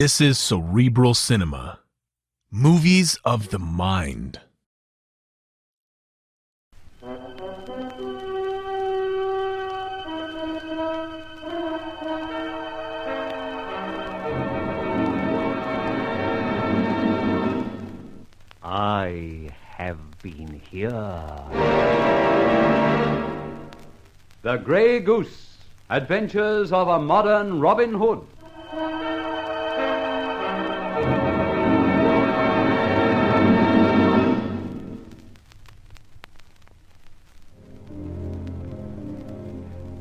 This is Cerebral Cinema. Movies of the mind. I have been here. The Grey Goose, Adventures of a Modern Robin Hood.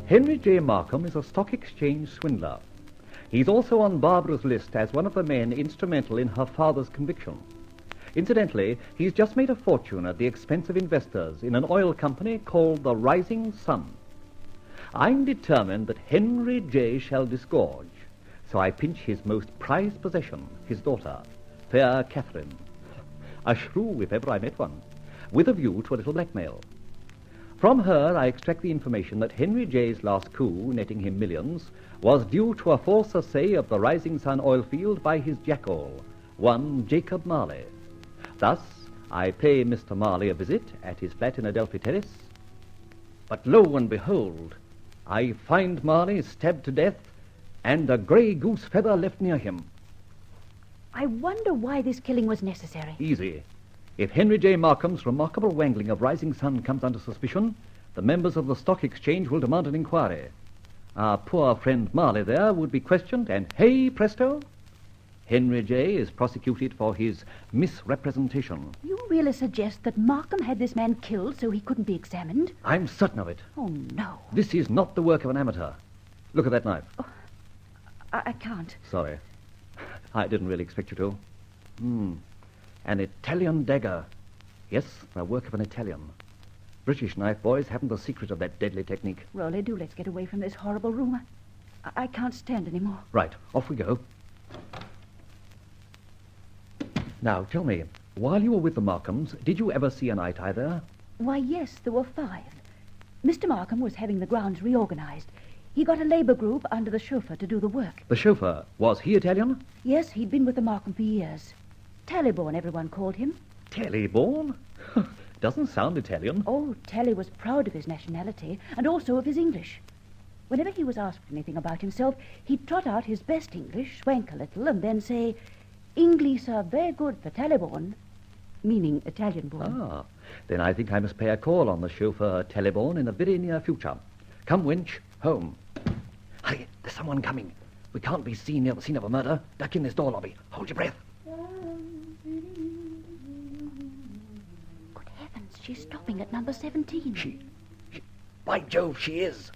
Henry J. Markham is a stock exchange swindler. He's also on Barbara's list as one of the men instrumental in her father's conviction. Incidentally, he's just made a fortune at the expense of investors in an oil company called the Rising Sun. I'm determined that Henry J. shall disgorge, so I pinch his most prized possession, his daughter, fair Catherine. A shrew, if ever I met one, with a view to a little blackmail. From her, I extract the information that Henry J.'s last coup, netting him millions, was due to a false assay of the Rising Sun oil field by his jackal, one Jacob Marley. Thus, I pay Mr. Marley a visit at his flat in Adelphi Terrace. But lo and behold, I find Marley stabbed to death and a grey goose feather left near him. I wonder why this killing was necessary. Easy. If Henry J. Markham's remarkable wangling of Rising Sun comes under suspicion, the members of the stock exchange will demand an inquiry. Our poor friend Marley there would be questioned, and hey, presto, Henry J. is prosecuted for his misrepresentation. You really suggest that Markham had this man killed so he couldn't be examined? I'm certain of it. Oh, no. This is not the work of an amateur. Look at that knife. Oh, I can't. Sorry. I didn't really expect you to. An Italian dagger. Yes, the work of an Italian. British knife boys haven't the secret of that deadly technique. Rolly, do let's get away from this horrible room. I can't stand anymore. Right, off we go. Now, tell me, while you were with the Markhams, did you ever see an eye-tie there? Why, yes, there were 5. Mr. Markham was having the grounds reorganized. He got a labor group under the chauffeur to do the work. The chauffeur, was he Italian? Yes, he'd been with the Markham for years. Tallyborn, everyone called him. Tallyborn? Doesn't sound Italian. Oh, Tally was proud of his nationality and also of his English. Whenever he was asked anything about himself, he'd trot out his best English, swank a little, and then say, "English are very good for Tallyborn," meaning Italian-born. Ah, then I think I must pay a call on the chauffeur Tallyborn in the very near future. Come, wench, home. Hurry, there's someone coming. We can't be seen near the scene of a murder. Duck in this door lobby. Hold your breath. Good heavens, she's stopping at number 17. She by Jove, she is.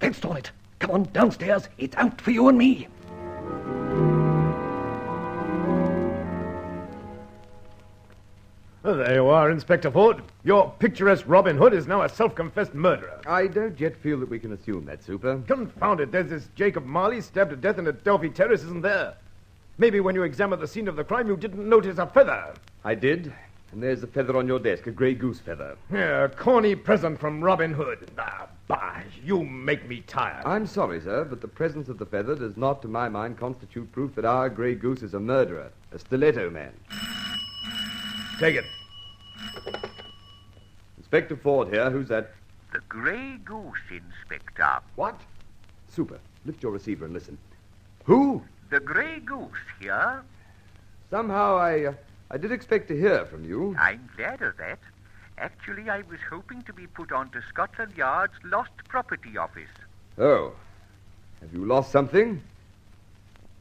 Fenced on it. Come on, downstairs. It's out for you and me. Well, there you are, Inspector Ford. Your picturesque Robin Hood is now a self-confessed murderer. I don't yet feel that we can assume that, Super. Confound it, there's this Jacob Marley stabbed to death in Adelphi Terrace, isn't there? Maybe when you examined the scene of the crime, you didn't notice a feather. I did, and there's the feather on your desk, a grey goose feather. Yeah, a corny present from Robin Hood. Ah, bah, you make me tired. I'm sorry, sir, but the presence of the feather does not, to my mind, constitute proof that our grey goose is a murderer, a stiletto man. Take it. Inspector Ford here, who's that? The Grey Goose, Inspector. What? Super, lift your receiver and listen. Who? The Grey Goose here. Somehow I did expect to hear from you. I'm glad of that. Actually, I was hoping to be put on to Scotland Yard's Lost Property Office. Oh, have you lost something?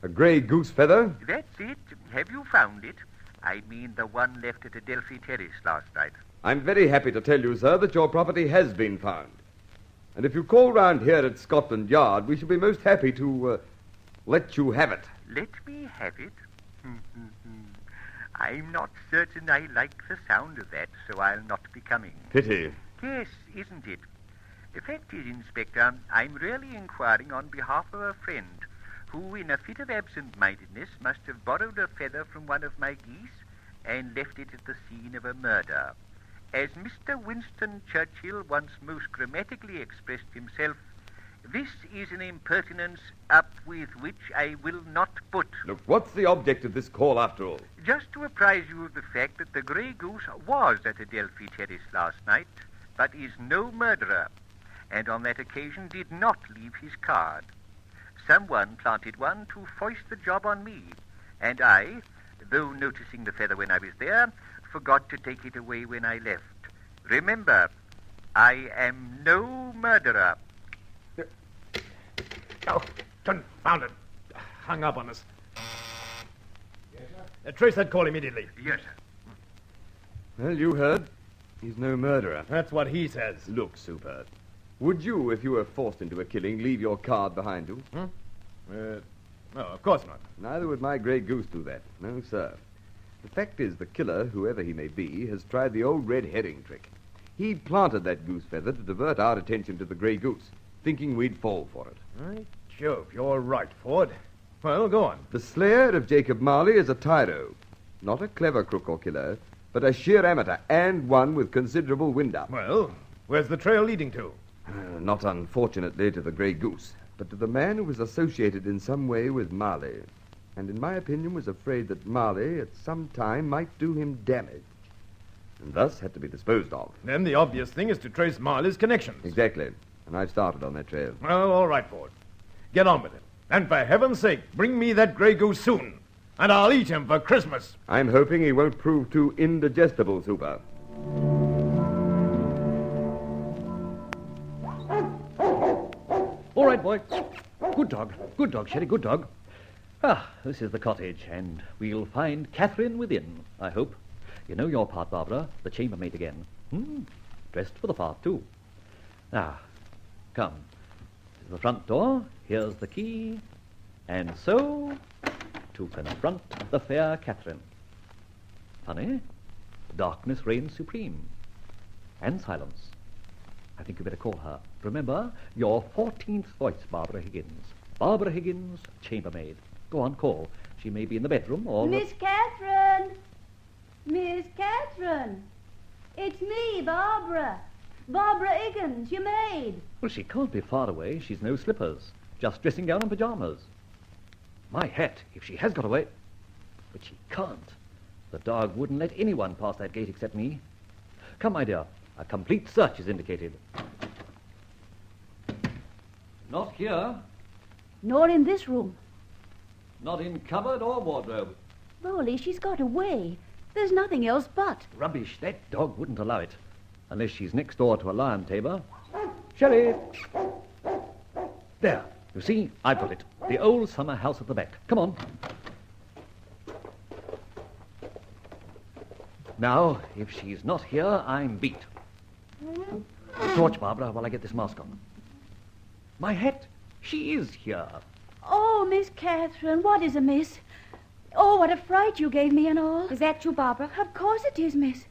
A grey goose feather? That's it. Have you found it? I mean the one left at Adelphi Terrace last night. I'm very happy to tell you, sir, that your property has been found. And if you call round here at Scotland Yard, we shall be most happy to let you have it. Let me have it? I'm not certain I like the sound of that, so I'll not be coming. Pity. Yes, isn't it? The fact is, Inspector, I'm really inquiring on behalf of a friend who, in a fit of absent-mindedness, must have borrowed a feather from one of my geese and left it at the scene of a murder. As Mr. Winston Churchill once most grammatically expressed himself, This is an impertinence up with which I will not put. Look, what's the object of this call after all? Just to apprise you of the fact that the Grey Goose was at Adelphi Terrace last night, but is no murderer, and on that occasion did not leave his card. Someone planted one to foist the job on me, and I, though noticing the feather when I was there, forgot to take it away when I left. Remember, I am no murderer. Oh, confound it. Hung up on us. Yes, sir? Trace that call immediately. Yes, sir. Well, you heard. He's no murderer. That's what he says. Look, Super. Would you, if you were forced into a killing, leave your card behind you? No, of course not. Neither would my Grey Goose do that. No, sir. The fact is, the killer, whoever he may be, has tried the old red herring trick. He planted that goose feather to divert our attention to the Grey Goose, thinking we'd fall for it. Right, Jove, you're right, Ford. Well, go on. The slayer of Jacob Marley is a tyro. Not a clever crook or killer, but a sheer amateur, and one with considerable wind-up. Well, where's the trail leading to? Not unfortunately to the Grey Goose, but to the man who was associated in some way with Marley, and in my opinion was afraid that Marley at some time might do him damage, and thus had to be disposed of. Then the obvious thing is to trace Marley's connections. Exactly, and I've started on that trail. Well, all right, Ford. Get on with it. And for heaven's sake, bring me that Grey Goose soon, and I'll eat him for Christmas. I'm hoping he won't prove too indigestible, Super. All right, boy. Good dog, Sherry, good dog. Ah, this is the cottage, and we'll find Catherine within, I hope. You know your part, Barbara, the chambermaid again. Dressed for the part, too. Now, come. To the front door, here's the key, and so to confront the fair Catherine. Funny, darkness reigns supreme, and silence. I think you better call her. Remember, your 14th voice, Barbara Higgins. Barbara Higgins, chambermaid. Go on, call. She may be in the bedroom or... Miss Catherine! Miss Catherine! It's me, Barbara. Barbara Higgins, your maid. Well, she can't be far away. She's no slippers. Just dressing gown and pajamas. My hat, if she has got away. But she can't. The dog wouldn't let anyone pass that gate except me. Come, my dear. A complete search is indicated. Not here. Nor in this room. Not in cupboard or wardrobe. Rolly, she's got away. There's nothing else but. Rubbish. That dog wouldn't allow it. Unless she's next door to a lion tamer. Sherry! There. You see, I've got it. The old summer house at the back. Come on. Now, if she's not here, I'm beat. Torch, Barbara, while I get this mask on. My hat. She is here. Oh, Miss Catherine, what is amiss? Oh, what a fright you gave me and all. Is that you, Barbara? Of course it is, miss.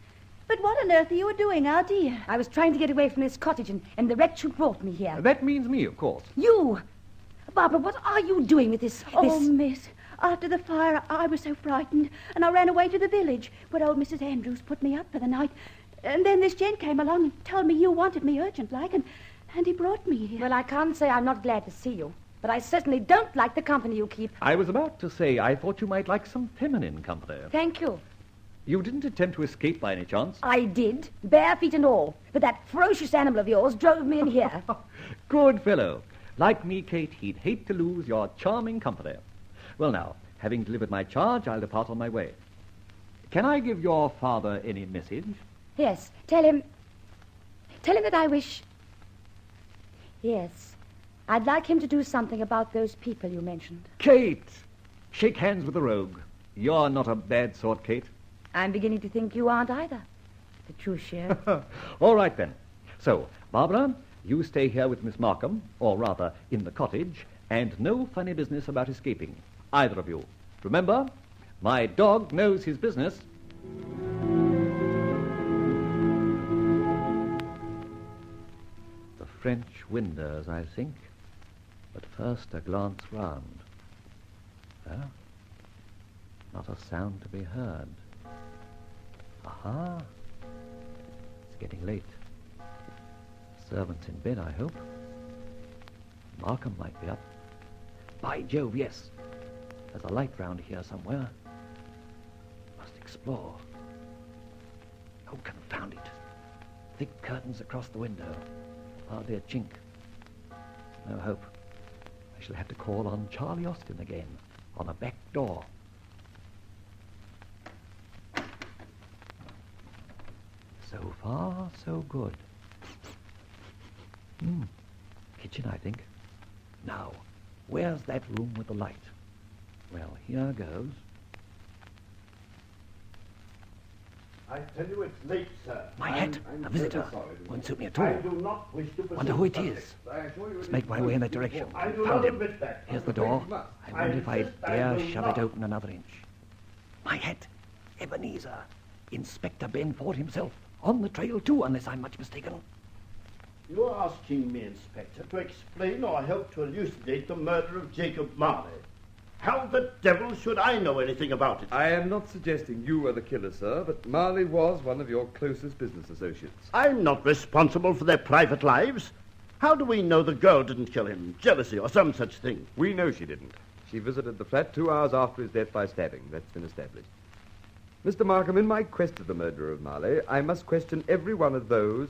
But what on earth are you doing out here? I was trying to get away from this cottage and the wretch who brought me here. That means me, of course. You! Barbara, what are you doing with this... Oh, miss, after the fire, I was so frightened, and I ran away to the village, where old Mrs. Andrews put me up for the night. And then this gent came along and told me you wanted me urgent-like, and he brought me here. Well, I can't say I'm not glad to see you, but I certainly don't like the company you keep. I was about to say I thought you might like some feminine company. Thank you. You didn't attempt to escape by any chance? I did, bare feet and all, but that ferocious animal of yours drove me in here. Good fellow. Like me, Kate, he'd hate to lose your charming company. Well, now, having delivered my charge, I'll depart on my way. Can I give your father any message? Yes, tell him that I wish... Yes, I'd like him to do something about those people you mentioned. Kate! Shake hands with the rogue. You're not a bad sort, Kate. I'm beginning to think you aren't either. The truth, Sheriff. All right, then. So, Barbara, you stay here with Miss Markham, or rather, in the cottage, and no funny business about escaping. Either of you. Remember, my dog knows his business. The French windows, I think. But first a glance round. Well, not a sound to be heard. Aha. It's getting late. Servants in bed, I hope. Markham might be up. By Jove, yes. There's a light round here somewhere. Must explore. Oh, confound it. Thick curtains across the window. Hardly a chink. No hope. I shall have to call on Charlie Austin again, on a back door. So far, so good. Kitchen, I think. Now, where's that room with the light? Well, here goes. I tell you it's late, sir. My hat! A visitor! Won't suit me at all. I do not wish to pursue Wonder who it subject. is. Let's make my way in that direction. I do Found not him. admit that. Here's the door. I wonder if I insist I dare will shove not. it open another inch. My hat! Ebenezer! Inspector Benford himself. On the trail, too, unless I'm much mistaken. You're asking me, Inspector, to explain or help to elucidate the murder of Jacob Marley. How the devil should I know anything about it? I am not suggesting you were the killer, sir, but Marley was one of your closest business associates. I'm not responsible for their private lives. How do we know the girl didn't kill him? Jealousy or some such thing? We know she didn't. She visited the flat 2 hours after his death by stabbing. That's been established. Mr. Markham, in my quest of the murderer of Marley, I must question every one of those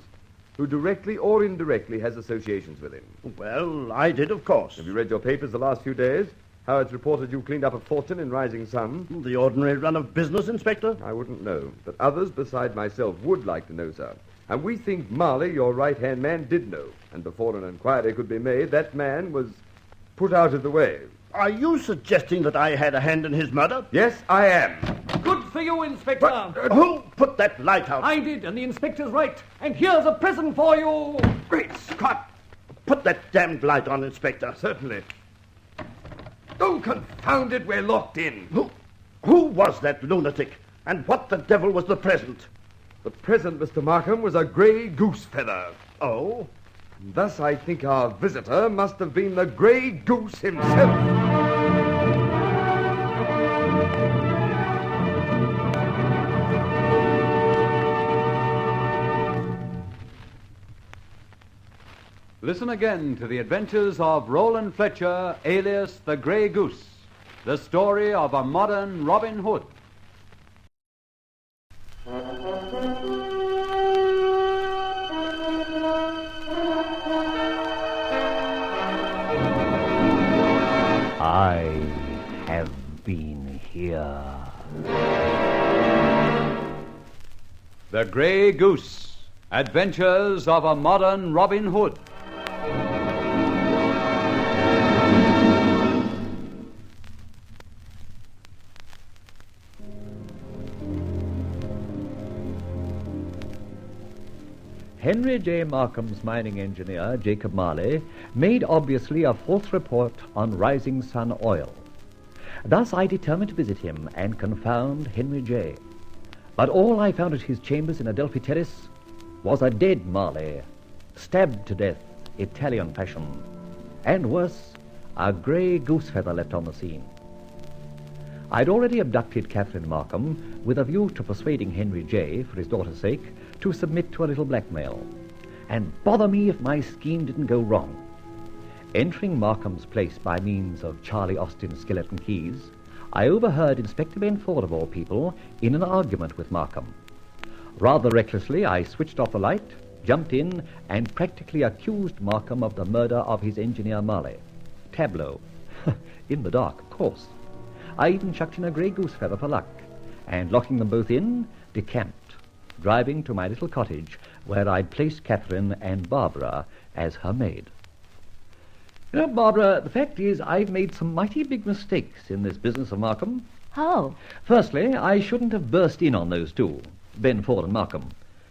who directly or indirectly has associations with him. Well, I did, of course. Have you read your papers the last few days? How it's reported you cleaned up a fortune in Rising Sun? The ordinary run of business, Inspector? I wouldn't know, but others beside myself would like to know, sir. And we think Marley, your right-hand man, did know. And before an inquiry could be made, that man was put out of the way. Are you suggesting that I had a hand in his murder? Yes, I am. Good for you, Inspector. Who put that light out? I did, and the inspector's right. And here's a present for you. Great Scott! Put that damned light on, Inspector. Certainly. Oh, confound it, we're locked in. Who was that lunatic? And what the devil was the present? The present, Mr. Markham, was a grey goose feather. Oh? And thus I think our visitor must have been the grey goose himself. Listen again to the adventures of Roland Fletcher, alias the Grey Goose, the story of a modern Robin Hood. I have been here. The Grey Goose, adventures of a modern Robin Hood. Henry J. Markham's mining engineer, Jacob Marley, made obviously a false report on Rising Sun Oil. Thus I determined to visit him and confound Henry J. But all I found at his chambers in Adelphi Terrace was a dead Marley, stabbed to death, Italian fashion, and worse, a grey goose feather left on the scene. I'd already abducted Catherine Markham with a view to persuading Henry J., for his daughter's sake, to submit to a little blackmail. And bother me if my scheme didn't go wrong. Entering Markham's place by means of Charlie Austin's skeleton keys, I overheard Inspector Benford, of all people, in an argument with Markham. Rather recklessly, I switched off the light, jumped in, and practically accused Markham of the murder of his engineer Marley. Tableau. In the dark, of course. I even chucked in a grey goose feather for luck, and locking them both in, decamped, driving to my little cottage where I'd placed Catherine and Barbara as her maid. You know, Barbara, the fact is I've made some mighty big mistakes in this business of Markham. How? Firstly, I shouldn't have burst in on those two, Benford and Markham.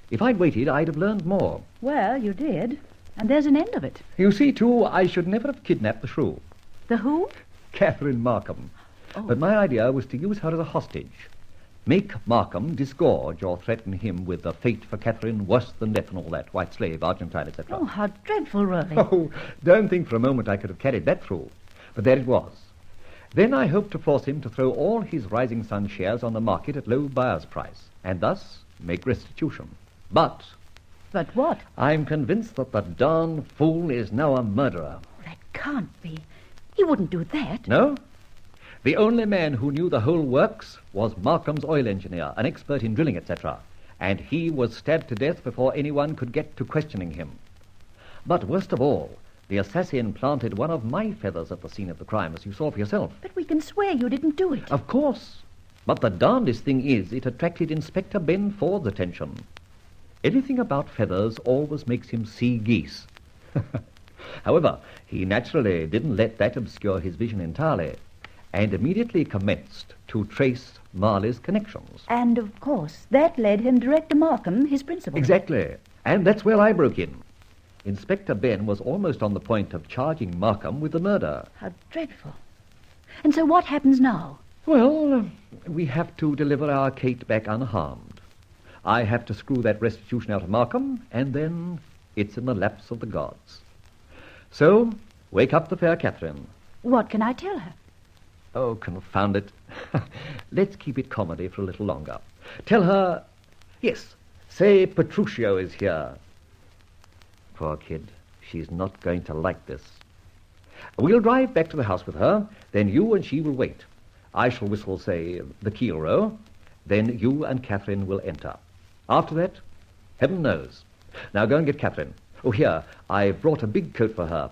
If I'd waited, I'd have learned more. Well, you did. And there's an end of it. You see, too, I should never have kidnapped the shrew. The who? Catherine Markham. Oh. But my idea was to use her as a hostage. Make Markham disgorge or threaten him with a fate for Catherine worse than death and all that, white slave, Argentine, etc. Oh, how dreadful, really. Oh, don't think for a moment I could have carried that through. But there it was. Then I hoped to force him to throw all his Rising Sun shares on the market at low buyer's price, and thus make restitution. But But what? I'm convinced that the darn fool is now a murderer. That can't be. He wouldn't do that. No? The only man who knew the whole works was Markham's oil engineer, an expert in drilling, etc. And he was stabbed to death before anyone could get to questioning him. But worst of all, the assassin planted one of my feathers at the scene of the crime, as you saw for yourself. But we can swear you didn't do it. Of course. But the darndest thing is, it attracted Inspector Ben Ford's attention. Anything about feathers always makes him see geese. However, he naturally didn't let that obscure his vision entirely, and immediately commenced to trace Marley's connections. And, of course, that led him direct to Markham, his principal. Exactly. And that's where I broke in. Inspector Ben was almost on the point of charging Markham with the murder. How dreadful. And so what happens now? Well, we have to deliver our Kate back unharmed. I have to screw that restitution out of Markham, and then it's in the laps of the gods. So, wake up the fair Catherine. What can I tell her? Oh, confound it. Let's keep it comedy for a little longer. Tell her, yes, say Petruchio is here. Poor kid, she's not going to like this. We'll drive back to the house with her, then you and she will wait. I shall whistle, say, the keel row, then you and Catherine will enter. After that, heaven knows. Now go and get Catherine. Oh, here, I brought a big coat for her.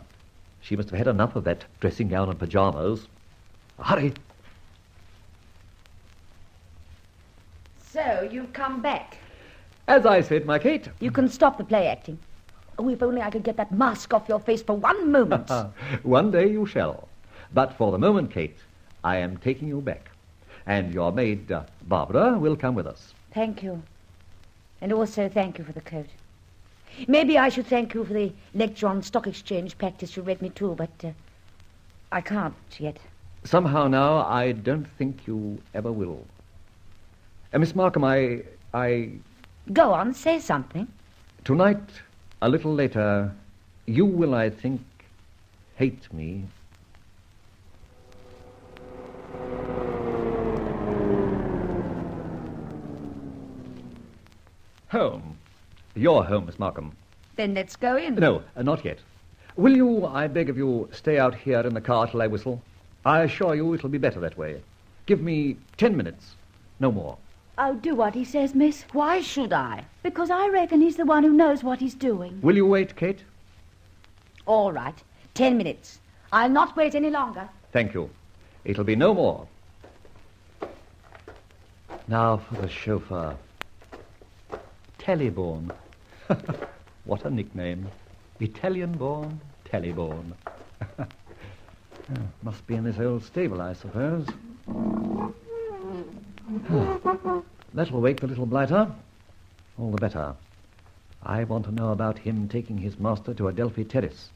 She must have had enough of that dressing gown and pyjamas. Hurry. So, you've come back. As I said, my Kate. You can stop the play acting. Oh, if only I could get that mask off your face for one moment. One day you shall. But for the moment, Kate, I am taking you back. And your maid, Barbara, will come with us. Thank you. And also thank you for the coat. Maybe I should thank you for the lecture on stock exchange practice you read me to, but I can't yet. Somehow now, I don't think you ever will. Miss Markham, I... Go on, say something. Tonight, a little later, you will, I think, hate me. Home. Your home, Miss Markham. Then let's go in. No, not yet. Will you, I beg of you, stay out here in the car till I whistle? I assure you it'll be better that way. Give me 10 minutes, no more. I'll do what he says, miss. Why should I? Because I reckon he's the one who knows what he's doing. Will you wait, Kate? All right. 10 minutes. I'll not wait any longer. Thank you. It'll be no more. Now for the chauffeur. Tellyborn. What a nickname. Italian-born, Tellyborn. Must be in this old stable, I suppose. That'll wake the little blighter. All the better. I want to know about him taking his master to Adelphi Terrace.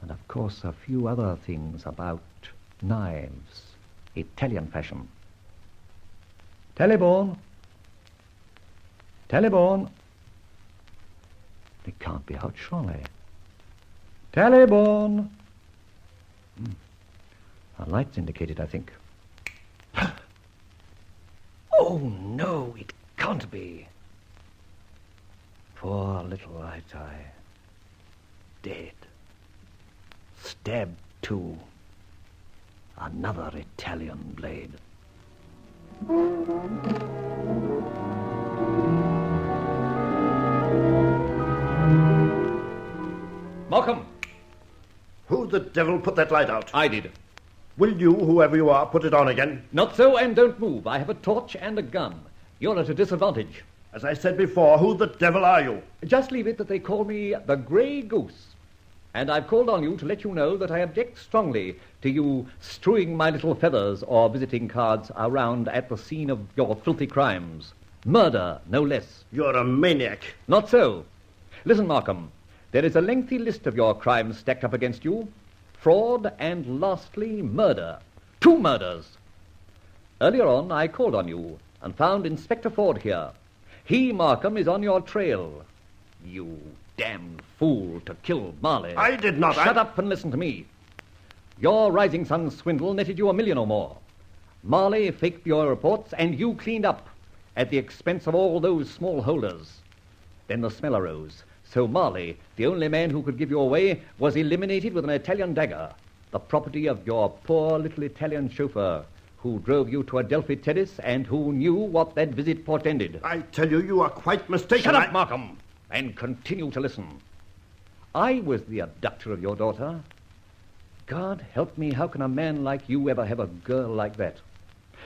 And, of course, a few other things about knives. Italian fashion. Tellyborn. Tellyborn. It can't be out, surely. Tellyborn. Our lights indicate it, I think. Oh, no, it can't be. Poor little Itai. Dead. Stabbed too. Another Italian blade. Markham! Who the devil put that light out? I did. Will you, whoever you are, put it on again? Not so, and don't move. I have a torch and a gun. You're at a disadvantage. As I said before, who the devil are you? Just leave it that they call me the Grey Goose. And I've called on you to let you know that I object strongly to you strewing my little feathers or visiting cards around at the scene of your filthy crimes. Murder, no less. You're a maniac. Not so. Listen, Markham. There is a lengthy list of your crimes stacked up against you. Fraud and, lastly, murder. 2 murders. Earlier on, I called on you and found Inspector Ford here. He, Markham, is on your trail. You damned fool to kill Marley. I did not. Shut up and listen to me. Your Rising Sun swindle netted you $1 million or more. Marley faked your reports and you cleaned up at the expense of all those small holders. Then the smell arose. So Marley, the only man who could give you away, was eliminated with an Italian dagger. the property of your poor little Italian chauffeur who drove you to Adelphi Terrace and who knew what that visit portended. I tell you, you are quite mistaken. Shut up, Markham, and continue to listen. I was the abductor of your daughter. God help me, how can a man like you ever have a girl like that?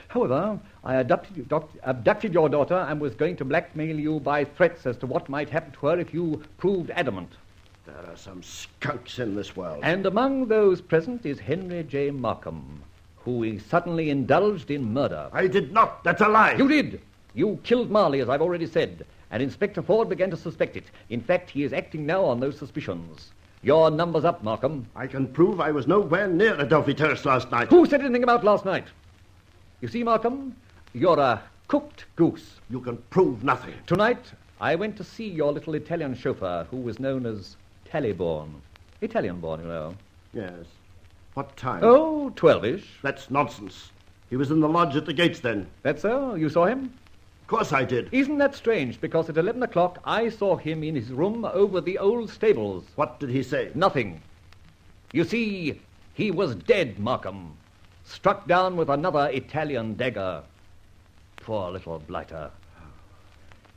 However, I abducted your daughter and was going to blackmail you by threats as to what might happen to her if you proved adamant. There are some skunks in this world. And among those present is Henry J. Markham, who is suddenly indulged in murder. I did not. That's a lie. You did. You killed Marley, as I've already said, and Inspector Ford began to suspect it. In fact, he is acting now on those suspicions. Your number's up, Markham. I can prove I was nowhere near Adelphi Terrace last night. Who said anything about last night? You see, Markham, you're a cooked goose. You can prove nothing. Tonight, I went to see your little Italian chauffeur, who was known as Tallyborn. Italian-born, you know. Yes. What time? Oh, 12-ish. That's nonsense. He was in the lodge at the gates then. That's so? You saw him? Of course I did. Isn't that strange? Because at 11 o'clock, I saw him in his room over the old stables. What did he say? Nothing. You see, he was dead, Markham. Struck down with another Italian dagger. Poor little blighter.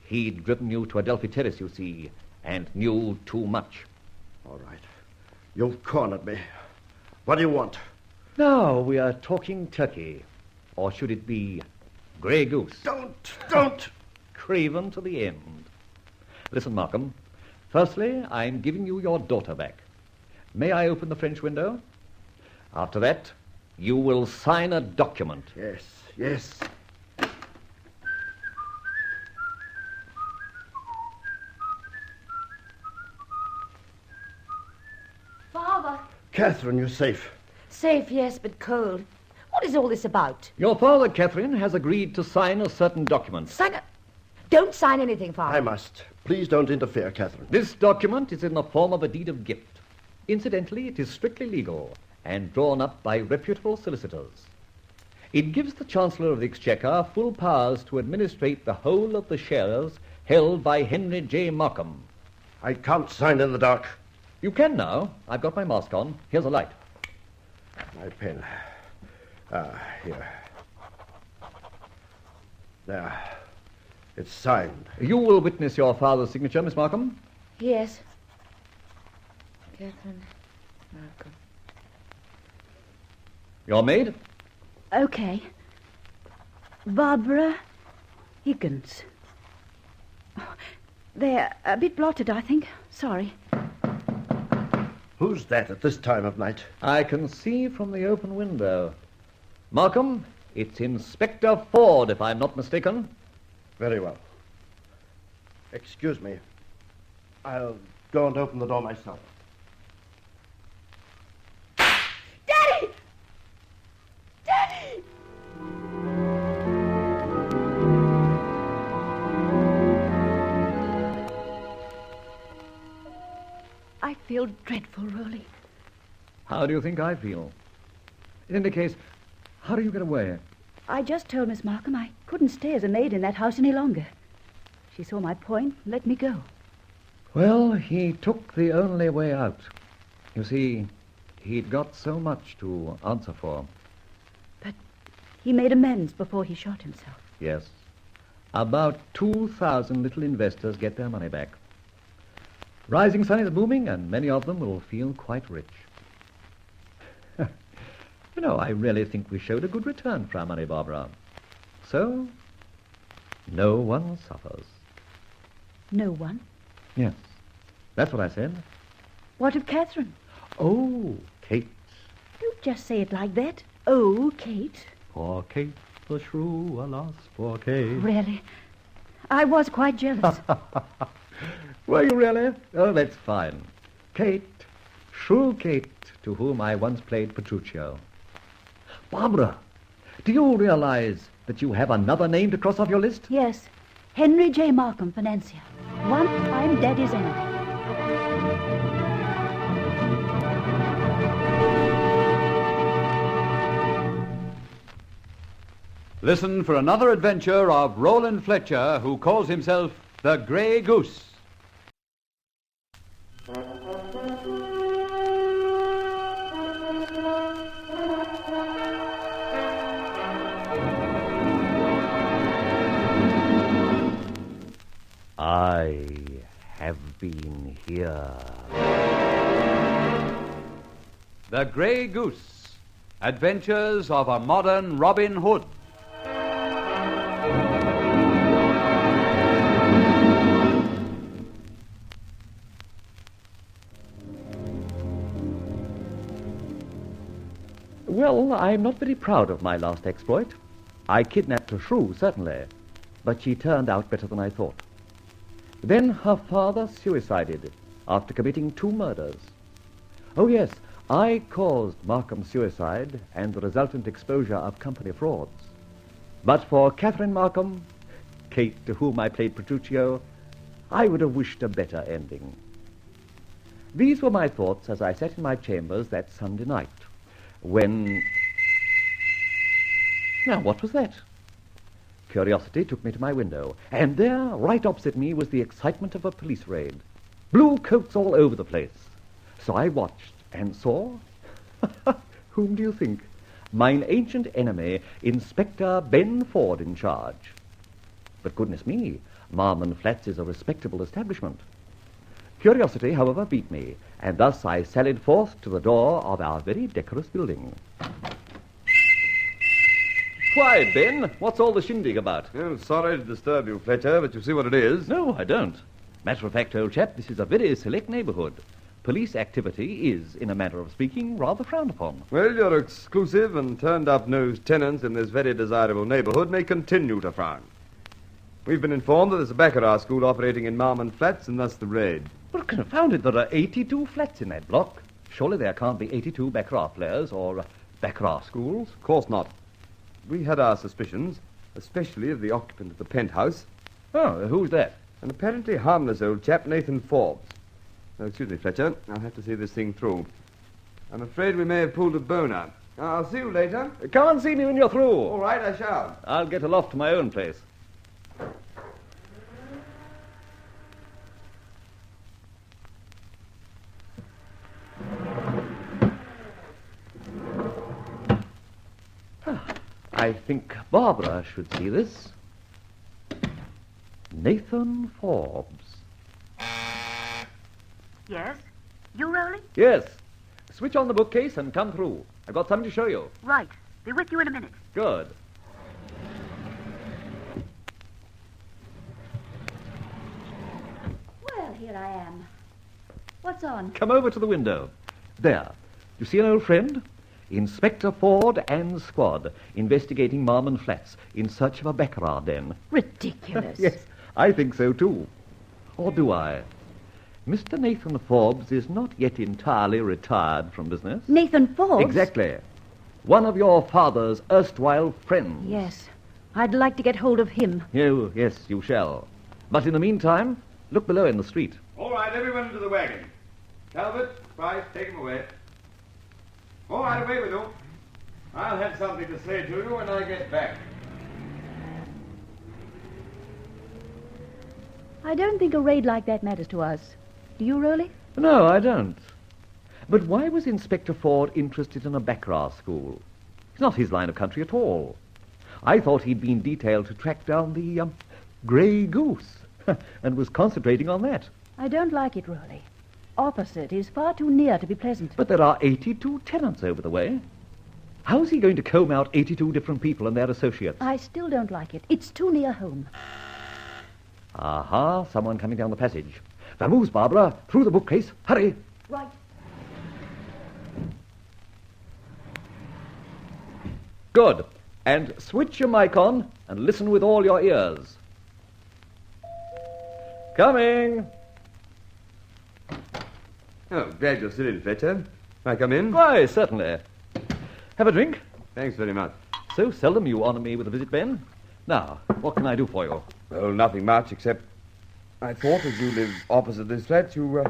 He'd driven you to Adelphi Terrace, you see, and knew too much. All right. You've cornered me. What do you want? Now we are talking turkey. Or should it be Grey Goose? Don't! Craven to the end. Listen, Markham. Firstly, I'm giving you your daughter back. May I open the French window? After that, you will sign a document. Yes. Father. Catherine, you're safe. Safe, yes, but cold. What is all this about? Your father, Catherine, has agreed to sign a certain document. Don't sign anything, Father. I must. Please don't interfere, Catherine. This document is in the form of a deed of gift. Incidentally, it is strictly legal and drawn up by reputable solicitors. It gives the Chancellor of the Exchequer full powers to administrate the whole of the shares held by Henry J. Markham. I can't sign in the dark. You can now. I've got my mask on. Here's a light. My pen. Here. There. It's signed. You will witness your father's signature, Miss Markham? Yes. Catherine Markham. Your maid? Okay. Barbara Higgins. Oh, they're a bit blotted, I think. Sorry. Who's that at this time of night? I can see from the open window. Markham, it's Inspector Ford, if I'm not mistaken. Very well. Excuse me. I'll go and open the door myself. Daddy! Daddy! I feel dreadful, Rolly. How do you think I feel? In any case, how do you get away? I just told Miss Markham I couldn't stay as a maid in that house any longer. She saw my point and let me go. Well, he took the only way out. You see, he'd got so much to answer for. But he made amends before he shot himself. Yes. About 2,000 little investors get their money back. Rising Sun is booming, and many of them will feel quite rich. You know, I really think we showed a good return for our money, Barbara. So, no one suffers. No one? Yes, that's what I said. What of Catherine? Oh, Kate. Don't just say it like that. Oh, Kate. Poor Kate, the shrew, alas, poor Kate. Really? I was quite jealous. Were you really? Oh, that's fine. Kate, shrew Kate, to whom I once played Petruchio. Barbara, do you realize that you have another name to cross off your list? Yes. Henry J. Markham, financier. One-time daddy's enemy. Listen for another adventure of Roland Fletcher, who calls himself the Grey Goose. I have been here. The Grey Goose. Adventures of a Modern Robin Hood. Well, I'm not very proud of my last exploit. I kidnapped a shrew, certainly, but she turned out better than I thought. Then her father suicided after committing 2 murders. Oh, yes, I caused Markham's suicide and the resultant exposure of company frauds. But for Catherine Markham, Kate, to whom I played Petruchio, I would have wished a better ending. These were my thoughts as I sat in my chambers that Sunday night, when... Now, what was that? Curiosity took me to my window, and there, right opposite me, was the excitement of a police raid. Blue coats all over the place. So I watched and saw... Whom do you think? Mine ancient enemy, Inspector Ben Ford, in charge. But goodness me, Marmon Flats is a respectable establishment. Curiosity, however, beat me, and thus I sallied forth to the door of our very decorous building. Quiet, Ben. What's all the shindig about? Oh, sorry to disturb you, Fletcher, but you see what it is. No, I don't. Matter of fact, old chap, this is a very select neighborhood. Police activity is, in a manner of speaking, rather frowned upon. Well, your exclusive and turned-up-nosed tenants in this very desirable neighborhood may continue to frown. We've been informed that there's a baccarat school operating in Marmon Flats, and thus the raid. But confound it, there are 82 flats in that block. Surely there can't be 82 baccarat players or baccarat schools? Of course not. We had our suspicions, especially of the occupant of the penthouse. Oh, who's that? An apparently harmless old chap, Nathan Forbes. Oh, excuse me, Fletcher. I'll have to see this thing through. I'm afraid we may have pulled a boner. I'll see you later. Come and see me when you're through. All right, I shall. I'll get a loft to my own place. I think Barbara should see this. Nathan Forbes. Yes? You, Rowley? Yes. Switch on the bookcase and come through. I've got something to show you. Right. Be with you in a minute. Good. Well, here I am. What's on? Come over to the window. There. You see an old friend? Inspector Ford and squad investigating Marmon Flats in search of a baccarat den. Ridiculous. Yes, I think so too. Or do I? Mr. Nathan Forbes is not yet entirely retired from business. Nathan Forbes? Exactly. One of your father's erstwhile friends. Yes. I'd like to get hold of him. Oh, yes, you shall. But in the meantime, look below in the street. All right, everyone into the wagon. Talbot, Price, take him away. All right, away with you. I'll have something to say to you when I get back. I don't think a raid like that matters to us. Do you, Rowley? No, I don't. But why was Inspector Ford interested in a baccarat school? It's not his line of country at all. I thought he'd been detailed to track down the Grey Goose and was concentrating on that. I don't like it, Rowley. Opposite is far too near to be pleasant. But there are 82 tenants over the way. How's he going to comb out 82 different people and their associates? I still don't like it. It's too near home. Aha, someone coming down the passage. Vamoose, Barbara, through the bookcase. Hurry. Right. Good. And switch your mic on and listen with all your ears. Coming. Oh, glad you're still in, Fletcher. Can I come in? Why, certainly. Have a drink? Thanks very much. So seldom you honor me with a visit, Ben. Now, what can I do for you? Well, nothing much, except I thought as you live opposite this flat, you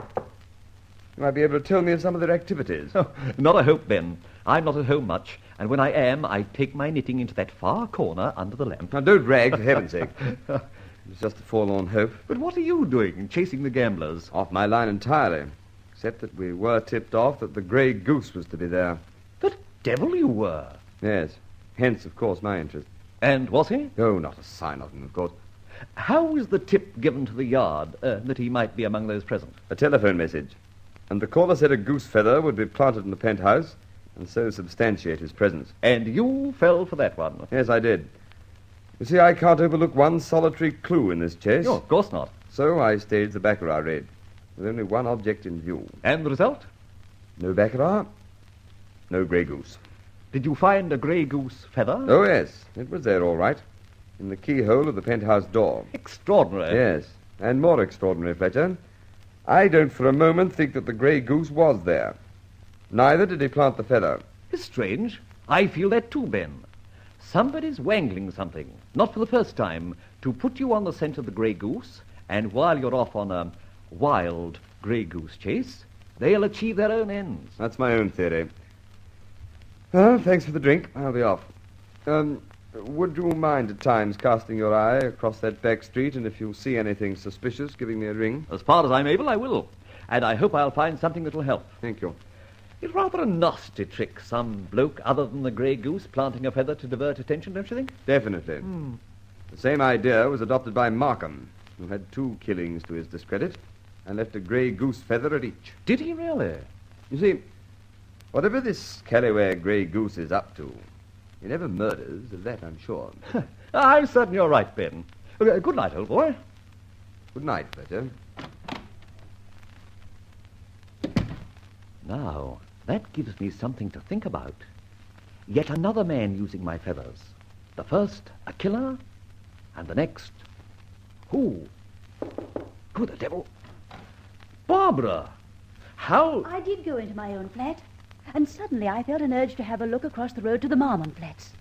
might be able to tell me of some of their activities. Oh, not a hope, Ben. I'm not at home much, and when I am, I take my knitting into that far corner under the lamp. Now, don't brag, for heaven's sake. It's just a forlorn hope. But what are you doing, chasing the gamblers? Off my line entirely, except that we were tipped off that the Grey Goose was to be there. The devil you were. Yes, hence, of course, my interest. And was he? Oh, not a sign of him, of course. How was the tip given to the yard that he might be among those present? A telephone message. And the caller said a goose feather would be planted in the penthouse and so substantiate his presence. And you fell for that one? Yes, I did. You see, I can't overlook one solitary clue in this chase. No, of course not. So I staged the baccarat raid, with only one object in view. And the result? No baccarat, no grey goose. Did you find a grey goose feather? Oh, yes, it was there all right, in the keyhole of the penthouse door. Extraordinary. Yes, and more extraordinary, Fletcher. I don't for a moment think that the grey goose was there. Neither did he plant the feather. It's strange. I feel that too, Ben. Somebody's wangling something, not for the first time, to put you on the scent of the grey goose, and while you're off on a wild grey goose chase, they'll achieve their own ends. That's my own theory. Well, thanks for the drink. I'll be off. Would you mind at times casting your eye across that back street, and if you see anything suspicious, giving me a ring? As far as I'm able, I will. And I hope I'll find something that'll help. Thank you. It's rather a nasty trick, some bloke other than the grey goose planting a feather to divert attention, don't you think? Definitely. The same idea was adopted by Markham, who had 2 killings to his discredit and left a grey goose feather at each. Did he really? You see, whatever this scallywag grey goose is up to, he never murders, of that I'm sure. I'm certain you're right, Ben. Good night, old boy. Good night, Fletcher. Now, that gives me something to think about. Yet another man using my feathers. The first, a killer, and the next, who? Good devil. Barbara! How? I did go into my own flat, and suddenly I felt an urge to have a look across the road to the Marmon flats.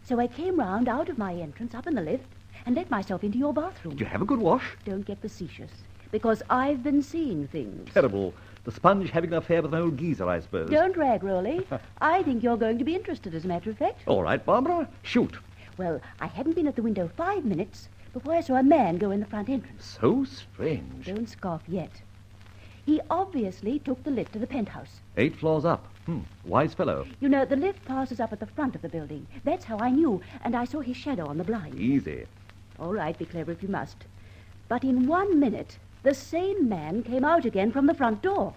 So I came round out of my entrance up in the lift and let myself into your bathroom. Did you have a good wash? Don't get facetious, because I've been seeing things. Terrible. The sponge having an affair with an old geezer, I suppose. Don't rag, Rolly. I think you're going to be interested, as a matter of fact. All right, Barbara. Shoot. Well, I hadn't been at the window 5 minutes before I saw a man go in the front entrance. So strange. Don't scoff yet. He obviously took the lift to the penthouse. 8 floors up. Wise fellow. You know, the lift passes up at the front of the building. That's how I knew, and I saw his shadow on the blind. Easy. All right, be clever if you must. But in 1 minute, the same man came out again from the front door.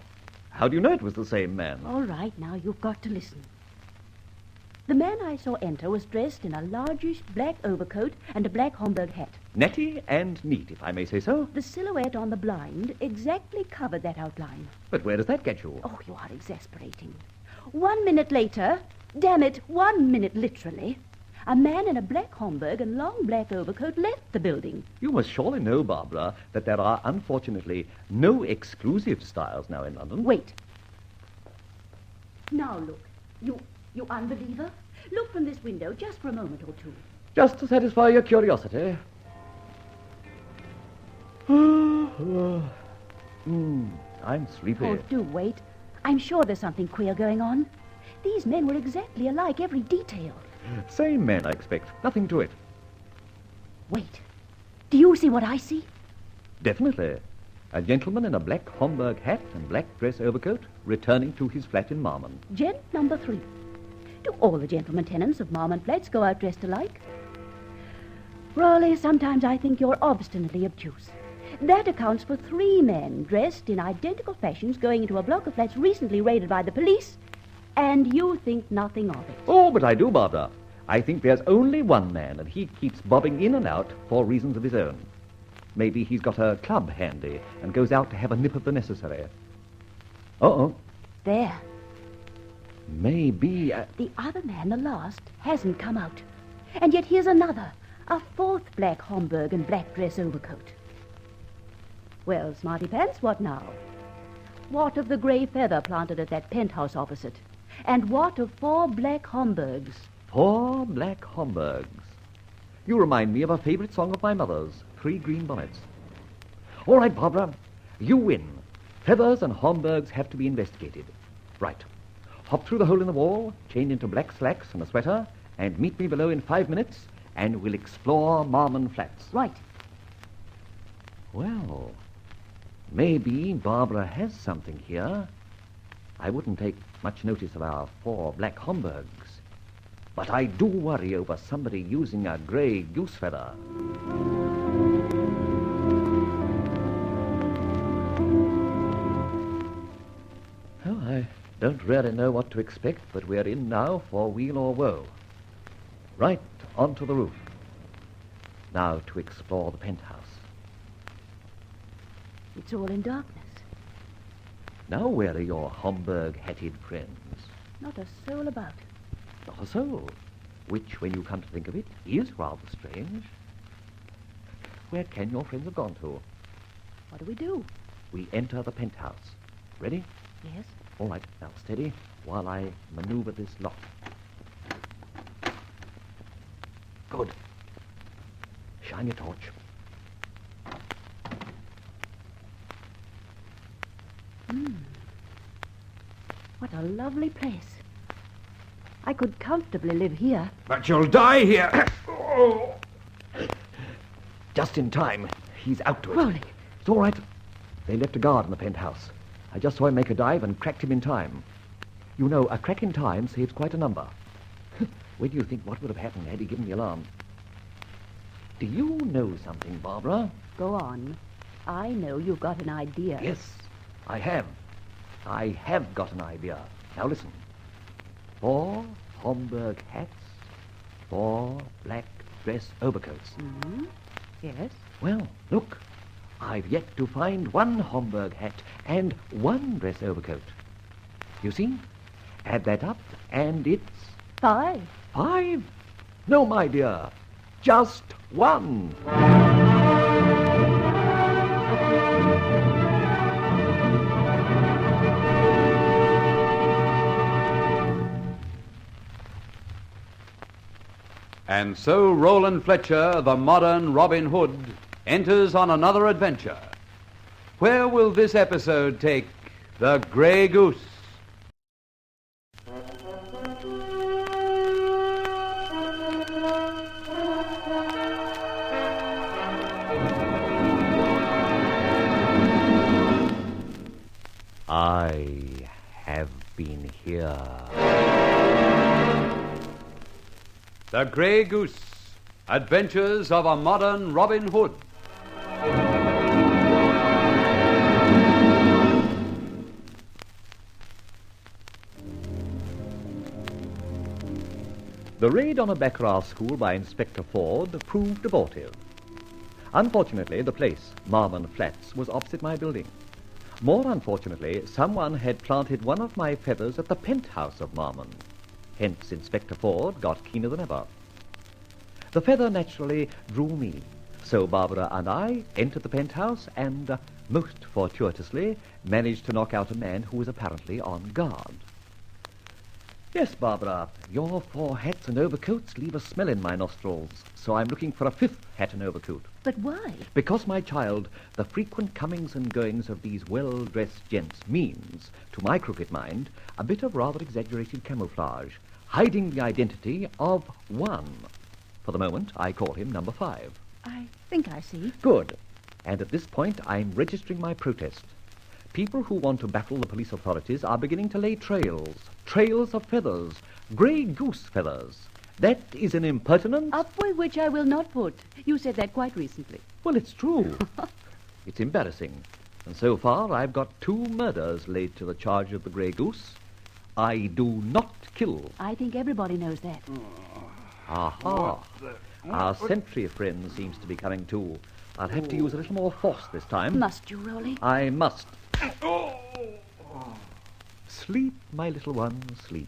How do you know it was the same man? All right, now you've got to listen. The man I saw enter was dressed in a largish black overcoat and a black Homburg hat. Netty and neat, if I may say so. The silhouette on the blind exactly covered that outline. But where does that get you? Oh, you are exasperating. 1 minute later, damn it, 1 minute literally, a man in a black Homburg and long black overcoat left the building. You must surely know, Barbara, that there are, unfortunately, no exclusive styles now in London. Wait. Now look, you unbeliever. Look from this window just for a moment or two. Just to satisfy your curiosity. I'm sleepy. Oh, do wait. I'm sure there's something queer going on. These men were exactly alike, every detail. Same man, I expect. Nothing to it. Wait. Do you see what I see? Definitely. A gentleman in a black Homburg hat and black dress overcoat returning to his flat in Marmon. Gent number 3. Do all the gentlemen tenants of Marmon flats go out dressed alike? Raleigh, sometimes I think you're obstinately obtuse. That accounts for 3 men dressed in identical fashions going into a block of flats recently raided by the police, and you think nothing of it. Oh, but I do, Barbara. I think there's only one man, and he keeps bobbing in and out for reasons of his own. Maybe he's got a club handy and goes out to have a nip of the necessary. Uh-oh. There. Maybe... The other man, the last, hasn't come out. And yet here's another, a 4th black Homburg and black dress overcoat. Well, Smarty Pants, what now? What of the grey feather planted at that penthouse opposite? And what of 4 black Homburgs? 4 black Homburgs. You remind me of a favorite song of my mother's, 3 Green Bonnets. All right, Barbara, you win. Feathers and Homburgs have to be investigated. Right. Hop through the hole in the wall, change into black slacks and a sweater, and meet me below in 5 minutes, and we'll explore Marmon Flats. Right. Well, maybe Barbara has something here. I wouldn't take much notice of our 4 black Homburgs. But I do worry over somebody using a grey goose feather. Don't really know what to expect, but we're in now for weal or woe. Right onto the roof. Now to explore the penthouse. It's all in darkness. Now where are your Homburg-hatted friends? Not a soul about. Not a soul. Which, when you come to think of it, is rather strange. Where can your friends have gone to? What do we do? We enter the penthouse. Ready? Yes. All right, now steady while I maneuver this lock. Good. Shine your torch. What a lovely place. I could comfortably live here. But you'll die here. Just in time. He's out to it. Rolling. It's all right. They left a guard in the penthouse. I just saw him make a dive and cracked him in time. You know, a crack in time saves quite a number. Where do you think what would have happened had he given the alarm? Do you know something, Barbara? Go on. I know you've got an idea. Yes, I have. I have got an idea. Now listen. 4 Homburg hats, 4 black dress overcoats. Mm-hmm. Yes. Well, look. I've yet to find 1 Homburg hat and 1 dress overcoat. You see? Add that up, and it's 5. 5? No, my dear. Just 1. And so Roland Fletcher, the modern Robin Hood, enters on another adventure. Where will this episode take the Grey Goose? I have been here. The Grey Goose, Adventures of a Modern Robin Hood. The raid on a baccarat school by Inspector Ford proved abortive. Unfortunately, the place, Marmon Flats, was opposite my building. More unfortunately, someone had planted one of my feathers at the penthouse of Marmon. Hence, Inspector Ford got keener than ever. The feather naturally drew me, so Barbara and I entered the penthouse and, most fortuitously, managed to knock out a man who was apparently on guard. Yes, Barbara, your 4 hats and overcoats leave a smell in my nostrils, so I'm looking for a 5th hat and overcoat. But why? Because, my child, the frequent comings and goings of these well-dressed gents means, to my crooked mind, a bit of rather exaggerated camouflage, hiding the identity of one. For the moment, I call him number 5. I think I see. Good. And at this point, I'm registering my protest. People who want to baffle the police authorities are beginning to lay trails of feathers, grey goose feathers. That is an impertinence. Up with which I will not put. You said that quite recently. Well, it's true. It's embarrassing. And so far, I've got 2 murders laid to the charge of the grey goose. I do not kill. I think everybody knows that. Aha. Our sentry friend seems to be coming too. I'll have to use a little more force this time. Must you, Rolly? I must. Sleep, my little one, sleep.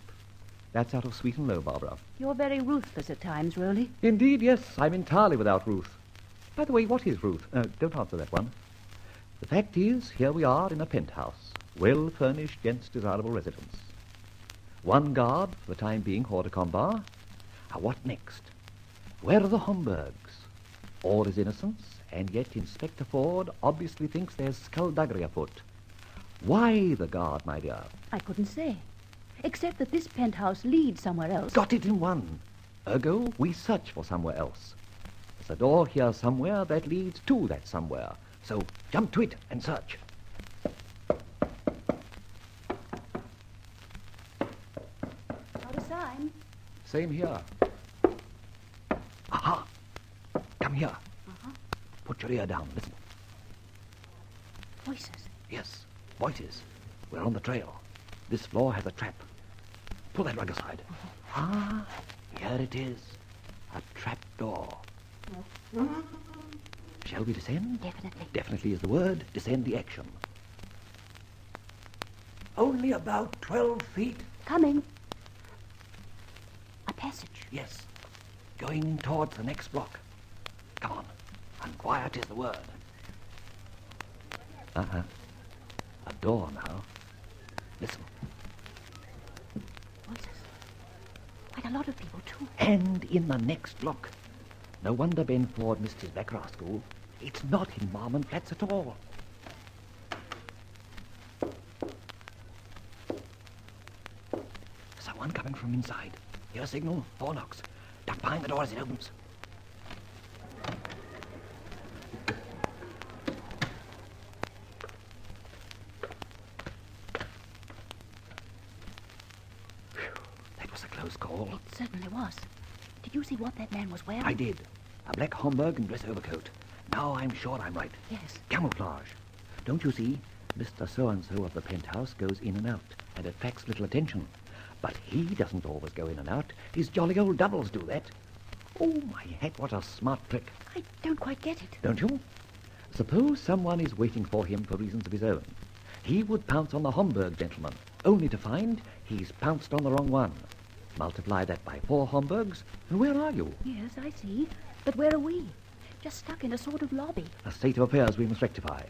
That's out of Sweet and Low, Barbara. You're very ruthless at times, Rolly. Indeed, yes. I'm entirely without Ruth. By the way, what is Ruth? Don't answer that one. The fact is, here we are in a penthouse, well-furnished, gents' desirable residence. 1 guard for the time being, hors de combat. Now, what next? Where are the Homburgs? All is innocence, and yet Inspector Ford obviously thinks there's skullduggery afoot. Why the guard, my dear? I couldn't say. Except that this penthouse leads somewhere else. Got it in one. Ergo, we search for somewhere else. There's a door here somewhere that leads to that somewhere. So jump to it and search. Not a sign. Same here. Aha! Come here. Put your ear down. Listen. Voices. Yes, voices. We're on the trail. This floor has a trap. Pull that rug aside. Ah, here it is. A trap door. Shall we descend? Definitely. Definitely is the word. Descend the action. Only about 12 feet. Coming. A passage. Yes. Going towards the next block. Come on. And quiet is the word. Uh-huh. A door now. Listen. Voices. Quite a lot of people, too. And in the next block. No wonder Ben Ford missed his Baccarat school. It's not in Marmon Flats at all. Someone coming from inside. Hear a signal, 4 knocks. Duck behind the door as it opens. Phew, that was a close call. It certainly was. Did you see what that man was wearing? I did. A black Homburg and dress overcoat. Now I'm sure I'm right. Yes. Camouflage. Don't you see? Mr. So-and-so of the penthouse goes in and out, and attracts little attention. But he doesn't always go in and out. His jolly old doubles do that. Oh, my hat, what a smart trick. I don't quite get it. Don't you? Suppose someone is waiting for him for reasons of his own. He would pounce on the Homburg gentleman, only to find he's pounced on the wrong one. Multiply that by 4 Homburgs, and where are you? Yes, I see. But where are we? Just stuck in a sort of lobby. A state of affairs we must rectify.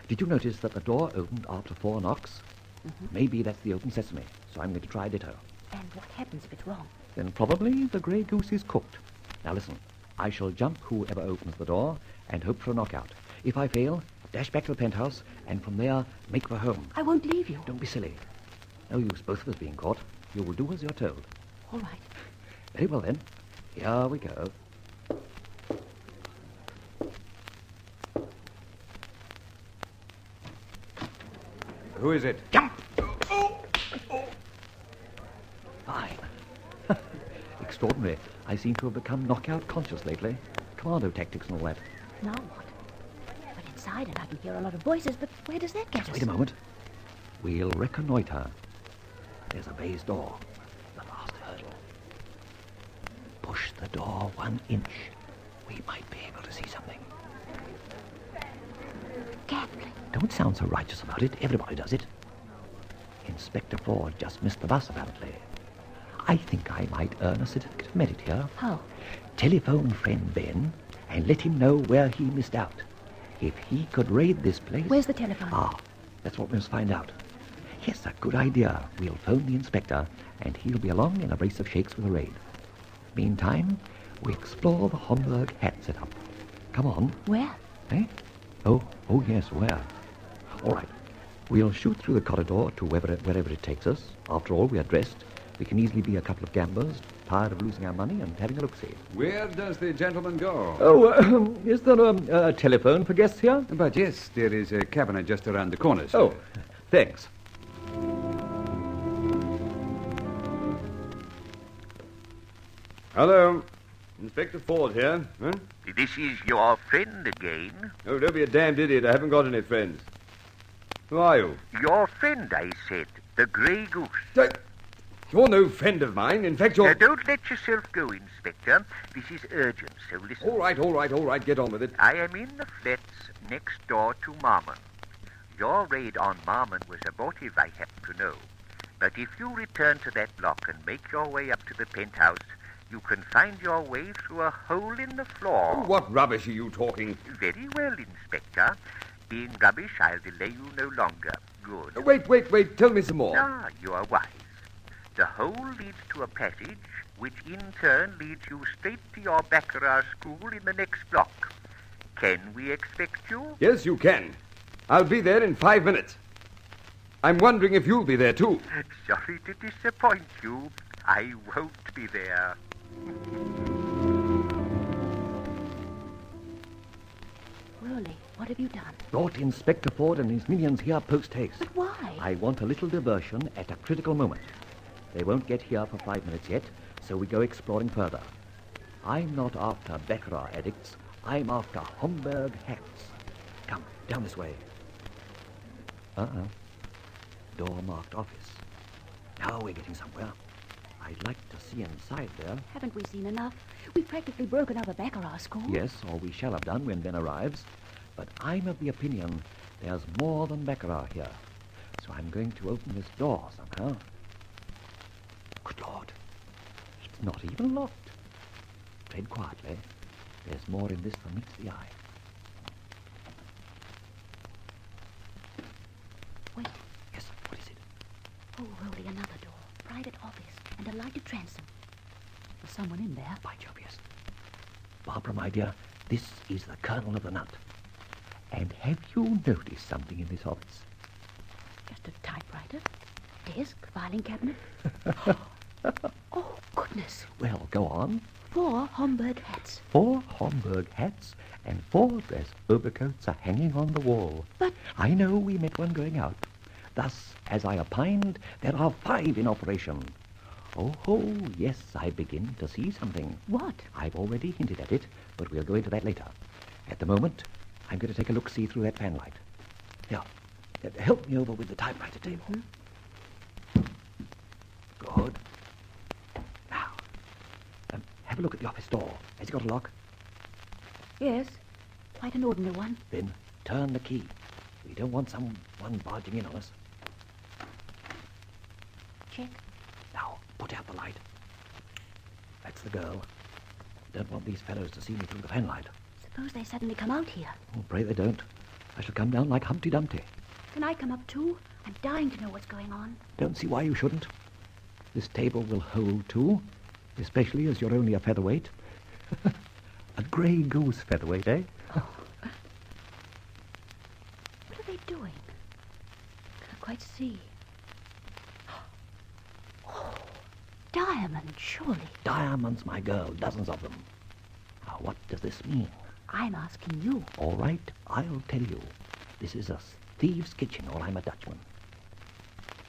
Did you notice that the door opened after 4 knocks? Maybe that's the open sesame, so I'm going to try ditto. And what happens if it's wrong? Then probably the Grey Goose is cooked. Now listen, I shall jump whoever opens the door and hope for a knockout. If I fail, dash back to the penthouse, and from there, make for home. I won't leave you. Don't be silly. No use both of us being caught. You will do as you're told. All right. Very well then. Here we go. Who is it? Jump! Fine. Extraordinary. I seem to have become knockout conscious lately. Commando tactics and all that. Now what? We're inside and I can hear a lot of voices, but where does that get us? Wait a moment. We'll reconnoiter. There's a baize door. The last hurdle. Push the door 1 inch. We might be able to see something. Gambling. Don't sound so righteous about it. Everybody does it. Inspector Ford just missed the bus, apparently. I think I might earn a certificate of merit here. How? Telephone friend Ben and let him know where he missed out. If he could raid this place... Where's the telephone? Ah, that's what we must find out. Yes, a good idea. We'll phone the inspector, and he'll be along in a brace of shakes with a raid. Meantime, we explore the Homburg hat setup. Come on. Where? Eh? Oh, yes, where? All right. We'll shoot through the corridor to wherever it takes us. After all, we are dressed. We can easily be a couple of gamblers, tired of losing our money and having a look-see. Where does the gentleman go? Oh, is there a telephone for guests here? But yes, there is a cabinet just around the corner, sir. Oh, thanks. Hello. Inspector Ford here. Huh? This is your friend again. Oh, don't be a damned idiot. I haven't got any friends. Who are you? Your friend, I said. The Grey Goose. You're no friend of mine. In fact, you're... Don't let yourself go, Inspector. This is urgent, so listen. All right. Get on with it. I am in the flats next door to Marmon. Your raid on Marmon was abortive, I happen to know. But if you return to that block and make your way up to the penthouse, you can find your way through a hole in the floor. Oh, what rubbish are you talking? Very well, Inspector. Being rubbish, I'll delay you no longer. Good. Wait. Tell me some more. Ah, you are wise. The hole leads to a passage, which in turn leads you straight to your Baccarat school in the next block. Can we expect you? Yes, you can. I'll be there in 5 minutes. I'm wondering if you'll be there, too. Sorry to disappoint you. I won't be there. Rolly, what have you done? Brought Inspector Ford and his minions here post-haste. But why? I want a little diversion at a critical moment. They won't get here for 5 minutes yet, so we go exploring further. I'm not after Baccarat addicts. I'm after Homburg hacks. Come, down this way. Door marked office. Now we're getting somewhere. I'd like to see inside there. Haven't we seen enough? We've practically broken up a baccarat school. Yes, or we shall have done when Ben arrives. But I'm of the opinion there's more than baccarat here. So I'm going to open this door somehow. Good Lord. It's not even locked. Tread quietly. There's more in this than meets the eye. Wait. Yes, what is it? Oh, only another door. Private office and a lighted transom. There's someone in there. By Jove, yes. Barbara, my dear, this is the kernel of the nut. And have you noticed something in this office? Just a typewriter, desk, filing cabinet. Oh, goodness. Well, go on. 4 Homburg hats. 4 Homburg hats and 4 dress overcoats are hanging on the wall. But... I know we met one going out. Thus, as I opined, there are 5 in operation. Oh, yes, I begin to see something. What? I've already hinted at it, but we'll go into that later. At the moment, I'm going to take a look-see through that fanlight. Here, help me over with the typewriter table. Good. Now, have a look at the office door. Has it got a lock? Yes, quite an ordinary one. Then turn the key. We don't want someone barging in on us. Check. Now, put out the light. That's the girl. Don't want these fellows to see me through the fanlight. Suppose they suddenly come out here. Oh, pray they don't. I shall come down like Humpty Dumpty. Can I come up too? I'm dying to know what's going on. Don't see why you shouldn't. This table will hold 2, especially as you're only a featherweight. A grey goose featherweight, eh? Oh. What are they doing? Can't quite see. Oh, diamonds, surely. Diamonds, my girl, dozens of them. Now, what does this mean? I'm asking you. All right, I'll tell you. This is a thieves' kitchen, or I'm a Dutchman.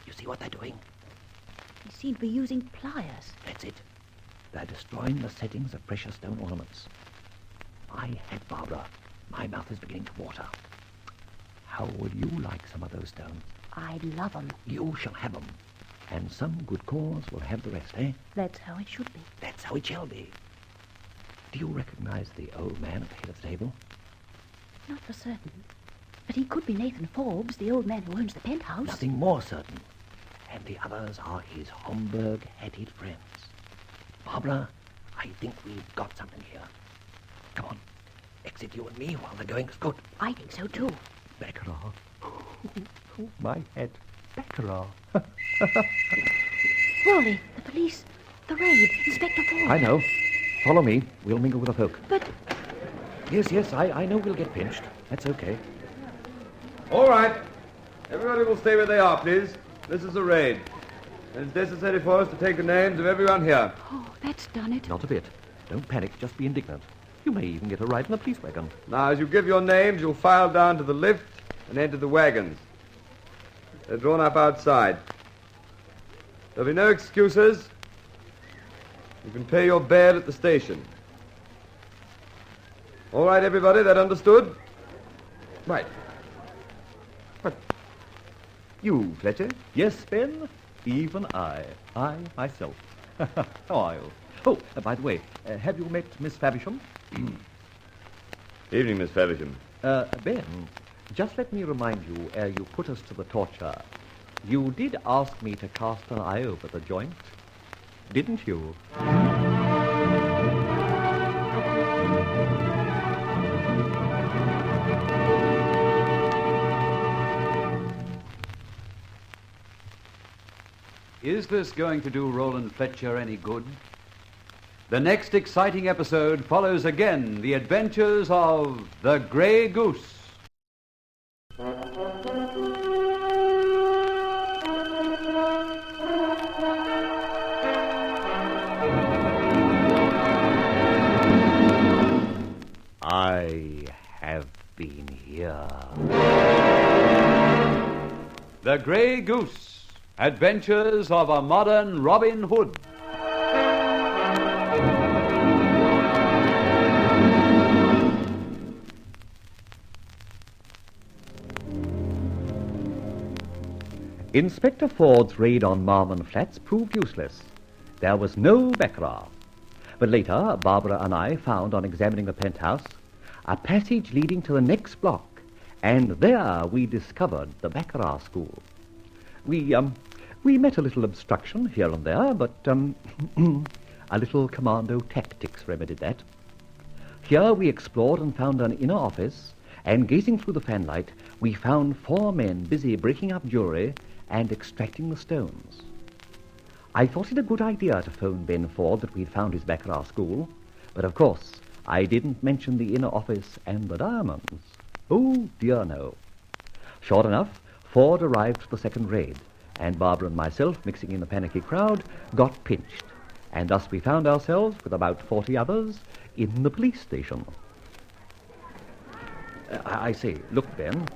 You see what they're doing? They seem to be using pliers. That's it. They're destroying the settings of precious stone ornaments. My head, Barbara. My mouth is beginning to water. How would you like some of those stones? I'd love 'em. You shall have 'em. And some good cause will have the rest, eh? That's how it should be. That's how it shall be. Do you recognize the old man at the head of the table? Not for certain. But he could be Nathan Forbes, the old man who owns the penthouse. Nothing more certain. And the others are his Homburg-hatted friends. Barbara, I think we've got something here. Come on. Exit you and me while the going's good. I think so, too. Baccarat. Oh, my head. Baccarat. Rowley, the police, the raid, Inspector Forbes. I know. Follow me. We'll mingle with the folk. But... Yes, I know we'll get pinched. That's okay. All right. Everybody will stay where they are, please. This is a raid. It's necessary for us to take the names of everyone here. Oh, that's done it. Not a bit. Don't panic, just be indignant. You may even get a ride in a police wagon. Now, as you give your names, you'll file down to the lift and enter the wagons. They're drawn up outside. There'll be no excuses. You can pay your bail at the station. All right, everybody, that understood? Right. What? You, Fletcher? Yes, Ben, even I myself. How are you? Oh, by the way, have you met Miss Faversham? Evening, Miss Faversham. Ben, just let me remind you, ere you put us to the torture, you did ask me to cast an eye over the joint, didn't you? Is this going to do Roland Fletcher any good? The next exciting episode follows again the adventures of the Grey Goose. I have been here. The Grey Goose. Adventures of a Modern Robin Hood. Inspector Ford's raid on Marmon Flats proved useless. There was no baccarat. But later, Barbara and I found, on examining the penthouse, a passage leading to the next block, and there we discovered the baccarat school. We met a little obstruction here and there, but a little commando tactics remedied that. Here we explored and found an inner office, and gazing through the fanlight, we found 4 men busy breaking up jewelry and extracting the stones. I thought it a good idea to phone Ben Ford that we'd found his baccarat school, but of course I didn't mention the inner office and the diamonds. Oh, dear no. Sure enough, Ford arrived for the second raid, and Barbara and myself, mixing in the panicky crowd, got pinched, and thus we found ourselves, with about 40 others, in the police station. I say, look, Ben,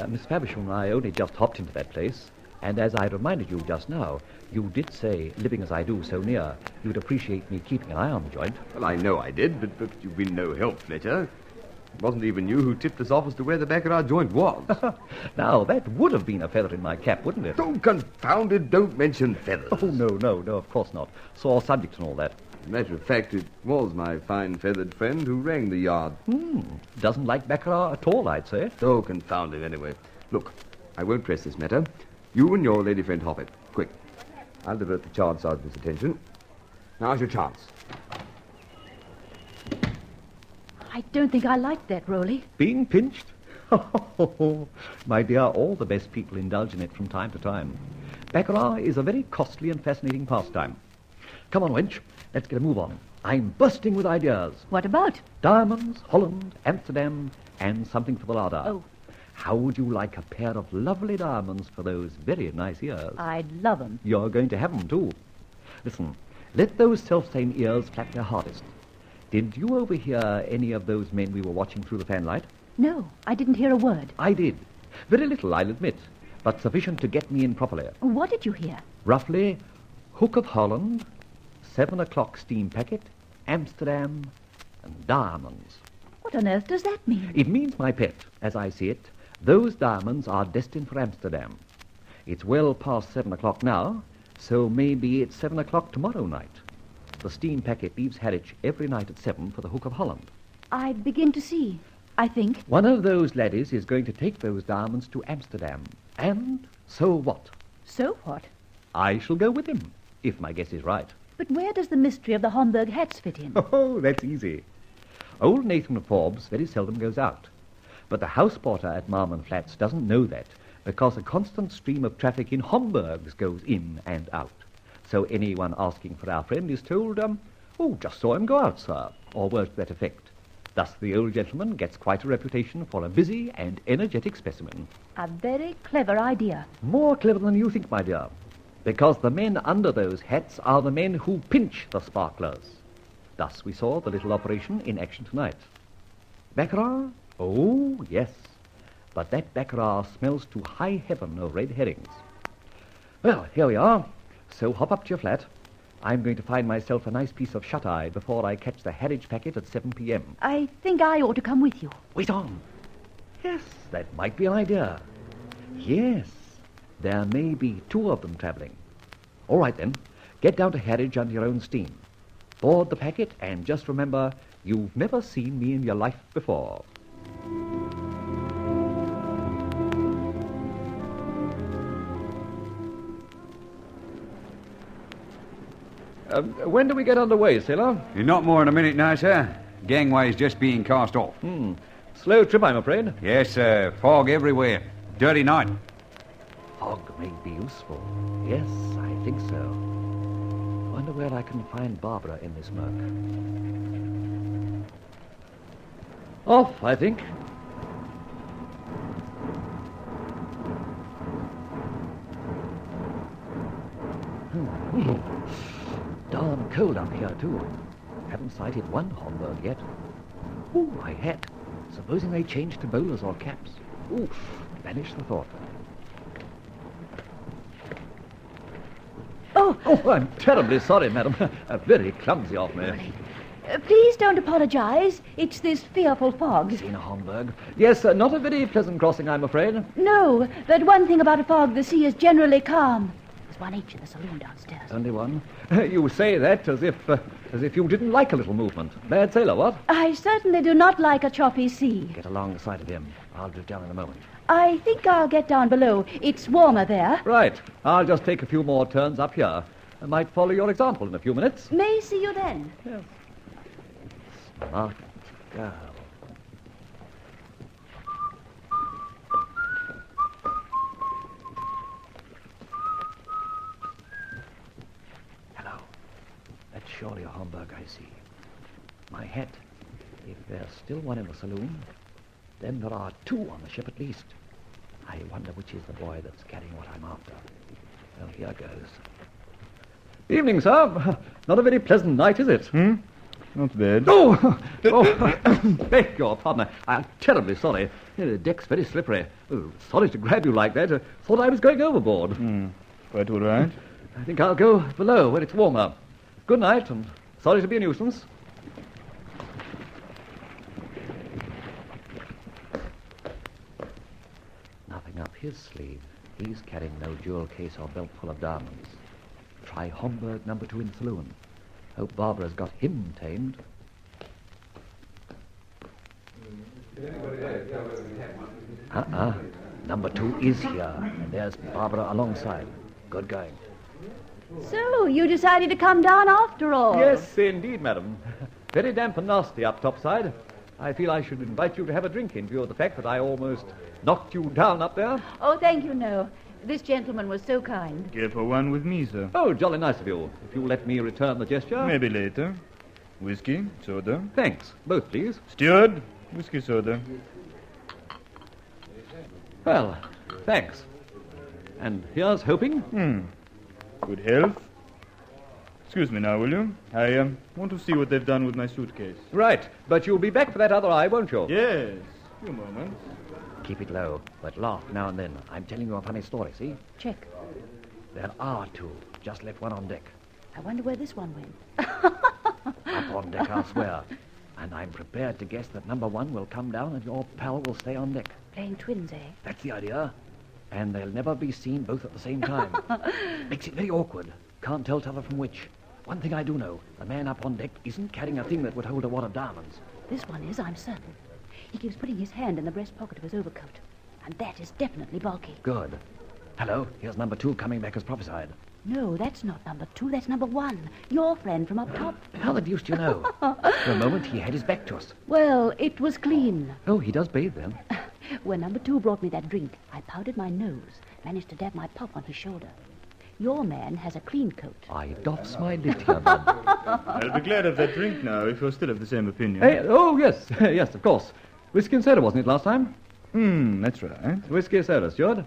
Miss Faversham and I only just hopped into that place, and as I reminded you just now, you did say, living as I do so near, you'd appreciate me keeping an eye on the joint. Well, I know I did, but you've been no help, Fletcher. It wasn't even you who tipped us off as to where the baccarat joint was. Now, that would have been a feather in my cap, wouldn't it? Oh, confound it, don't mention feathers. Oh, no, of course not. Sore subject and all that. As a matter of fact, it was my fine feathered friend who rang the yard. Doesn't like baccarat at all, I'd say. Oh, confound him anyway. Look, I won't press this matter. You and your lady friend hop it. Quick. I'll divert the charge sergeant's attention. Now's your chance. I don't think I like that, Rowley. Being pinched? My dear, all the best people indulge in it from time to time. Baccarat is a very costly and fascinating pastime. Come on, wench. Let's get a move on. I'm bursting with ideas. What about? Diamonds, Holland, Amsterdam, and something for the larder. Oh. How would you like a pair of lovely diamonds for those very nice ears? I'd love 'em. You're going to have 'em, too. Listen, let those self-same ears flap their hardest. Did you overhear any of those men we were watching through the fanlight? No, I didn't hear a word. I did. Very little, I'll admit, but sufficient to get me in properly. What did you hear? Roughly, Hook of Holland, 7 o'clock steam packet, Amsterdam, and diamonds. What on earth does that mean? It means, my pet, as I see it, those diamonds are destined for Amsterdam. It's well past 7 o'clock now, so maybe it's 7 o'clock tomorrow night. The steam packet leaves Harwich every night at 7 for the Hook of Holland. I begin to see, I think. One of those laddies is going to take those diamonds to Amsterdam. And so what? So what? I shall go with him, if my guess is right. But where does the mystery of the Homburg hats fit in? Oh, that's easy. Old Nathan Forbes very seldom goes out. But the house porter at Marmon Flats doesn't know that, because a constant stream of traffic in Homburgs goes in and out. So anyone asking for our friend is told, oh, just saw him go out, sir, or words to that effect. Thus the old gentleman gets quite a reputation for a busy and energetic specimen. A very clever idea. More clever than you think, my dear, because the men under those hats are the men who pinch the sparklers. Thus we saw the little operation in action tonight. Baccarat? Oh, yes. But that baccarat smells to high heaven of red herrings. Well, here we are. So hop up to your flat. I'm going to find myself a nice piece of shut-eye before I catch the Harwich packet at 7 p.m. I think I ought to come with you. Wait on. Yes, that might be an idea. Yes, there may be 2 of them travelling. All right, then. Get down to Harwich under your own steam. Board the packet, and just remember, you've never seen me in your life before. When do we get underway, sailor? In not more than a minute now, sir. Gangway's just being cast off. Slow trip, I'm afraid. Yes, sir. Fog everywhere. Dirty night. Fog may be useful. Yes, I think so. Wonder where I can find Barbara in this murk. Off, I think. Darn cold up here, too. Haven't sighted one Homburg yet. Ooh, my hat. Supposing they change to bowlers or caps. Ooh, banish the thought. Oh, I'm terribly sorry, madam. Very clumsy of me. Please don't apologize. It's this fearful fog. Seen a Homburg? Yes, not a very pleasant crossing, I'm afraid. No, but one thing about a fog, the sea is generally calm. There's one H in the saloon downstairs. Only one? You say that as if you didn't like a little movement. Bad sailor, what? I certainly do not like a choppy sea. Get alongside of him. I'll drift down in a moment. I think I'll get down below. It's warmer there. Right. I'll just take a few more turns up here. I might follow your example in a few minutes. May see you then. Yes. Smart girl. Hello. That's surely a Homburg I see. My hat. If there's still one in the saloon, then there are two on the ship at least. I wonder which is the boy that's carrying what I'm after. Well, here goes. Evening, sir. Not a very pleasant night, is it? Not bad. Beg your pardon. I'm terribly sorry. The deck's very slippery. Oh, sorry to grab you like that. Thought I was going overboard. Quite all right. I think I'll go below where it's warmer. Good night, and sorry to be a nuisance. Nothing up his sleeve. He's carrying no jewel case or belt full of diamonds. Try Homburg number 2 in the saloon. Hope Barbara's got him tamed. Number 2 is here, and there's Barbara alongside. Good going. So, you decided to come down after all? Yes, indeed, madam. Very damp and nasty up topside. I feel I should invite you to have a drink in view of the fact that I almost knocked you down up there. Oh, thank you, no. This gentleman was so kind. Get for one with me, sir. Oh, jolly nice of you. If you'll let me return the gesture. Maybe later. Whiskey, soda. Thanks. Both, please. Steward, whiskey, soda. Well, thanks. And here's hoping. Good health. Excuse me now, will you? I want to see what they've done with my suitcase. Right. But you'll be back for that other eye, won't you? Yes. Few moments. Keep it low, but laugh now and then. I'm telling you a funny story, see? Check. There are two. Just left one on deck. I wonder where this one went. Up on deck, I'll swear. And I'm prepared to guess that number 1 will come down and your pal will stay on deck. Playing twins, eh? That's the idea. And they'll never be seen both at the same time. Makes it very awkward. Can't tell t'other from which. One thing I do know, the man up on deck isn't carrying a thing that would hold a wad of diamonds. This one is, I'm certain. He keeps putting his hand in the breast pocket of his overcoat. And that is definitely bulky. Good. Hello, here's number 2 coming back as prophesied. No, that's not number 2, that's number 1. Your friend from up top. How the deuce do you know? For a moment, he had his back to us. Well, it was clean. Oh, he does bathe then. When number 2 brought me that drink, I powdered my nose, managed to dab my puff on his shoulder. Your man has a clean coat. I doffs my lid here, bud. I'll be glad of that drink now, if you're still of the same opinion. Oh, yes, yes, of course. Whiskey and soda, wasn't it, last time? That's right. Whiskey and soda, steward.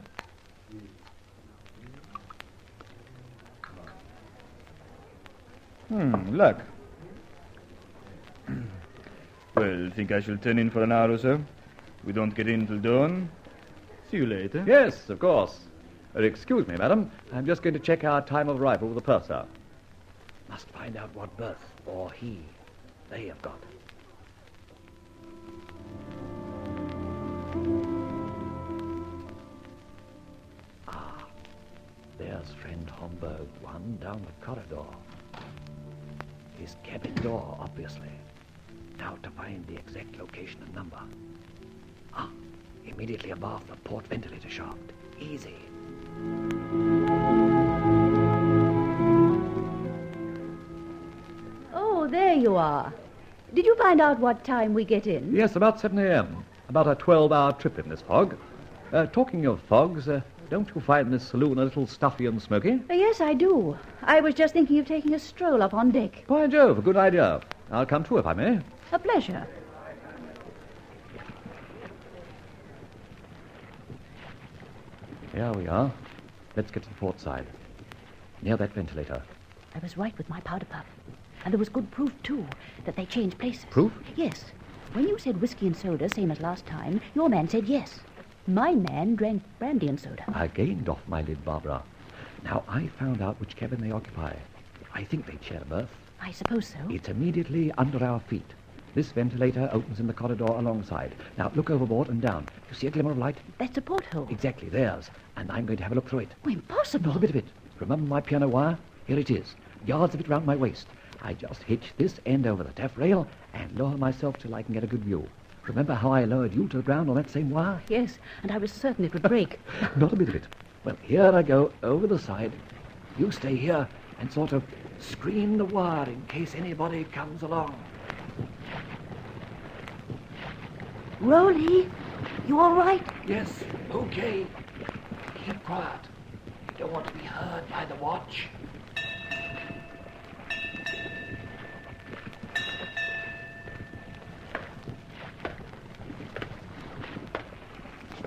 Luck. Well, think I shall turn in for an hour or so? We don't get in till dawn. See you later. Yes, of course. Excuse me, madam. I'm just going to check our time of arrival with the purser. Must find out what berth, or he, they have got. There's friend Homburg 1 down the corridor. His cabin door, obviously. Now to find the exact location and number. Immediately above the port ventilator shaft. Easy. Oh, there you are. Did you find out what time we get in? Yes, about 7 a.m. About a 12-hour trip in this fog. Talking of fogs, don't you find this saloon a little stuffy and smoky? Yes, I do. I was just thinking of taking a stroll up on deck. By Jove, a good idea. I'll come too, if I may. A pleasure. Here we are. Let's get to the port side. Near that ventilator. I was right with my powder puff. And there was good proof, too, that they changed places. Proof? Yes. When you said whiskey and soda, same as last time, your man said yes. My man drank brandy and soda. I gained off my lid, Barbara. Now, I found out which cabin they occupy. I think they'd share a berth. I suppose so. It's immediately under our feet. This ventilator opens in the corridor alongside. Now, look overboard and down. You see a glimmer of light? That's a porthole. Exactly, theirs. And I'm going to have a look through it. Oh, impossible. Not a bit of it. Remember my piano wire? Here it is. Yards of it round my waist. I just hitch this end over the taffrail and lower myself till I can get a good view. Remember how I lowered you to the ground on that same wire? Yes, and I was certain it would break. Not a bit of it. Well, here I go, over the side. You stay here and sort of screen the wire in case anybody comes along. Rolly, you all right? Yes, okay. Keep quiet. You don't want to be heard by the watch.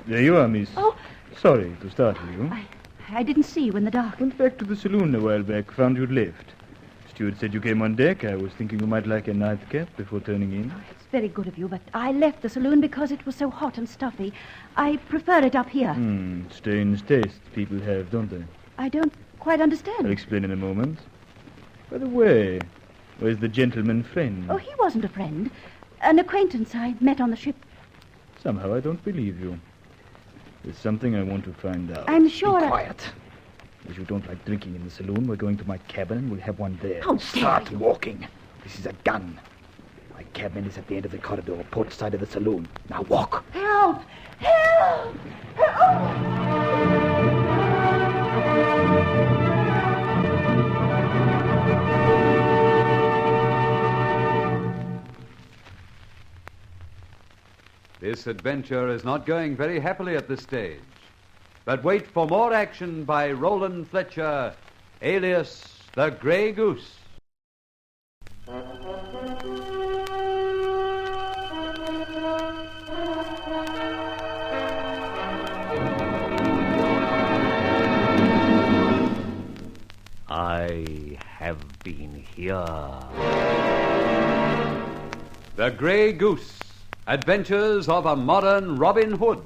There you are, miss. Oh. Sorry to startle you. I didn't see you in the dark. Went back to the saloon a while back, found you'd left. Steward said you came on deck. I was thinking you might like a nightcap before turning in. It's very good of you, but I left the saloon because it was so hot and stuffy. I prefer it up here. Strange taste people have, don't they? I don't quite understand. I'll explain in a moment. By the way, where's the gentleman friend? Oh, he wasn't a friend. An acquaintance I met on the ship. Somehow I don't believe you. There's something I want to find out. I'm sure. Be quiet. As you don't like drinking in the saloon, we're going to my cabin and we'll have one there. How dare Start you. walking. This is a gun. My cabin is at the end of the corridor, port side of the saloon. Now walk. Help! Help! Help! This adventure is not going very happily at this stage. But wait for more action by Roland Fletcher, alias the Grey Goose. I have been here. The Grey Goose, Adventures of a Modern Robin Hood.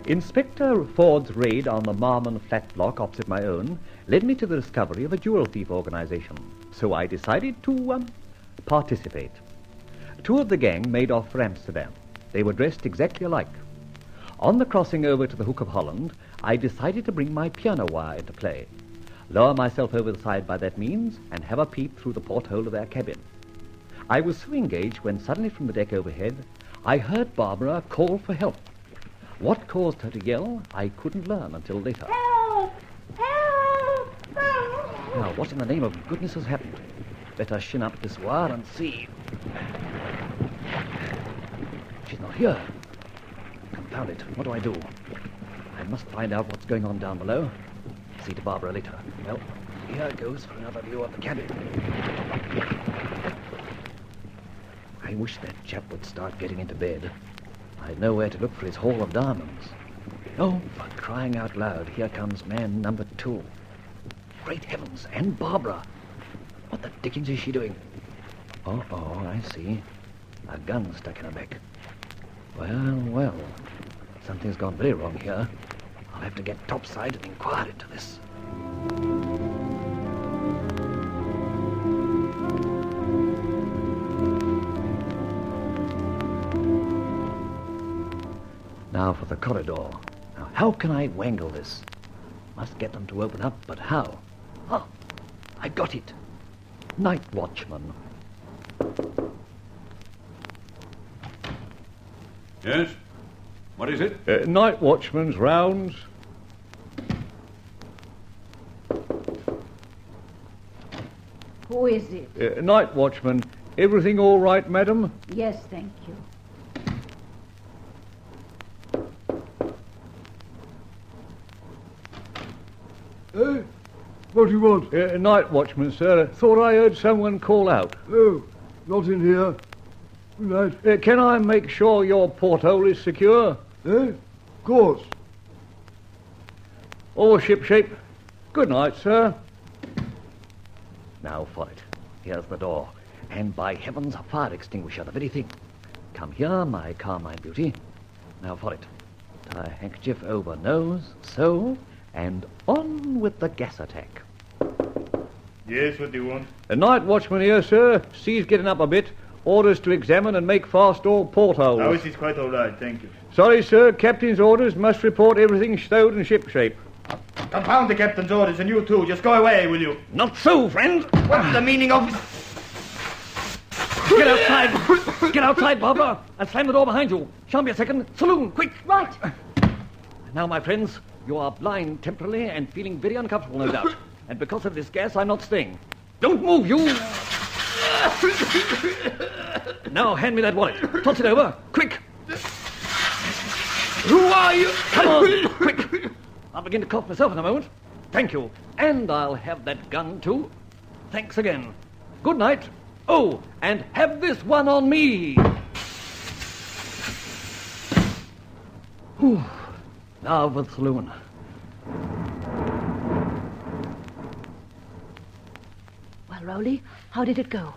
Inspector Ford's raid on the Marmon flat block opposite my own led me to the discovery of a jewel thief organization. So I decided to participate. Two of the gang made off for Amsterdam. They were dressed exactly alike. On the crossing over to the Hook of Holland, I decided to bring my piano wire into play, lower myself over the side by that means, and have a peep through the porthole of their cabin. I was so engaged when suddenly from the deck overhead, I heard Barbara call for help. What caused her to yell, I couldn't learn until later. Help! Help! Help! Now, what in the name of goodness has happened? Better shin up this wire and see. She's not here. Confound it. What do I do? I must find out what's going on down below. See to Barbara later. Well, here goes for another view of the cabin. I wish that chap would start getting into bed. I'd know where to look for his haul of diamonds. Oh, for crying out loud, here comes man number 2. Great heavens, and Barbara. What the dickens is she doing? Oh, I see. A gun stuck in her back. Well, something's gone very wrong here. I'll have to get topside and inquire into this. Now for the corridor. Now, how can I wangle this? Must get them to open up, but how? Oh, I got it. Night watchman. Yes? What is it? Night watchman's rounds. Who is it? Night watchman. Everything all right, madam? Yes, thank you. What do you want? Night watchman, sir. Thought I heard someone call out. Oh, not in here. Good night. Can I make sure your porthole is secure? Of course. All shipshape. Good night, sir. Now for it. Here's the door. And by heavens, a fire extinguisher, the very thing. Come here, my carmine beauty. Now for it. Tie a handkerchief over nose, so, and on with the gas attack. Yes, what do you want? A night watchman here, sir. Sea's getting up a bit. Orders to examine and make fast all portholes. Oh, it is quite all right, thank you. Sorry, sir. Captain's orders must report everything stowed and shipshape. Confound the captain's orders, and you too. Just go away, will you? Not so, friend. What's the meaning of... Get outside. Get outside, Barbara, and slam the door behind you. Shan't be a second. Saloon, quick. Right. Now, my friends, you are blind temporarily and feeling very uncomfortable, no doubt. And because of this gas, I'm not staying. Don't move, you! Now, hand me that wallet. Toss it over. Quick! Who are you? Come on, quick! I'll begin to cough myself in a moment. Thank you. And I'll have that gun, too. Thanks again. Good night. Oh, and have this one on me. Whew. Now for the saloon. Well, Rowley, how did it go?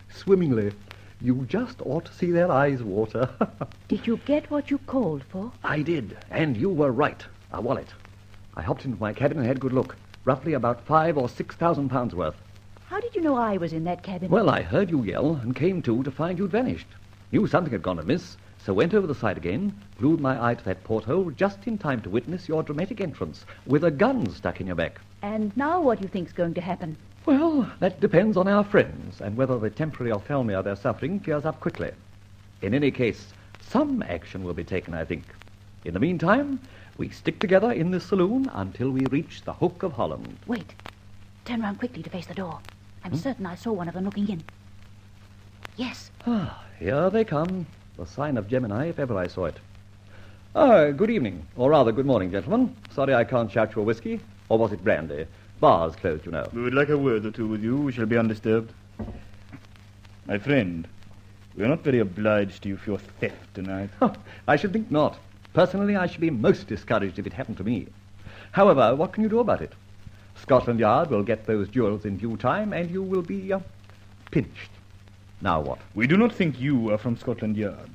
Swimmingly. You just ought to see their eyes water. Did you get what you called for? I did, and you were right. A wallet. I hopped into my cabin and had a good look. Roughly about £5,000 or £6,000 worth. How did you know I was in that cabin? Well, I heard you yell and came to find you'd vanished. Knew something had gone amiss, so went over the side again, glued my eye to that porthole just in time to witness your dramatic entrance with a gun stuck in your back. And now what do you think's going to happen? Well, that depends on our friends and whether the temporary ophthalmia they're suffering clears up quickly. In any case, some action will be taken, I think. In the meantime, we stick together in this saloon until we reach the Hook of Holland. Wait. Turn round quickly to face the door. I'm certain I saw one of them looking in. Yes. Ah, here they come. The sign of Gemini, if ever I saw it. Good evening, or rather good morning, gentlemen. Sorry I can't shout you a whiskey. Or was it brandy? Bars closed, you know. We would like a word or two with you. We shall be undisturbed. My friend, we are not very obliged to you for your theft tonight. I should think not. Personally, I should be most discouraged if it happened to me. However, what can you do about it? Scotland Yard will get those jewels in due time, and you will be pinched. Now what? We do not think you are from Scotland Yard.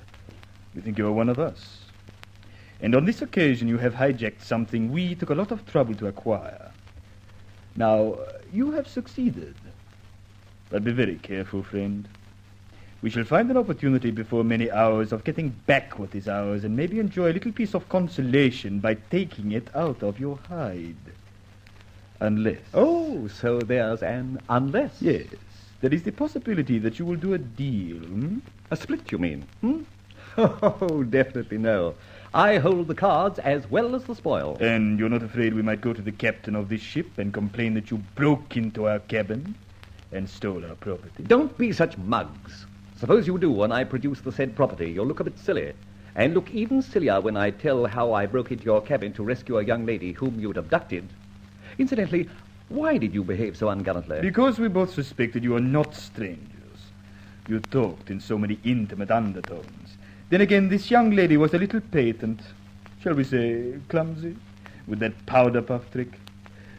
We think you are one of us. And on this occasion you have hijacked something we took a lot of trouble to acquire. Now, you have succeeded. But be very careful, friend. We shall find an opportunity before many hours of getting back what is ours and maybe enjoy a little piece of consolation by taking it out of your hide. Unless... Oh, so there's an unless? Yes. There is the possibility that you will do a deal. A split, you mean? Oh, definitely no. I hold the cards as well as the spoil. And you're not afraid we might go to the captain of this ship and complain that you broke into our cabin and stole our property? Don't be such mugs. Suppose you do and I produce the said property. You'll look a bit silly. And look even sillier when I tell how I broke into your cabin to rescue a young lady whom you'd abducted. Incidentally, why did you behave so ungallantly? Because we both suspected you were not strangers. You talked in so many intimate undertones. Then again, this young lady was a little patent, shall we say, clumsy, with that powder puff trick.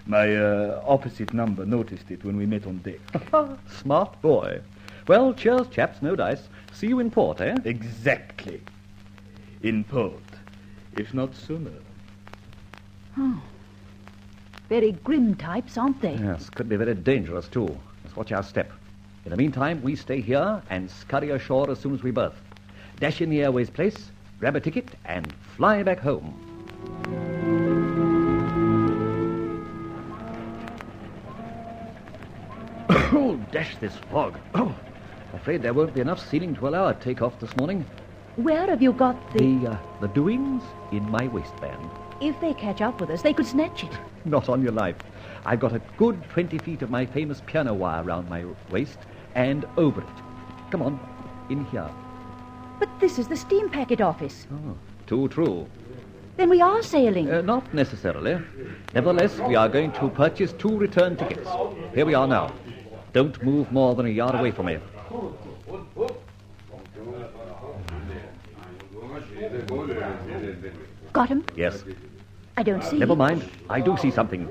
My opposite number noticed it when we met on deck. Smart boy. Well, cheers, chaps, no dice. See you in port, eh? Exactly. In port, if not sooner. Oh. Very grim types, aren't they? Yes, could be very dangerous, too. Let's watch our step. In the meantime, we stay here and scurry ashore as soon as we berth. Dash in the airways place, grab a ticket, and fly back home. Oh, dash this fog. Oh, afraid there won't be enough ceiling to allow a take-off this morning. Where have you got The doings in my waistband. If they catch up with us, they could snatch it. Not on your life. I've got a good 20 feet of my famous piano wire round my waist and over it. Come on, in here. But this is the steam packet office. Oh, too true. Then we are sailing. Not necessarily. Nevertheless, we are going to purchase 2 return tickets. Here we are now. Don't move more than a yard away from me. Got him? Yes. I don't see. Never mind. I do see something.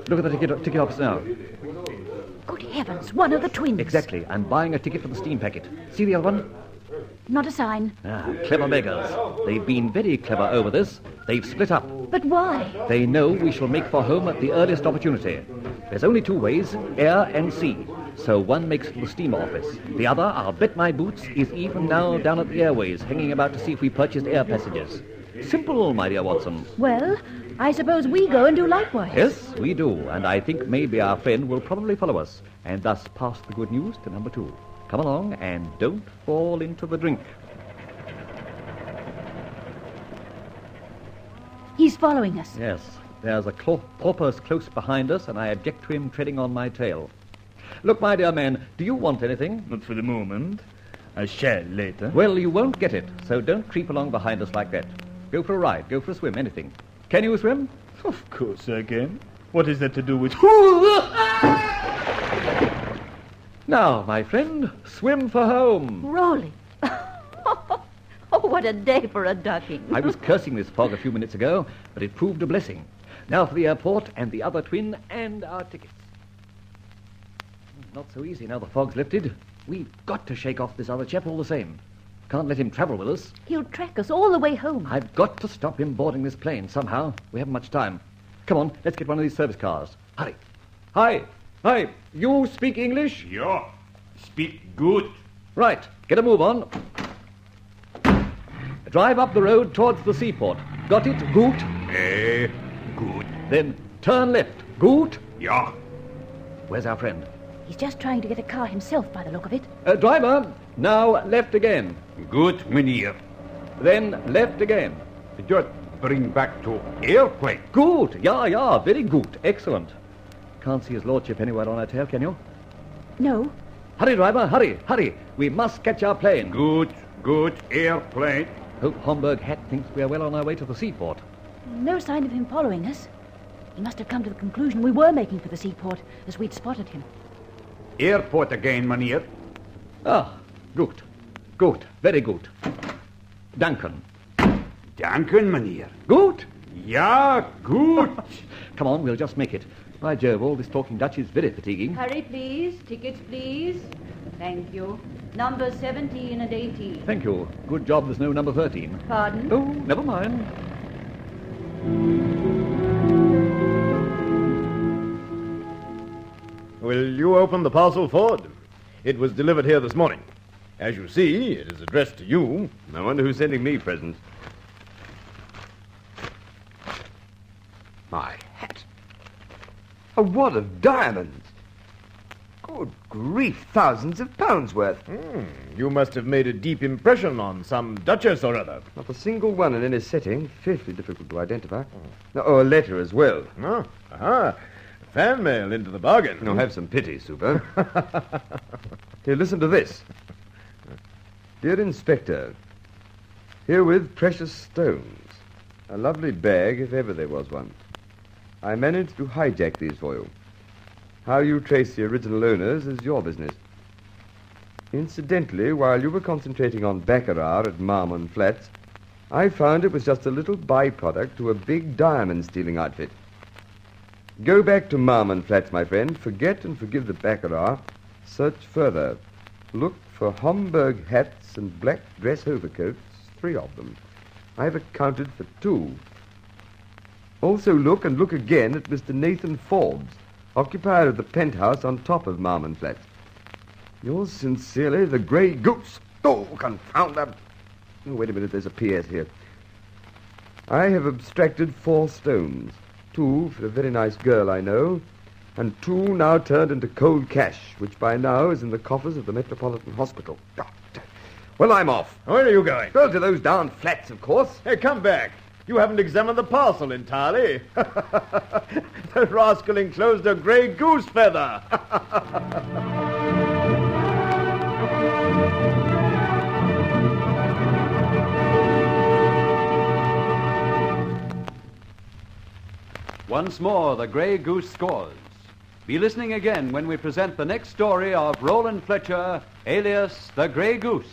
Look at the ticket office now. Good heavens, one of the twins. Exactly. I'm buying a ticket for the steam packet. See the other one? Not a sign. Clever beggars. They've been very clever over this. They've split up. But why? They know we shall make for home at the earliest opportunity. There's only two ways, air and sea. So one makes for the steamer office. The other, I'll bet my boots, is even now down at the airways, hanging about to see if we purchased air passages. Simple, my dear Watson. Well, I suppose we go and do likewise. Yes, we do, and I think maybe our friend will probably follow us, and thus pass the good news to number 2. Come along, and don't fall into the drink. He's following us. Yes, there's a porpoise close behind us, and I object to him treading on my tail. Look, my dear man, do you want anything? Not for the moment. I shall later. Well, you won't get it, so don't creep along behind us like that. Go for a ride, go for a swim, anything. Can you swim? Of course I can. What is that to do with... Now, my friend, swim for home. Rolling. Oh, what a day for a ducking. I was cursing this fog a few minutes ago, but it proved a blessing. Now for the airport and the other twin and our tickets. Not so easy now the fog's lifted. We've got to shake off this other chap all the same. Can't let him travel with us. He'll track us all the way home. I've got to stop him boarding this plane somehow. We haven't much time. Come on, let's get one of these service cars. Hurry. Hi. You speak English? Yeah. Speak good. Right. Get a move on. Drive up the road towards the seaport. Got it? Goot? Good. Then turn left. Goot? Yeah. Where's our friend? He's just trying to get a car himself by the look of it. Driver, now left again. Good, meneer. Then left again. Just bring back to airplane. Good. Yeah, very good. Excellent. Can't see his lordship anywhere on our tail, can you? No. Hurry, driver, hurry. We must catch our plane. Good, airplane. Hope Homburg Hat thinks we are well on our way to the seaport. No sign of him following us. He must have come to the conclusion we were making for the seaport, as we'd spotted him. Airport again, meneer. Good, very good. Duncan, meneer. Good? Ja, good. Come on, we'll just make it. By Jove, all this talking Dutch is very fatiguing. Hurry, please. Tickets, please. Thank you. Number 17 and 18. Thank you. Good job there's no number 13. Pardon? Oh, never mind. Will you open the parcel, Ford? It was delivered here this morning. As you see, it is addressed to you. I wonder who's sending me presents. My hat. A wad of diamonds. Good grief, thousands of pounds worth. You must have made a deep impression on some duchess or other. Not a single one in any setting. Fearfully difficult to identify. Oh, a letter as well. Fan mail into the bargain. No, have some pity, Super. Here, listen to this. Dear Inspector, herewith precious stones. A lovely bag, if ever there was one. I managed to hijack these for you. How you trace the original owners is your business. Incidentally, while you were concentrating on baccarat at Marmon Flats, I found it was just a little byproduct to a big diamond-stealing outfit. Go back to Marmon Flats, my friend. Forget and forgive the baccarat. Search further. Look for Homburg hats and black dress overcoats, 3 of them. I've accounted for 2. Also look and look again at Mr. Nathan Forbes, occupier of the penthouse on top of Marmon Flats. Yours sincerely, the Grey Goose. Oh, confound that. Oh, wait a minute, there's a P.S. here. I have abstracted 4 stones. 2 for a very nice girl I know, and 2 now turned into cold cash, which by now is in the coffers of the Metropolitan Hospital. Well, I'm off. Where are you going? Well, to those darn flats, of course. Hey, come back. You haven't examined the parcel entirely. The rascal enclosed a grey goose feather. Once more, the Grey Goose scores. Be listening again when we present the next story of Roland Fletcher, alias the Grey Goose.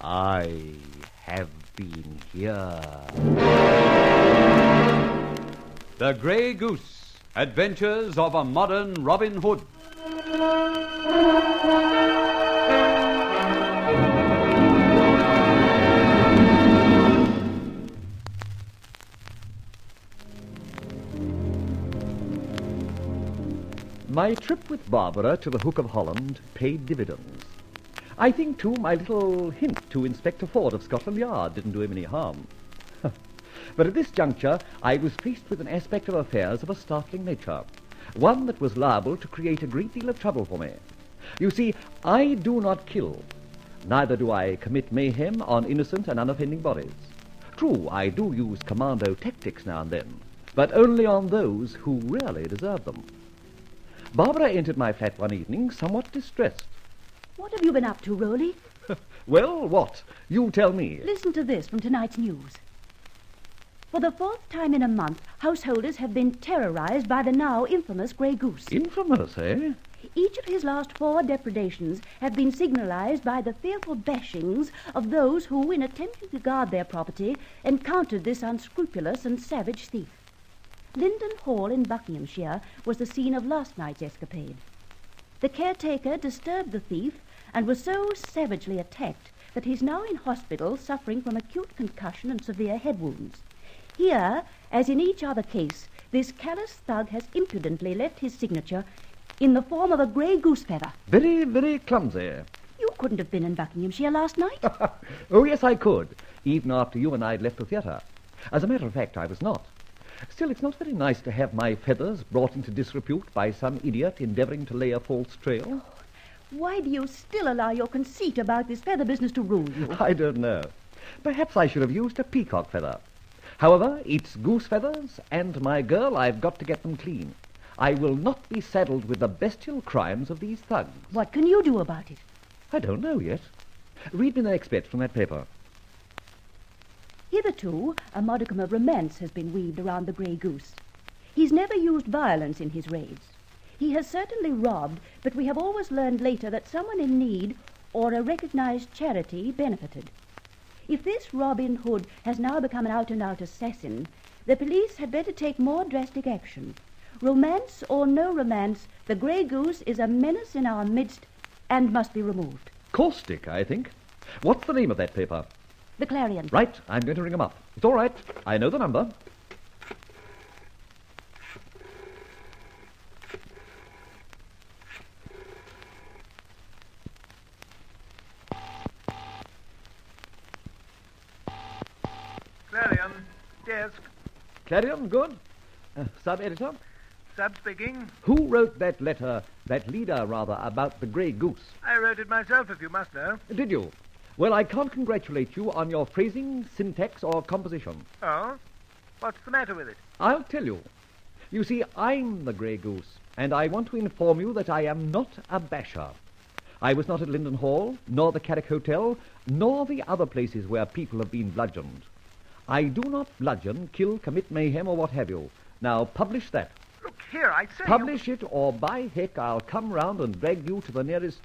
I have been here. The Grey Goose, Adventures of a Modern Robin Hood. My trip with Barbara to the Hook of Holland paid dividends. I think, too, my little hint to Inspector Ford of Scotland Yard didn't do him any harm. But at this juncture, I was faced with an aspect of affairs of a startling nature, one that was liable to create a great deal of trouble for me. You see, I do not kill, neither do I commit mayhem on innocent and unoffending bodies. True, I do use commando tactics now and then, but only on those who really deserve them. Barbara entered my flat one evening somewhat distressed. What have you been up to, Rowley? Well, what? You tell me. Listen to this from tonight's news. For the 4th time in a month, householders have been terrorized by the now infamous Grey Goose. Infamous, eh? Each of his last 4 depredations have been signalized by the fearful bashings of those who, in attempting to guard their property, encountered this unscrupulous and savage thief. Linden Hall in Buckinghamshire was the scene of last night's escapade. The caretaker disturbed the thief and was so savagely attacked that he's now in hospital suffering from acute concussion and severe head wounds. Here, as in each other case, this callous thug has impudently left his signature in the form of a grey goose feather. Very, very clumsy. You couldn't have been in Buckinghamshire last night. Oh, yes, I could, even after you and I had left the theatre. As a matter of fact, I was not. Still, it's not very nice to have my feathers brought into disrepute by some idiot endeavouring to lay a false trail. Why do you still allow your conceit about this feather business to rule you? I don't know. Perhaps I should have used a peacock feather. However, it's goose feathers, and, my girl, I've got to get them clean. I will not be saddled with the bestial crimes of these thugs. What can you do about it? I don't know yet. Read me the next bit from that paper. Hitherto, a modicum of romance has been weaved around the Grey Goose. He's never used violence in his raids. He has certainly robbed, but we have always learned later that someone in need or a recognized charity benefited. If this Robin Hood has now become an out-and-out assassin, the police had better take more drastic action. Romance or no romance, the Grey Goose is a menace in our midst and must be removed. Caustic, I think. What's the name of that paper? The Clarion. Right, I'm going to ring him up. It's all right. I know the number. Clarion, desk. Clarion, good. Sub-editor? Sub speaking. Who wrote that letter, that leader, rather, about the Grey Goose? I wrote it myself, if you must know. Did you? Well, I can't congratulate you on your phrasing, syntax, or composition. Oh? What's the matter with it? I'll tell you. You see, I'm the Grey Goose, and I want to inform you that I am not a basher. I was not at Linden Hall, nor the Carrick Hotel, nor the other places where people have been bludgeoned. I do not bludgeon, kill, commit mayhem, or what have you. Now, publish that. Look here, I say... Publish it, or by heck, I'll come round and drag you to the nearest,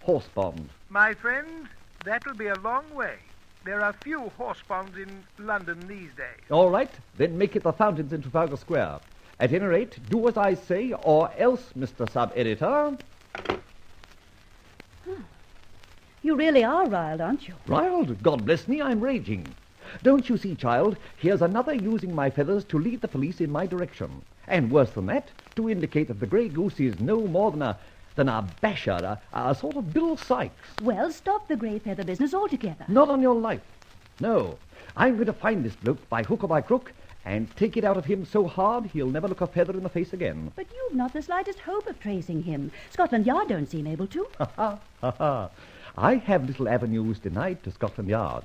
horse pond. My friend, that'll be a long way. There are few horse ponds in London these days. All right, then make it the fountains in Trafalgar Square. At any rate, do as I say, or else, Mr. Sub-Editor. You really are riled, aren't you? Riled? God bless me, I'm raging. Don't you see, child, here's another using my feathers to lead the police in my direction. And worse than that, to indicate that the Grey Goose is no more than a basher, a sort of Bill Sykes. Well, stop the grey feather business altogether. Not on your life. No, I'm going to find this bloke by hook or by crook and take it out of him so hard he'll never look a feather in the face again. But you've not the slightest hope of tracing him. Scotland Yard don't seem able to. I have little avenues denied to Scotland Yard.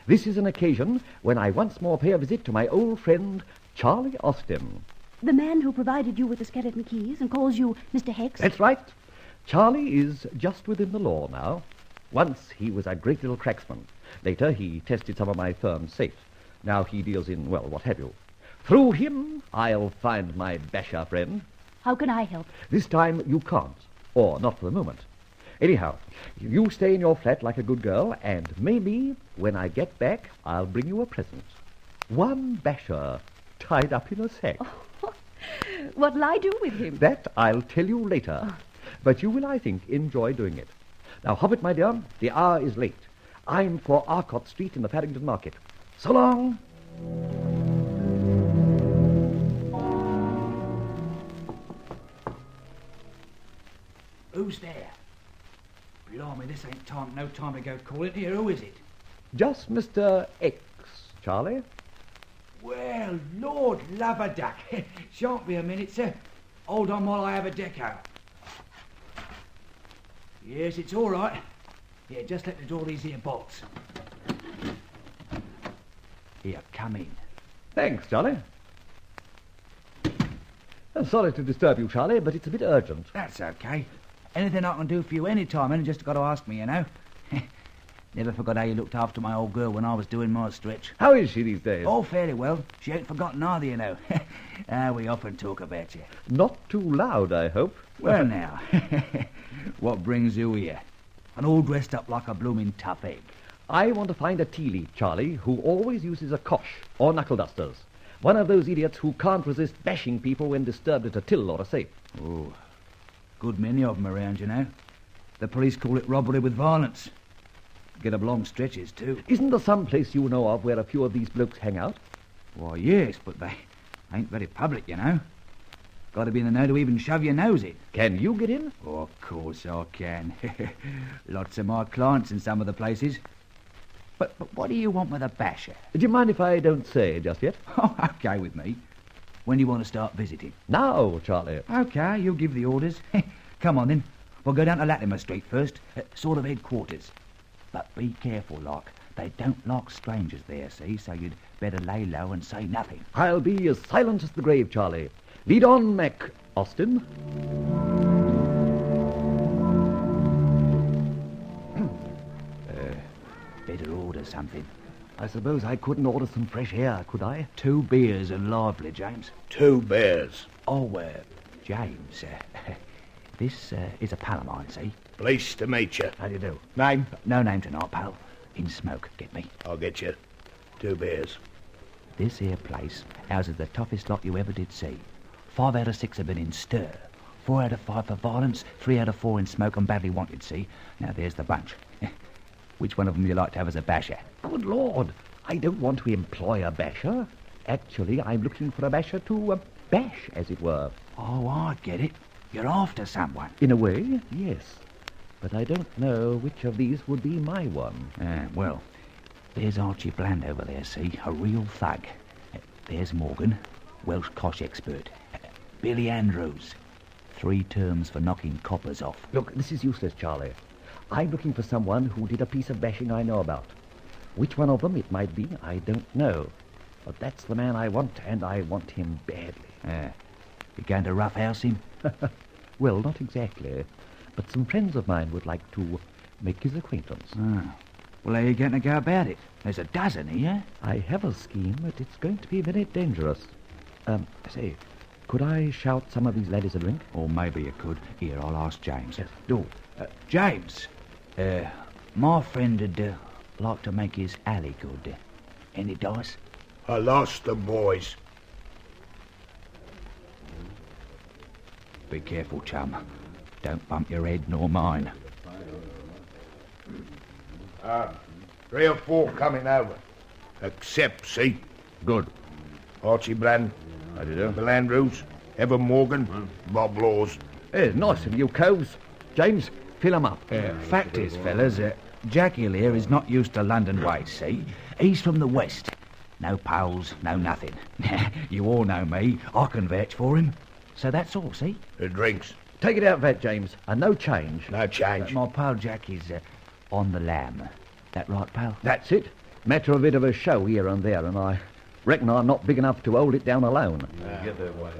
This is an occasion when I once more pay a visit to my old friend, Charlie Austin. The man who provided you with the skeleton keys and calls you Mr. Hex? That's right. Charlie is just within the law now. Once he was a great little cracksman. Later he tested some of my firm's safes. Now he deals in, well, what have you. Through him, I'll find my basher friend. How can I help? This time you can't, or not for the moment. Anyhow, you stay in your flat like a good girl, and maybe when I get back, I'll bring you a present. One basher tied up in a sack. What'll I do with him? That I'll tell you later. But you will, I think, enjoy doing it. Now, Hobbit, my dear, the hour is late. I'm for Arcot Street in the Farringdon Market. So long. Who's there? Blimey, this ain't no time to go calling here. Who is it? Just Mr. X, Charlie. Well, Lord love a duck. Shan't be a minute, sir. Hold on while I have a deco. Yes, it's all right. Yeah, just let me draw these here bolts. Here, come in. Thanks, Charlie. I'm sorry to disturb you, Charlie, but it's a bit urgent. That's okay. Anything I can do for you any time, and you just got to ask me, you know. Never forgot how you looked after my old girl when I was doing my stretch. How is she these days? Oh, fairly well. She ain't forgotten either, you know. We often talk about you. Not too loud, I hope. Well, now, what brings you here? And all dressed up like a blooming tough egg. I want to find a tea leaf, Charlie, who always uses a cosh or knuckle dusters. One of those idiots who can't resist bashing people when disturbed at a till or a safe. Oh, good many of them around, you know. The police call it robbery with violence. Get up long stretches, too. Isn't there some place you know of where a few of these blokes hang out? Why, yes, but they ain't very public, you know. Got to be in the know to even shove your nose in. Can you get in? Oh, of course I can. Lots of my clients in some of the places. But what do you want with a basher? Do you mind if I don't say just yet? Oh, okay with me. When do you want to start visiting? Now, Charlie. Okay, you'll give the orders. Come on, then. We'll go down to Latimer Street first, sort of headquarters. But be careful, like. They don't like strangers there, see, so you'd better lay low and say nothing. I'll be as silent as the grave, Charlie. Lead on, Mac Austin. Better order something. I suppose I couldn't order some fresh air, could I? 2 beers and lively, James. 2 beers. Oh, James, this is a pal of mine, see? Pleased to meet you. How do you do? Name? No name tonight, pal. In smoke, get me. I'll get you 2 beers. This here place houses the toughest lot you ever did see. 5 out of 6 have been in stir. 4 out of 5 for violence, 3 out of 4 in smoke and badly wanted, see? Now, there's the bunch. Which one of them you like to have as a basher? Good Lord, I don't want to employ a basher. Actually, I'm looking for a basher to bash, as it were. Oh, I get it. You're after someone. In a way, yes. But I don't know which of these would be my one. Well, there's Archie Bland over there, see? A real thug. There's Morgan, Welsh cosh expert. Billy Andrews, 3 terms for knocking coppers off. Look, this is useless, Charlie. I'm looking for someone who did a piece of bashing I know about. Which one of them it might be, I don't know. But that's the man I want, and I want him badly. You going to roughhouse him? Well, not exactly. But some friends of mine would like to make his acquaintance. Well, how are you going to go about it? There's a dozen here. I have a scheme, but it's going to be very dangerous. Say, could I shout some of these ladies a drink? Or maybe you could. Here, I'll ask James. Yes, do. James, my friend would like to make his alley good. Any dice? I lost them, boys. Be careful, chum. Don't bump your head nor mine. 3 or 4 coming over. Accept, see? Good. Archie Bland. How do you do? Bill Andrews. Evan Morgan. Bob Laws. Nice of you, coves. James, fill 'em up. Fact is, fellas, Jack Hill here is not used to London ways, see? He's from the West. No pals, no nothing. You all know me. I can vouch for him. So that's all, see? The drinks. Take it out, Vet James, and no change. No change. My pal Jack is on the lam. That right, pal? That's it. Matter a bit of a show here and there, and I reckon I'm not big enough to hold it down alone.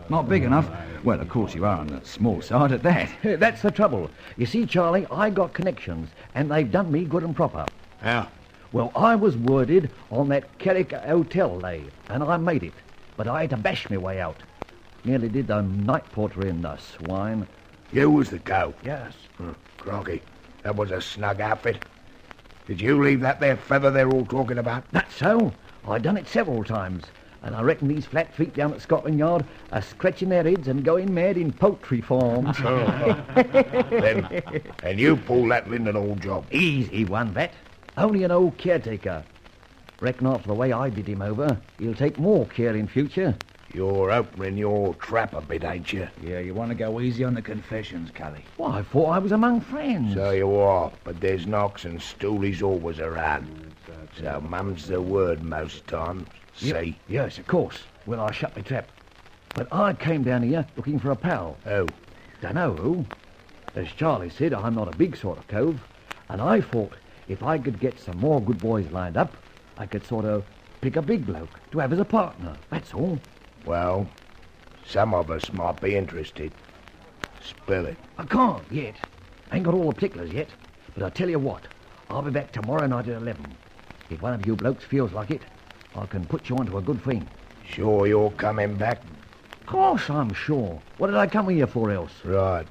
Not big enough? Well, of course you are on the small side at that. That's the trouble. You see, Charlie, I got connections, and they've done me good and proper. How? Well, I was worded on that Carrick Hotel lay, and I made it. But I had to bash my way out. Nearly did the night porter in, the swine. You was the go? Yes. Crikey, that was a snug outfit. Did you leave that there feather they're all talking about? That's so. I done it several times. And I reckon these flat feet down at Scotland Yard are scratching their heads and going mad in poultry farms. And you pull that Linden Hall job. Easy one, that. Only an old caretaker. Reckon after the way I did him over, he'll take more care in future. You're opening your trap a bit, ain't you? Yeah, you want to go easy on the confessions, Cully. Well, I thought I was among friends. So you are, but there's knocks and stoolies always around. So mum's the word most times. See? Yes, of course. Well, I shut my trap. But I came down here looking for a pal. Oh? Dunno who. As Charlie said, I'm not a big sort of cove, and I thought if I could get some more good boys lined up, I could sort of pick a big bloke to have as a partner, that's all. Well, some of us might be interested. Spill it. I can't yet. Ain't got all the particulars yet, but I tell you what, I'll be back tomorrow night at 11. If one of you blokes feels like it, I can put you onto a good thing. Sure you're coming back? Of course I'm sure. What did I come here for else? Right.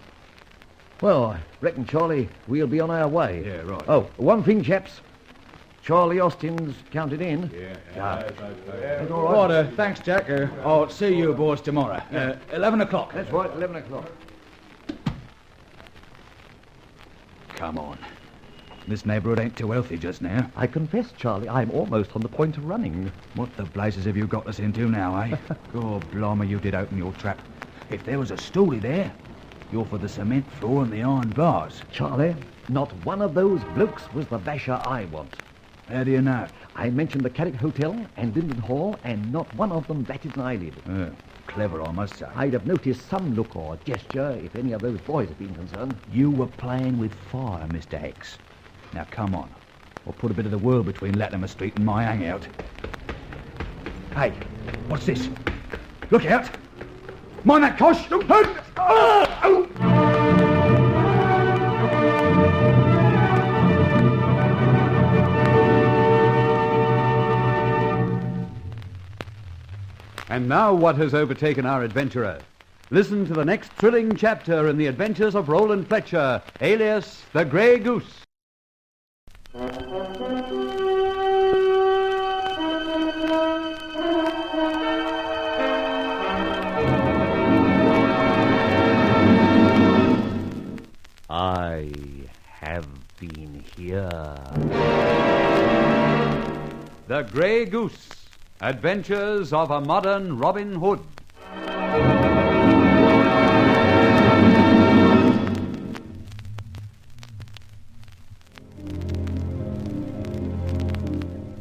Well, I reckon, Charlie, we'll be on our way. Yeah, right. Oh, one thing, chaps. Charlie Austin's counted in. Yeah. That's all right. Right, thanks, Jack. I'll see you boys tomorrow. 11 o'clock. That's right, 11 o'clock. Come on. This neighbourhood ain't too healthy just now. I confess, Charlie, I'm almost on the point of running. What the blazes have you got us into now, eh? God blimey, you did open your trap. If there was a stoolie there, you're for the cement floor and the iron bars. Charlie, not one of those blokes was the basher I want. How do you know? I mentioned the Carrick Hotel and Linden Hall, and not one of them batted an eyelid. Clever, I must say. I'd have noticed some look or gesture if any of those boys had been concerned. You were playing with fire, Mr. Hex. Now, come on. I'll put a bit of the world between Latimer Street and my hangout. Hey, what's this? Look out! Mind that, Kosh! And now what has overtaken our adventurer? Listen to the next thrilling chapter in the adventures of Roland Fletcher, alias the Grey Goose. I have been here. The Grey Goose, Adventures of a Modern Robin Hood.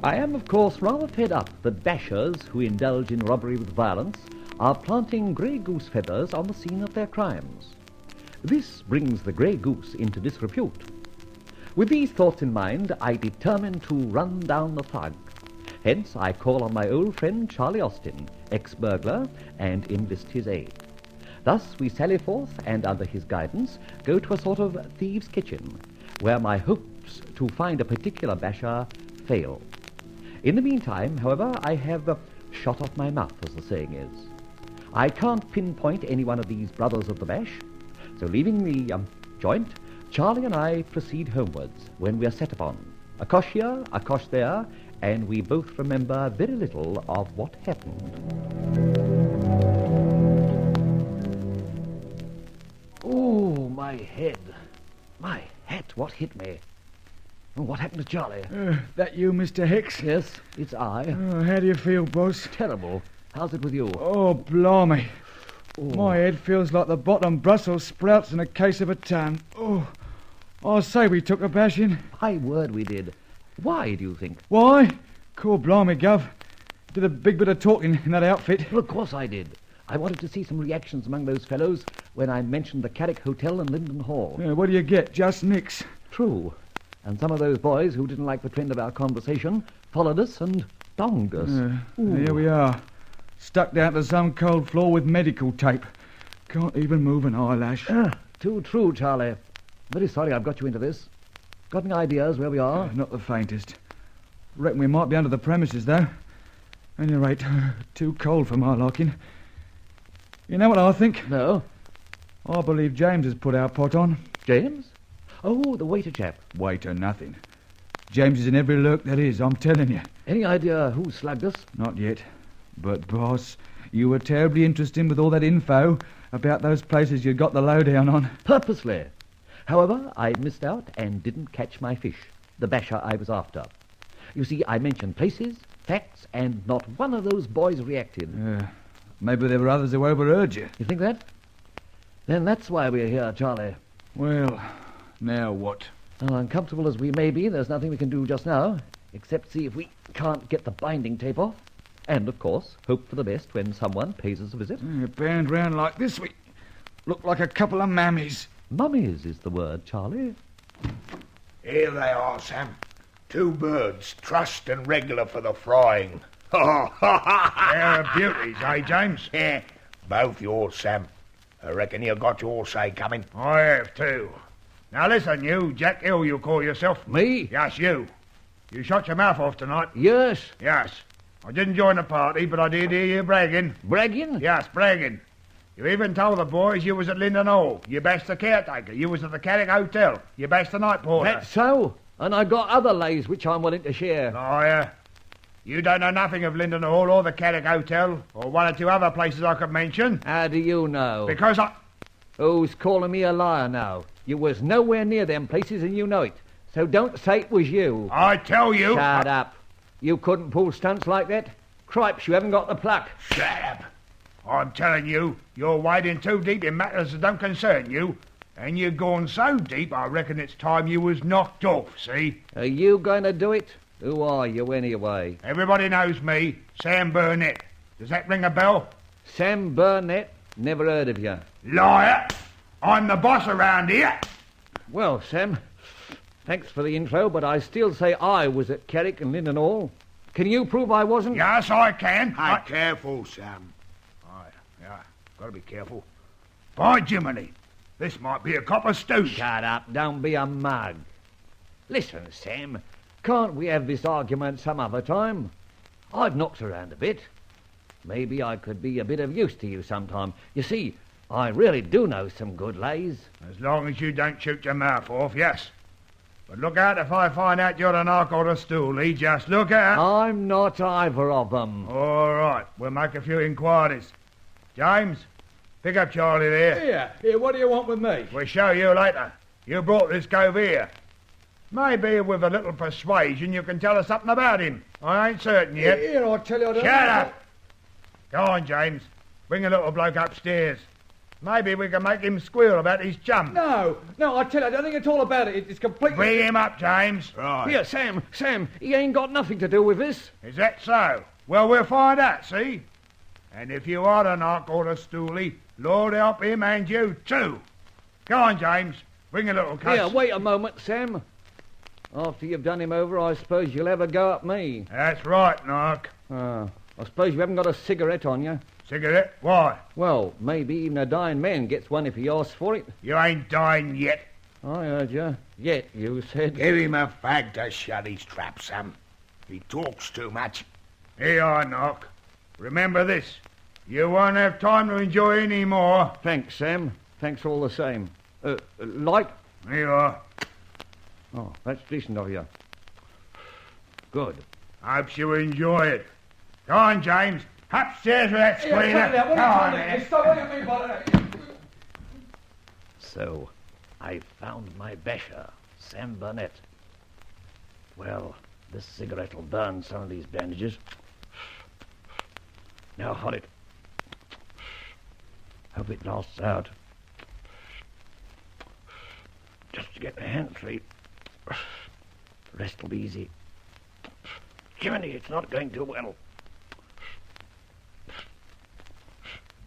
I am, of course, rather fed up that bashers who indulge in robbery with violence are planting grey goose feathers on the scene of their crimes. This brings the Grey Goose into disrepute. With these thoughts in mind, I determine to run down the thug. Hence, I call on my old friend Charlie Austin, ex-burglar, and enlist his aid. Thus, we sally forth, and under his guidance, go to a sort of thieves' kitchen, where my hopes to find a particular basher fail. In the meantime, however, I have shot off my mouth, as the saying is. I can't pinpoint any one of these brothers of the bash, so leaving the joint, Charlie and I proceed homewards, when we are set upon. A cosh here, a cosh there, and we both remember very little of what happened. Oh, my head. My hat, what hit me? Oh, what happened to Charlie? That you, Mr. Hicks? Yes, it's I. How do you feel, boss? Terrible. How's it with you? Oh, blimey. My head feels like the bottom Brussels sprouts in a case of a tan. Oh, I'll say we took a bashing. My word, we did. Why, do you think? Why? Cool blimey, Gov. Did a big bit of talking in that outfit. Well, of course I did. I wanted to see some reactions among those fellows when I mentioned the Carrick Hotel and Linden Hall. What do you get? Just nix. True. And some of those boys who didn't like the trend of our conversation followed us and donged us. Here we are. Stuck down to some cold floor with medical tape. Can't even move an eyelash. Too true, Charlie. Very sorry I've got you into this. Got any ideas where we are? Not the faintest. Reckon we might be under the premises, though. Any rate, too cold for my liking. You know what I think? No. I believe James has put our pot on. James? Oh, the waiter chap. Waiter nothing. James is in every lurk there is, I'm telling you. Any idea who slugged us? Not yet. But, boss, you were terribly interesting with all that info about those places you got the lowdown on. Purposely. However, I missed out and didn't catch my fish, the basher I was after. You see, I mentioned places, facts, and not one of those boys reacted. Maybe there were others who overheard you. You think that? Then that's why we're here, Charlie. Well, now what? Well, uncomfortable as we may be, there's nothing we can do just now, except see if we can't get the binding tape off. And, of course, hope for the best when someone pays us a visit. Bound round like this, we look like a couple of mammies. Mummies is the word, Charlie. Here they are, Sam. 2 birds, trussed and regular for the frying. They're beauties, eh, James? Yeah, both yours, Sam. I reckon you got your say coming. I have too. Now listen, you, Jack Hill, you call yourself. Me? Yes, you. You shot your mouth off tonight. Yes. Yes. I didn't join the party, but I did hear you bragging. Bragging? Yes, bragging. You even told the boys you was at Linden Hall. You bashed the caretaker. You was at the Carrick Hotel. You bashed the night porter. That's so. And I got other lays which I'm willing to share. Liar. You don't know nothing of Linden Hall or the Carrick Hotel or 1 or 2 other places I could mention. How do you know? Because I... Who's calling me a liar now? You was nowhere near them places and you know it. So don't say it was you. I tell you... Shut up. You couldn't pull stunts like that. Cripes, you haven't got the pluck. Shut up. I'm telling you, you're wading too deep in matters that don't concern you. And you've gone so deep, I reckon it's time you was knocked off, see? Are you going to do it? Who are you, anyway? Everybody knows me, Sam Burnett. Does that ring a bell? Sam Burnett? Never heard of you. Liar! I'm the boss around here. Well, Sam, thanks for the intro, but I still say I was at Carrick and Linden Hall. Can you prove I wasn't? Yes, I can. Hey, careful, Sam. Aye, yeah, gotta be careful. By Jiminy, this might be a cop of stew. Shut up, don't be a mug. Listen, Sam, can't we have this argument some other time? I've knocked around a bit. Maybe I could be a bit of use to you sometime. You see, I really do know some good lays. As long as you don't shoot your mouth off, yes. But look out if I find out you're an ark or a stoolie. Just look out. I'm not either of them. All right, we'll make a few inquiries. James, pick up Charlie there. Here, what do you want with me? We'll show you later. You brought this cove here. Maybe with a little persuasion you can tell us something about him. I ain't certain yet. Here, I tell you, I don't... Shut up! Go on, James. Bring the little bloke upstairs. Maybe we can make him squeal about his chum. No, I tell you, I don't think it's all about it. It's completely... Bring him up, James. Right. Here, Sam, he ain't got nothing to do with this. Is that so? Well, we'll find out, see? And if you are an ark or a stoolie, Lord help him and you too. Go on, James. Bring a little cuss. Here, wait a moment, Sam. After you've done him over, I suppose you'll have a go at me. That's right, Nark. I suppose you haven't got a cigarette on you. Cigarette? Why? Well, maybe even a dying man gets one if he asks for it. You ain't dying yet. I heard you. Yet, you said. Give him a fag to shut his trap, Sam. He talks too much. Here you are, Nark. Remember this. You won't have time to enjoy any more. Thanks, Sam. Thanks all the same. Light? Here you are. Oh, that's decent of you. Good. Hopes you enjoy it. Go on, James. Upstairs with that squealer. Go on, man. What do you mean by that? So, I found my basher, Sam Burnett. Well, this cigarette will burn some of these bandages. Now, hold it. Hope it lasts out. Just to get my hand free. The rest will be easy. Jiminy, it's not going too well.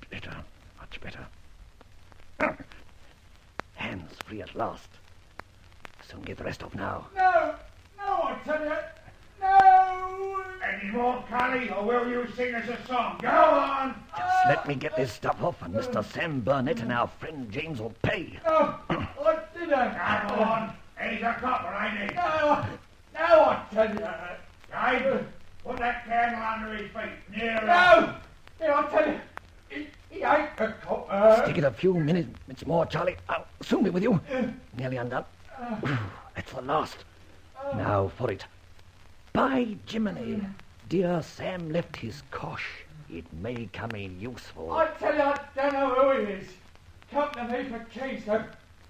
Better, much better. Hands free at last. Soon get the rest off now. No, I tell you, no! Any more, Connie, or will you sing us a song? Go on! Just let me get this stuff off, and Mr. Sam Burnett and our friend James will pay. No, I didn't. Come on. He's a copper, ain't he? No, I tell you. James, put that candle under his feet. Near No! Here, I tell you, he ain't a copper. Stick it a few minutes more, Charlie. I'll soon be with you. Nearly undone. That's the last. Now for it. By Jiminy, dear Sam left his cosh It may come in useful. I tell you, I don't know who he is. Come to me for Keystone.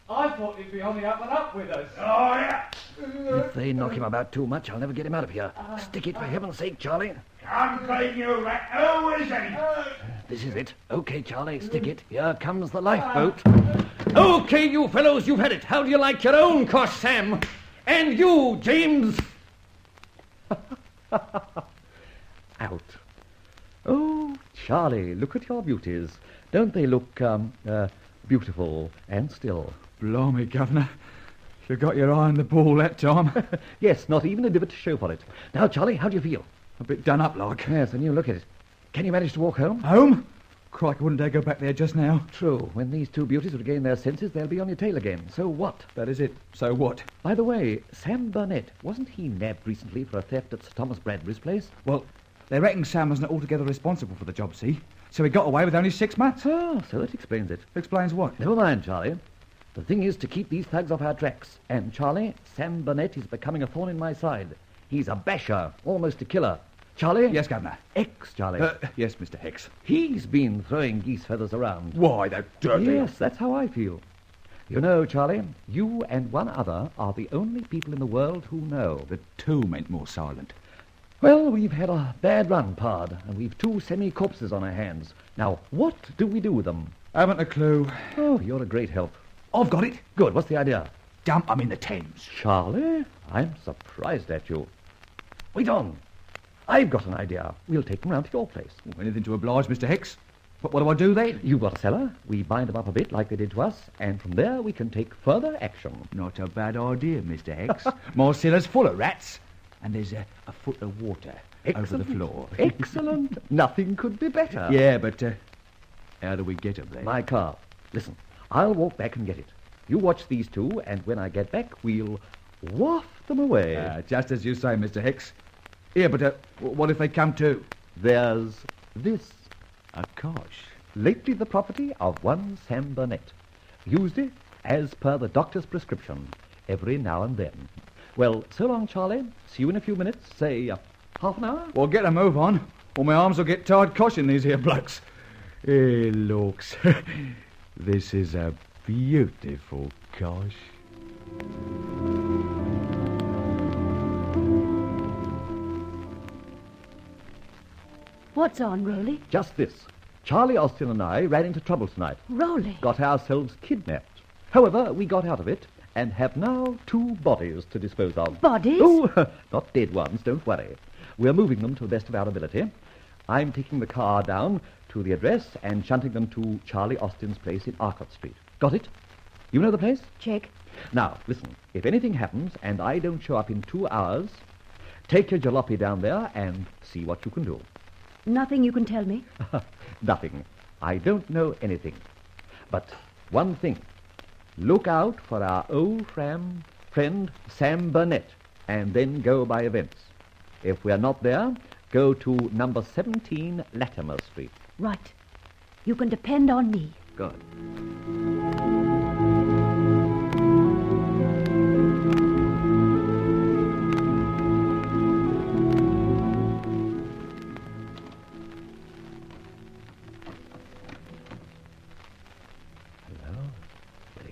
I thought he'd be on the up and up with us. Oh, yeah. If they knock him about too much, I'll never get him out of here. Stick it, for heaven's sake, Charlie. Come, clean, you rat. Oh, is he? This is it. Okay, Charlie, stick it. Here comes the lifeboat. Okay, you fellows, you've had it. How do you like your own cosh, Sam? And you, James? Out. Oh, Charlie, look at your beauties. Don't they look, beautiful and still? Blimey, Governor. You got your eye on the ball that time. Yes, not even a divot to show for it. Now, Charlie, how do you feel? A bit done up, like. Yes, and you look at it. Can you manage to walk home? Home? Crikey, wouldn't dare go back there just now. True. When these two beauties regain their senses, they'll be on your tail again. So what? That is it. So what? By the way, Sam Burnett, wasn't he nabbed recently for a theft at Sir Thomas Bradbury's place? Well, they reckon Sam wasn't altogether responsible for the job, see? So he got away with only 6 months. Oh, so that explains it. Explains what? Never mind, Charlie. The thing is to keep these thugs off our tracks. And, Charlie, Sam Burnett is becoming a thorn in my side. He's a basher, almost a killer. Charlie? Yes, Governor. X, Charlie. Yes, Mr. Hex. He's been throwing geese feathers around. Why, that dirty... Yes, that's how I feel. You know, Charlie, you and one other are the only people in the world who know. The two meant more silent. Well, we've had a bad run, Pard, and we've 2 semi-corpses on our hands. Now, what do we do with them? Haven't a clue. Oh, you're a great help. I've got it. Good, what's the idea? Dump 'em in the Thames. Charlie, I'm surprised at you. Wait on. I've got an idea. We'll take them round to your place. Anything to oblige, Mr. Hicks. But what do I do then? You've got a cellar. We bind them up a bit like they did to us, and from there we can take further action. Not a bad idea, Mr. Hicks. My cellar's full of rats. And there's a foot of water Excellent. over the floor. Excellent. Nothing could be better. Yeah, but how do we get 'em then? My car. Listen, I'll walk back and get it. You watch these two, and when I get back, we'll waft them away. Just as you say, Mr. Hicks. Yeah, but what if they come to? There's this. A cosh. Lately the property of one Sam Burnett. Used it as per the doctor's prescription, every now and then. Well, so long, Charlie. See you in a few minutes, say half an hour. Well, get a move on, or my arms will get tired coshing these here blokes. Hey, looks. This is a beautiful cosh. What's on, Rowley? Just this. Charlie Austin and I ran into trouble tonight. Rowley? Got ourselves kidnapped. However, we got out of it and have now 2 bodies to dispose of. Bodies? Oh, not dead ones, don't worry. We're moving them to the best of our ability. I'm taking the car down to the address and shunting them to Charlie Austin's place in Arcot Street. Got it? You know the place? Check. Now, listen. If anything happens and I don't show up in 2 hours, take your jalopy down there and see what you can do. Nothing you can tell me? Nothing. I don't know anything. But one thing. Look out for our old friend Sam Burnett, and then go by events. If we're not there, go to number 17 Latimer Street. Right. You can depend on me. Good.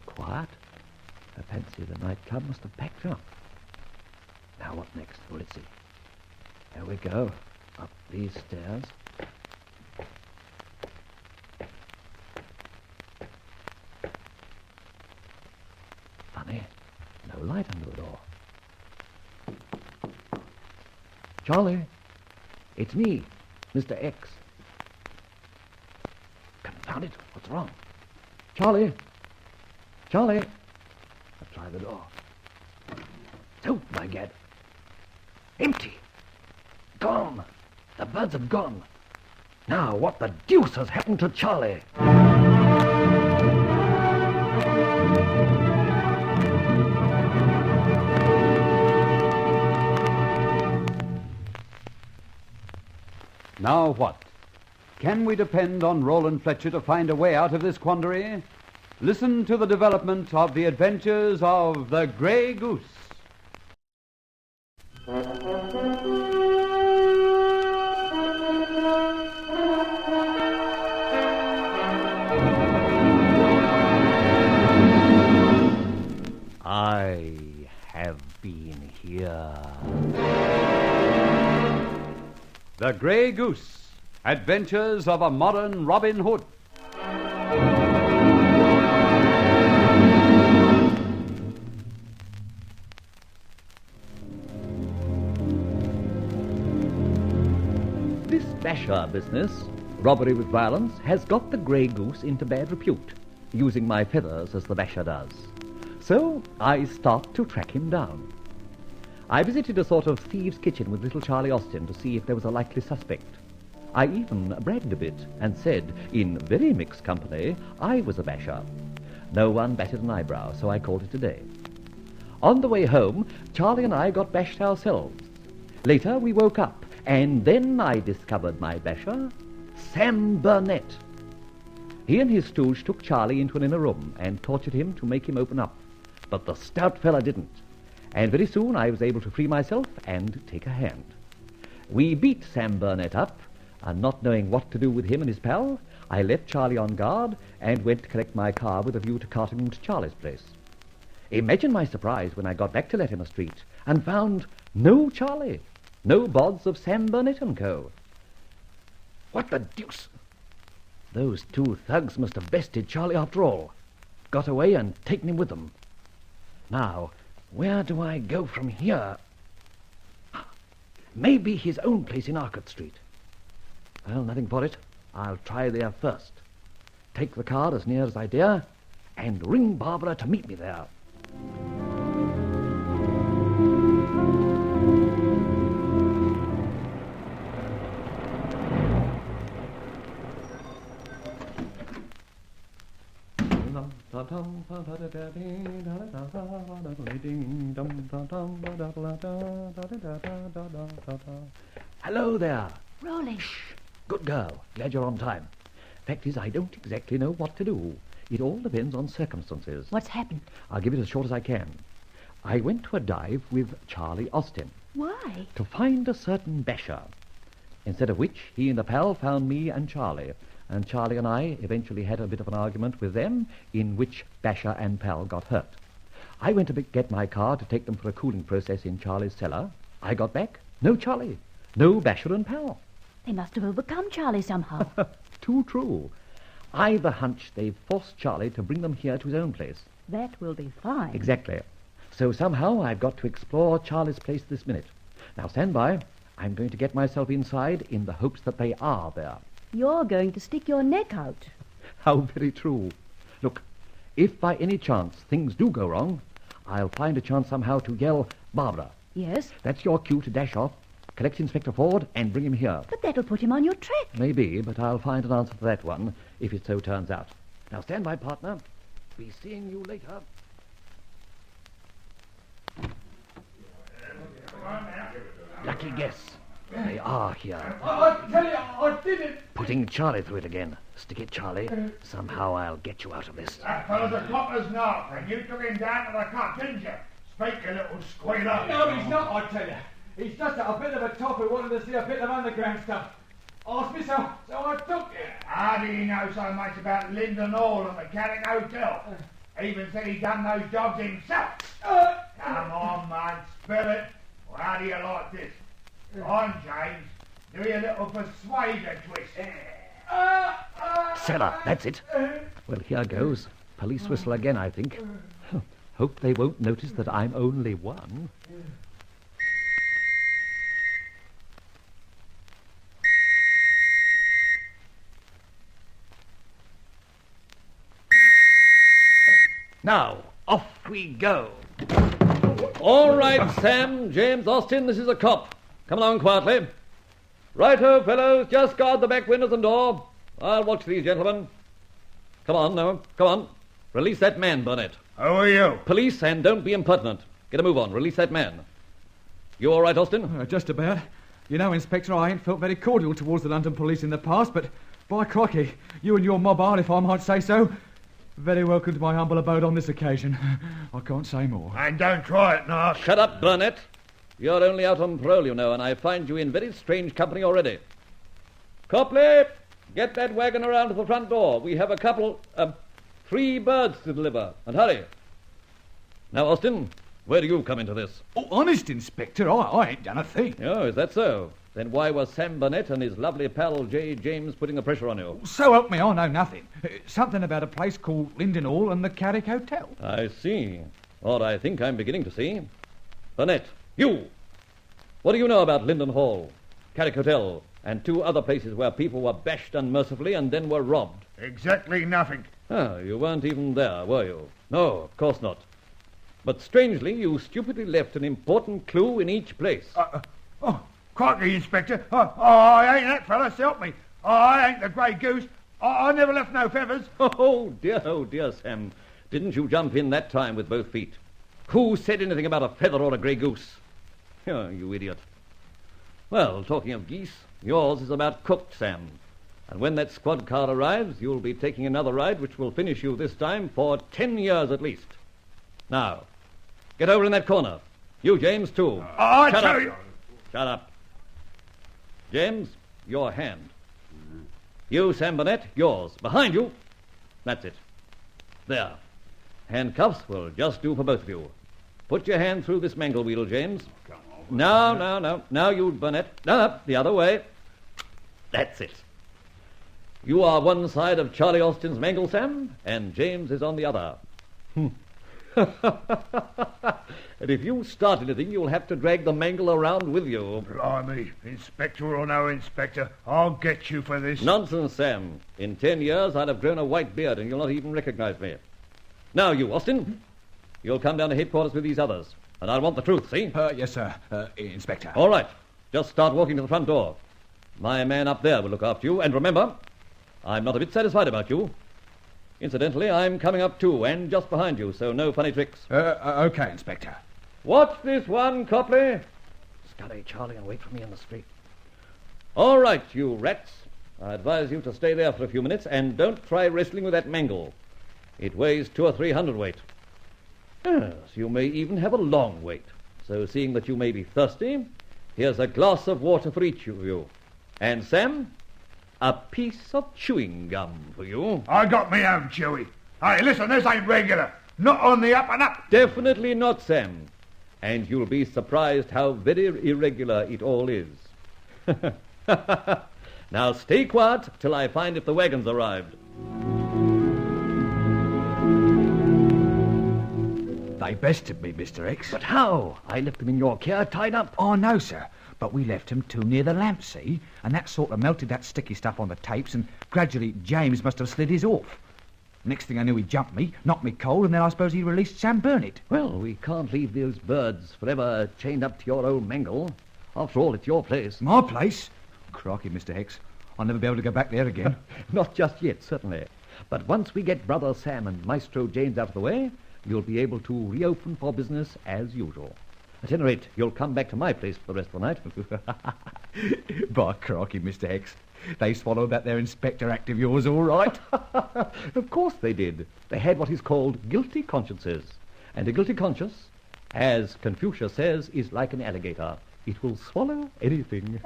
Quiet. I fancy the night club must have packed up. Now what next? Well, let's see. There we go. Up these stairs. Funny. No light under the door. Charlie. It's me, Mr. X. Confound it. What's wrong? Charlie. Charlie! I'll try the door. Oh, my gad. Empty. Gone. The birds have gone. Now, what the deuce has happened to Charlie? Now what? Can we depend on Roland Fletcher to find a way out of this quandary? Listen to the development of the adventures of the Grey Goose. I have been here. The Grey Goose, Adventures of a Modern Robin Hood. This basher business, robbery with violence, has got the Grey Goose into bad repute, using my feathers as the basher does. So I start to track him down. I visited a sort of thieves' kitchen with little Charlie Austin to see if there was a likely suspect. I even bragged a bit and said, in very mixed company, I was a basher. No one batted an eyebrow, so I called it a day. On the way home, Charlie and I got bashed ourselves. Later, we woke up, and then I discovered my basher, Sam Burnett. He and his stooge took Charlie into an inner room and tortured him to make him open up. But the stout fella didn't. And very soon I was able to free myself and take a hand. We beat Sam Burnett up, and not knowing what to do with him and his pal, I left Charlie on guard and went to collect my car with a view to carting him to Charlie's place. Imagine my surprise when I got back to Latimer Street and found no Charlie, no bods of Sam Burnett and Co. What the deuce? Those two thugs must have bested Charlie after all. Got away and taken him with them. Now, where do I go from here? Maybe his own place in Arcot Street. Well, nothing for it. I'll try there first. Take the car as near as I dare, and ring Barbara to meet me there. Hello there. Rolling. Good girl. Glad you're on time. Fact is, I don't exactly know what to do. It all depends on circumstances. What's happened? I'll give it as short as I can. I went to a dive with Charlie Austin. Why? To find a certain basher. Instead of which, he and a pal found me and Charlie and I eventually had a bit of an argument with them, in which basher and pal got hurt. I went to get my car to take them for a cooling process in Charlie's cellar. I got back. No Charlie. No basher and pal. They must have overcome Charlie somehow. Too true. I've a hunch they've forced Charlie to bring them here to his own place. That will be fine. Exactly. So somehow I've got to explore Charlie's place this minute. Now stand by. I'm going to get myself inside in the hopes that they are there. You're going to stick your neck out. How very true. Look, if by any chance things do go wrong, I'll find a chance somehow to yell, Barbara. Yes? That's your cue to dash off, collect Inspector Ford, and bring him here. But that'll put him on your track. Maybe, but I'll find an answer to that one, if it so turns out. Now stand by, partner. Be seeing you later. Lucky guess. They are here. I tell you, I did it. Putting Charlie through it again. Stick it, Charlie. Somehow I'll get you out of this. That fellow's a copper's knob, and you took him down to the cut, didn't you? Speak, you little squealer. No, he's not, I tell you. He's just a bit of a top who wanted to see a bit of underground stuff. Asked me so I took it. How do you know so much about Linden Hall and Mechanic Hotel? Even said he done those jobs himself. Come on, man, spill it. Or how do you like this? On, James. Do you a little persuader twist. Cellar, that's it. Well, here goes. Police whistle again, I think. Hope they won't notice that I'm only one. Now, off we go. All right, Sam, James, Austin, this is a cop. Come along quietly. Righto, fellows, just guard the back windows and door. I'll watch these gentlemen. Come on, now, come on. Release that man, Burnett. Who are you? Police, and don't be impertinent. Get a move on. Release that man. You all right, Austin? Just about. You know, Inspector, I ain't felt very cordial towards the London police in the past, but by crikey, you and your mob are, if I might say so, very welcome to my humble abode on this occasion. I can't say more. And don't try it, Nark. Shut up, Burnett. You're only out on parole, you know, and I find you in very strange company already. Copley, get that wagon around to the front door. We have a couple, 3 birds to deliver. And hurry. Now, Austin, where do you come into this? Oh, honest, Inspector, I ain't done a thing. Oh, is that so? Then why was Sam Burnett and his lovely pal J. James putting the pressure on you? So help me, I know nothing. Something about a place called Linden Hall and the Carrick Hotel. I see. Or I think I'm beginning to see. Burnett, you! What do you know about Linden Hall, Carrick Hotel, and 2 other places where people were bashed unmercifully and then were robbed? Exactly nothing. Ah, you weren't even there, were you? No, of course not. But strangely, you stupidly left an important clue in each place. Crikey, Inspector. I ain't that fella, so help me. I ain't the Grey Goose. I never left no feathers. Oh, dear, Sam. Didn't you jump in that time with both feet? Who said anything about a feather or a grey goose? Oh, you idiot. Well, talking of geese, yours is about cooked, Sam. And when that squad car arrives, you'll be taking another ride which will finish you this time for 10 years at least. Now, get over in that corner. You, James, too. I tell you... Shut up. James, your hand. You, Sam Burnett, yours. Behind you. That's it. There. Handcuffs will just do for both of you. Put your hand through this mangle wheel, James. No. Now you, Burnett. No, the other way. That's it. You are one side of Charlie Austin's mangle, Sam, and James is on the other. And if you start anything, you'll have to drag the mangle around with you. Blimey, Inspector or no Inspector, I'll get you for this. Nonsense, Sam. In 10 years, I'll have grown a white beard and you'll not even recognize me. Now, you, Austin, you'll come down to headquarters with these others. And I want the truth, see? Yes, sir, Inspector. All right. Just start walking to the front door. My man up there will look after you. And remember, I'm not a bit satisfied about you. Incidentally, I'm coming up too, and just behind you, so no funny tricks. Okay, Inspector. Watch this one, Copley. Scully, Charlie, and wait for me in the street. All right, you rats. I advise you to stay there for a few minutes, and don't try wrestling with that mangle. It weighs 200 or 300 weight. Yes, you may even have a long wait. So, seeing that you may be thirsty, here's a glass of water for each of you. And, Sam, a piece of chewing gum for you. I got me own chewy. Hey, listen, this ain't regular. Not on the up and up. Definitely not, Sam. And you'll be surprised how very irregular it all is. Now stay quiet till I find if the wagon's arrived. They bested me, Mr. X. But how? I left them in your care, tied up. Oh, no, sir. But we left them too near the lamp, see? And that sort of melted that sticky stuff on the tapes, and gradually James must have slid his off. Next thing I knew, he jumped me, knocked me cold, and then I suppose he released Sam Burnett. Well, we can't leave those birds forever chained up to your old mangle. After all, it's your place. My place? Crikey, Mr. Hicks. I'll never be able to go back there again. Not just yet, certainly. But once we get Brother Sam and Maestro James out of the way, you'll be able to reopen for business as usual. At any rate, you'll come back to my place for the rest of the night. By crikey, Mr. Hicks. They swallowed that there Inspector Act of yours all right. Of course they did. They had what is called guilty consciences. And a guilty conscience, as Confucius says, is like an alligator. It will swallow anything.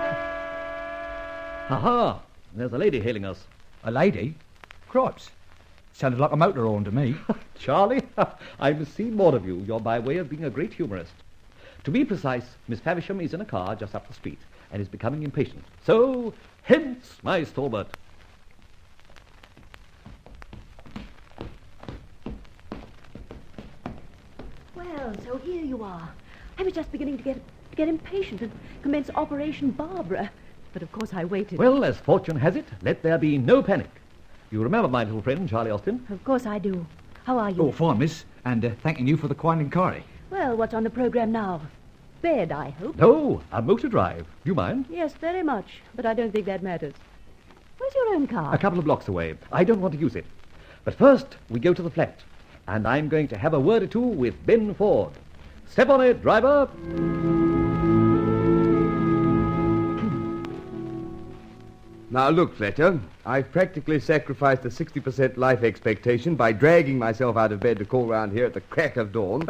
Aha! There's a lady hailing us. A lady? Cripes. Sounded like a motor horn to me. Charlie, I must see more of you. You're by way of being a great humorist. To be precise, Miss Favisham is in a car just up the street and is becoming impatient. So, hence my stalwart. Well, so here you are. I was just beginning to get impatient and commence Operation Barbara. But of course I waited. Well, as fortune has it, let there be no panic. You remember my little friend, Charlie Austin? Of course I do. How are you? Oh, fine, miss. And thanking you for the kind inquiry. Well, what's on the programme now? Bed, I hope. No, a motor drive. Do you mind? Yes, very much. But I don't think that matters. Where's your own car? A couple of blocks away. I don't want to use it. But first, we go to the flat. And I'm going to have a word or two with Ben Ford. Step on it, driver. Now, look, Fletcher, I've practically sacrificed a 60% life expectation by dragging myself out of bed to call round here at the crack of dawn.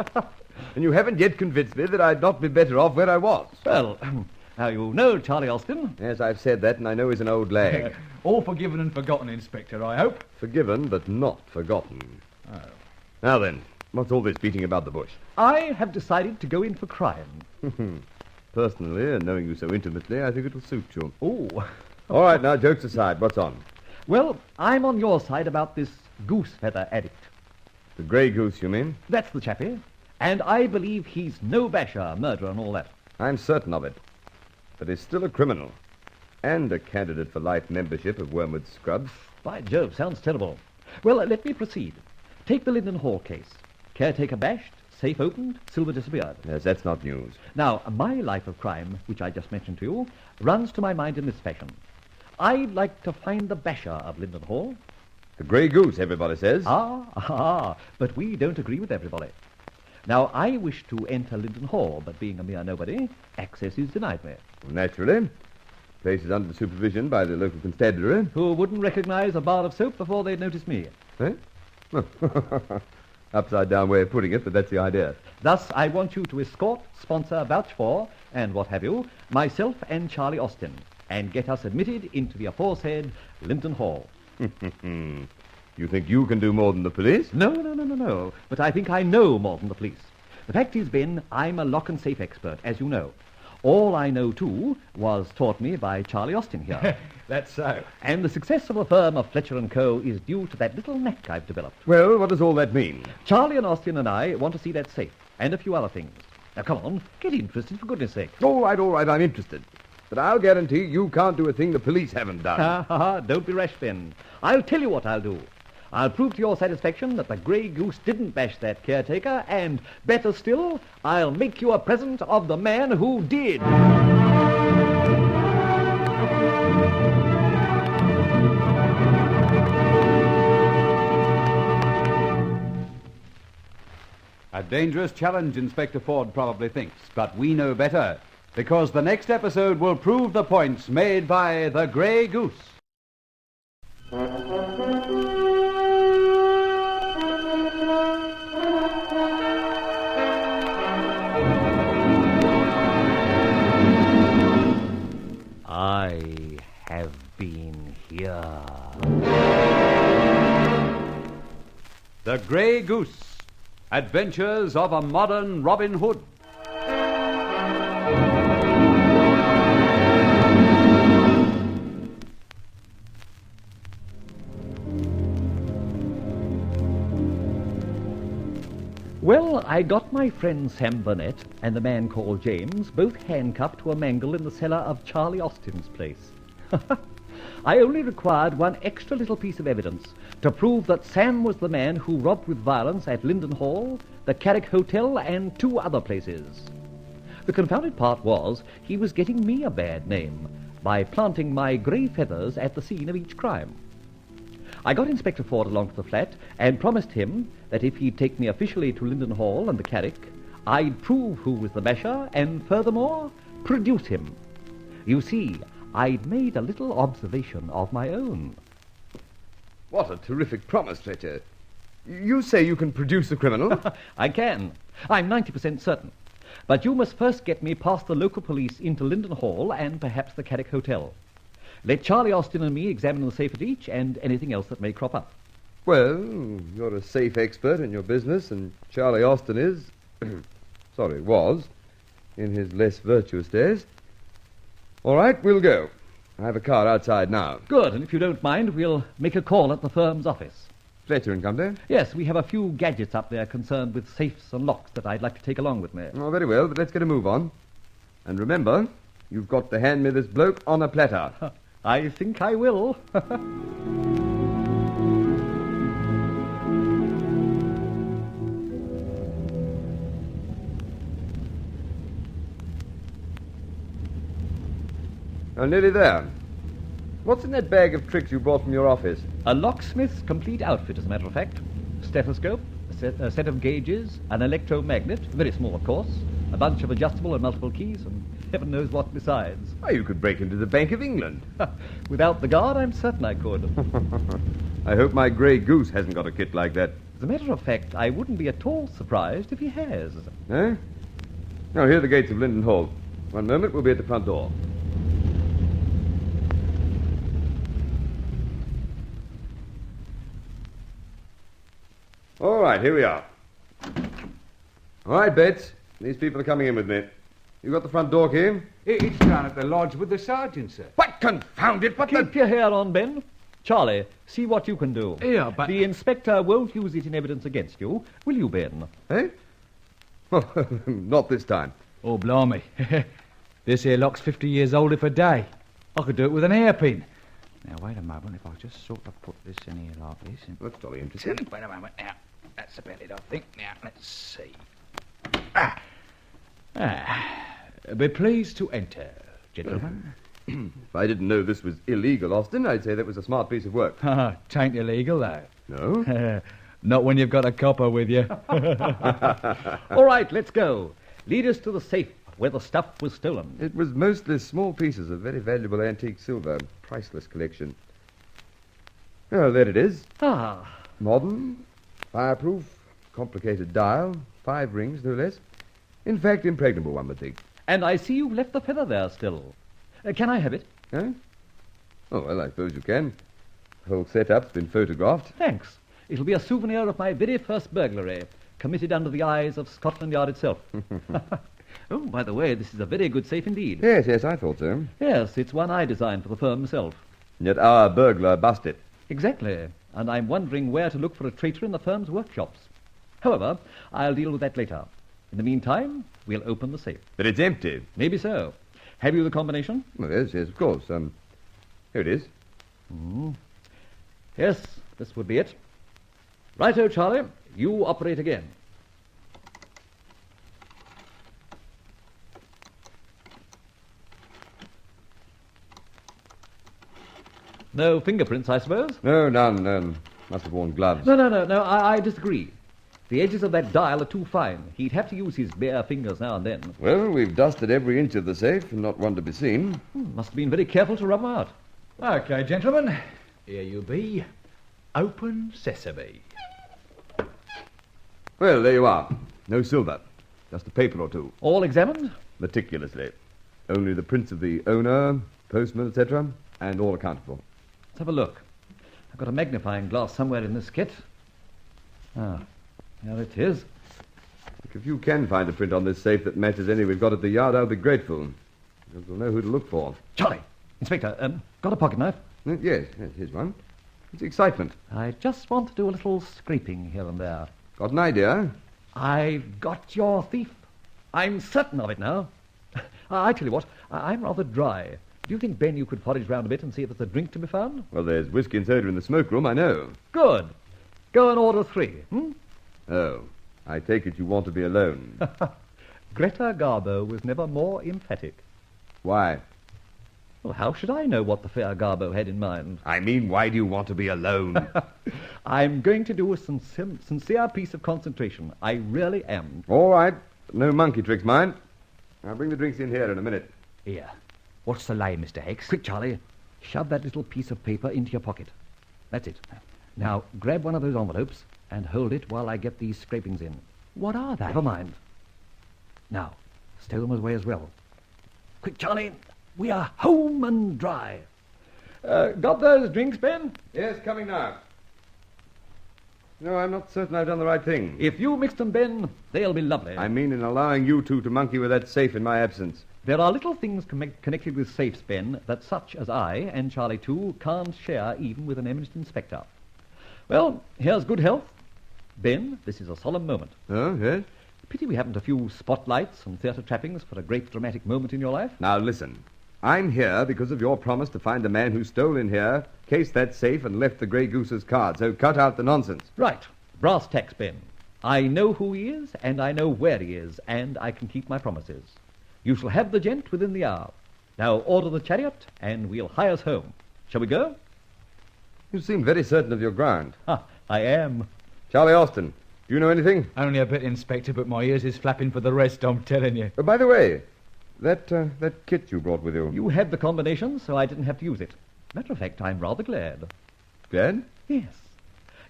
And you haven't yet convinced me that I'd not be better off where I was. Well, now you know Charlie Austin. Yes, I've said that, and I know he's an old lag. All forgiven and forgotten, Inspector, I hope. Forgiven, but not forgotten. Oh. Now then, What's all this beating about the bush? I have decided to go in for crime. Personally, and knowing you so intimately, I think it'll suit you. Oh. All right, now, jokes aside, what's on? Well, I'm on your side about this goose feather addict. The Grey Goose, you mean? That's the chappie. And I believe he's no basher, murderer and all that. I'm certain of it. But he's still a criminal. And a candidate for life membership of Wormwood Scrubs. By Jove, sounds terrible. Well, let me proceed. Take the Linden Hall case. Caretaker bashed, safe opened, silver disappeared. Yes, that's not news. Now, my life of crime, which I just mentioned to you, runs to my mind in this fashion. I'd like to find the basher of Linden Hall. The Grey Goose, everybody says. But we don't agree with everybody. Now, I wish to enter Linden Hall, but being a mere nobody, access is denied me. Naturally. Place is under supervision by the local constabulary. Who wouldn't recognize a bar of soap before they'd notice me. Eh? Upside-down way of putting it, but that's the idea. Thus, I want you to escort, sponsor, vouch for, and what have you, myself and Charlie Austin, and get us admitted into the aforesaid Linden Hall. You think you can do more than the police? No. But I think I know more than the police. The fact is, Ben, I'm a lock and safe expert, as you know. All I know, too, was taught me by Charlie Austin here. That's so. And the success of the firm of Fletcher & Co. is due to that little knack I've developed. Well, what does all that mean? Charlie and Austin and I want to see that safe, and a few other things. Now, come on, get interested, for goodness sake. All right, I'm interested. But I'll guarantee you can't do a thing the police haven't done. Don't be rash, Ben. I'll tell you what I'll do. I'll prove to your satisfaction that the Grey Goose didn't bash that caretaker, and, better still, I'll make you a present of the man who did. A dangerous challenge, Inspector Ford probably thinks, but we know better, because the next episode will prove the points made by the Grey Goose. I have been here. The Grey Goose, Adventures of a Modern Robin Hood. Well, I got my friend Sam Burnett and the man called James both handcuffed to a mangle in the cellar of Charlie Austin's place. I only required one extra little piece of evidence to prove that Sam was the man who robbed with violence at Linden Hall, the Carrick Hotel, and 2 other places. The confounded part was he was getting me a bad name by planting my grey feathers at the scene of each crime. I got Inspector Ford along to the flat and promised him that if he'd take me officially to Linden Hall and the Carrick, I'd prove who was the basher and, furthermore, produce him. You see, I'd made a little observation of my own. What a terrific promise, Fletcher. You say you can produce a criminal? I can. I'm 90% certain. But you must first get me past the local police into Linden Hall and perhaps the Carrick Hotel. Let Charlie Austin and me examine the safe at each and anything else that may crop up. Well, you're a safe expert in your business, and Charlie Austin is... was, in his less virtuous days. All right, we'll go. I have a car outside now. Good, and if you don't mind, we'll make a call at the firm's office. Fletcher and Company? Yes, we have a few gadgets up there concerned with safes and locks that I'd like to take along with me. Oh, very well, but let's get a move on. And remember, you've got to hand me this bloke on a platter. I think I will. I'm nearly there. What's in that bag of tricks you brought from your office? A locksmith's complete outfit, as a matter of fact. Stethoscope, a set of gauges, an electromagnet, very small, of course, a bunch of adjustable and multiple keys, and heaven knows what besides. Oh, you could break into the Bank of England. Without the guard, I'm certain I could. I hope my Grey Goose hasn't got a kit like that. As a matter of fact, I wouldn't be at all surprised if he has. Eh? Now, here are the gates of Linden Hall. One moment, we'll be at the front door. All right, here we are. All right, Bates. These people are coming in with me. You got the front door key? It's down at the lodge with the sergeant, sir. What confound it? What Keep your hair on, Ben. Charlie, see what you can do. Yeah, but... The inspector won't use it in evidence against you, will you, Ben? Eh? Oh, not this time. Oh, blimey. This here lock's 50 years old if a day. I could do it with an hairpin. Now, wait a moment. If I just sort of put this in here like this... And... That's jolly interesting. Wait a moment. Now, that's about it, I think. Now, let's see. Be pleased to enter, gentlemen. If I didn't know this was illegal, Austin, I'd say that was a smart piece of work. Tain't illegal, though. No? Not when you've got a copper with you. All right, let's go. Lead us to the safe where the stuff was stolen. It was mostly small pieces of very valuable antique silver. Priceless collection. Oh, there it is. Ah. Modern, fireproof, complicated dial, 5 rings, no less. In fact, impregnable, one would think. And I see you've left the feather there still. Can I have it? Huh? Oh, well, I suppose you can. The whole setup's been photographed. Thanks. It'll be a souvenir of my very first burglary, committed under the eyes of Scotland Yard itself. Oh, by the way, this is a very good safe indeed. Yes, I thought so. Yes, it's one I designed for the firm myself. Yet our burglar busted it. Exactly. And I'm wondering where to look for a traitor in the firm's workshops. However, I'll deal with that later. In the meantime, we'll open the safe. But it's empty. Maybe so. Have you the combination? Well, yes, of course. Here it is. Yes, this would be it. Righto, Charlie. You operate again. No fingerprints, I suppose? No, none. Must have worn gloves. No, I disagree. The edges of that dial are too fine. He'd have to use his bare fingers now and then. Well, we've dusted every inch of the safe, and not one to be seen. Must have been very careful to rub them out. OK, gentlemen. Here you be. Open sesame. Well, there you are. No silver. Just a paper or two. All examined? Meticulously. Only the prints of the owner, postman, etc., and all accounted for. Let's have a look. I've got a magnifying glass somewhere in this kit. Ah, there it is. Look, if you can find a print on this safe that matches any we've got at the yard, I'll be grateful. Because we'll know who to look for. Charlie! Inspector, got a pocket knife? Yes, here's one. It's excitement. I just want to do a little scraping here and there. Got an idea? I've got your thief. I'm certain of it now. I tell you what, I'm rather dry. Do you think, Ben, you could forage round a bit and see if there's a drink to be found? Well, there's whiskey and soda in the smoke room, I know. Good. Go and order 3, Oh, I take it you want to be alone. Greta Garbo was never more emphatic. Why? Well, how should I know what the fair Garbo had in mind? I mean, why do you want to be alone? I'm going to do a sincere piece of concentration. I really am. All right. No monkey tricks, mind. I'll bring the drinks in here in a minute. Here. What's the lay, Mr. Hicks? Quick, Charlie. Shove that little piece of paper into your pocket. That's it. Now, grab one of those envelopes and hold it while I get these scrapings in. What are they? Never mind. Now, stow them away as well. Quick, Charlie. We are home and dry. Got those drinks, Ben? Yes, coming now. No, I'm not certain I've done the right thing. If you mix them, Ben, they'll be lovely. I mean in allowing you two to monkey with that safe in my absence. There are little things connected with safes, Ben, that such as I, and Charlie too, can't share even with an eminent inspector. Well, here's good health. Ben, this is a solemn moment. Oh, yes? Pity we haven't a few spotlights and theatre trappings for a great dramatic moment in your life. Now, listen. I'm here because of your promise to find the man who stole in here, cased that safe, and left the Grey Goose's card, so cut out the nonsense. Right. Brass tacks, Ben. I know who he is, and I know where he is, and I can keep my promises. You shall have the gent within the hour. Now order the chariot, and we'll hie us home. Shall we go? You seem very certain of your ground. I am. Charlie Austin, do you know anything? Only a bit, Inspector, but my ears is flapping for the rest, I'm telling you. By the way, that kit you brought with you... You had the combination, so I didn't have to use it. Matter of fact, I'm rather glad. Glad? Yes.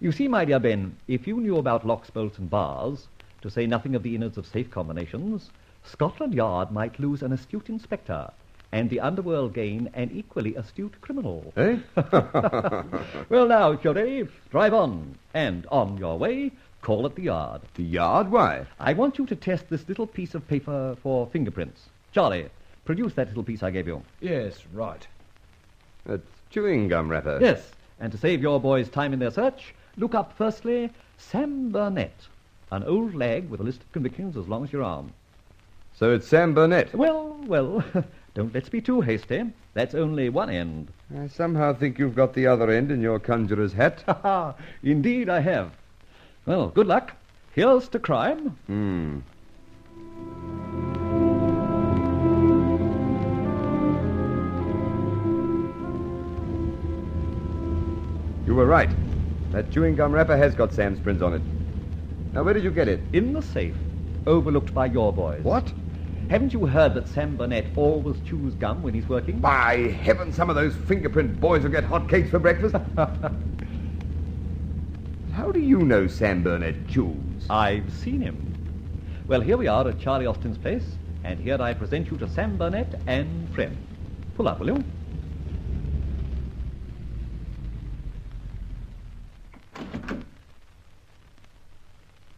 You see, my dear Ben, if you knew about locks, bolts, and bars, to say nothing of the innards of safe combinations, Scotland Yard might lose an astute inspector, and the underworld gain an equally astute criminal. Eh? Well, now, if you're ready, drive on, and on your way, Call at the yard. The yard? Why? I want you to test this little piece of paper for fingerprints. Charlie, produce that little piece I gave you. Yes, right. A chewing gum wrapper. Yes, and to save your boys time in their search, look up firstly Sam Burnett, an old lag with a list of convictions as long as your arm. So it's Sam Burnett. Well, don't let's be too hasty. That's only one end. I somehow think you've got the other end in your conjurer's hat. Indeed I have. Well, good luck. Here's to crime. You were right. That chewing gum wrapper has got Sam's prints on it. Now, where did you get it? In the safe, overlooked by your boys. What? Haven't you heard that Sam Burnett always chews gum when he's working? By heaven, some of those fingerprint boys will get hot cakes for breakfast. How do you know Sam Burnett chews? I've seen him. Well, here we are at Charlie Austin's place, and here I present you to Sam Burnett and friend. Pull up, will you?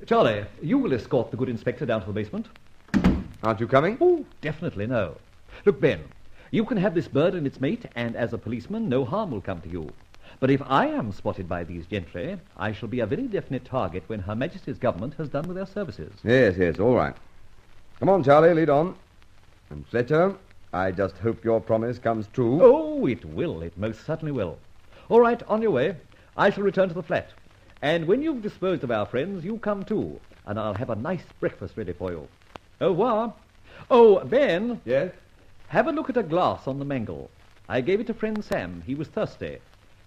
Charlie, you will escort the good inspector down to the basement. Aren't you coming? Oh, definitely no. Look, Ben, you can have this bird and its mate, and as a policeman, no harm will come to you. But if I am spotted by these gentry, I shall be a very definite target when Her Majesty's government has done with their services. Yes, all right. Come on, Charlie, lead on. And Fletcher, I just hope your promise comes true. Oh, it will. It most certainly will. All right, on your way. I shall return to the flat. And when you've disposed of our friends, you come too, and I'll have a nice breakfast ready for you. Au revoir. Oh, Ben. Yes? Have a look at a glass on the mangle. I gave it to friend Sam. He was thirsty.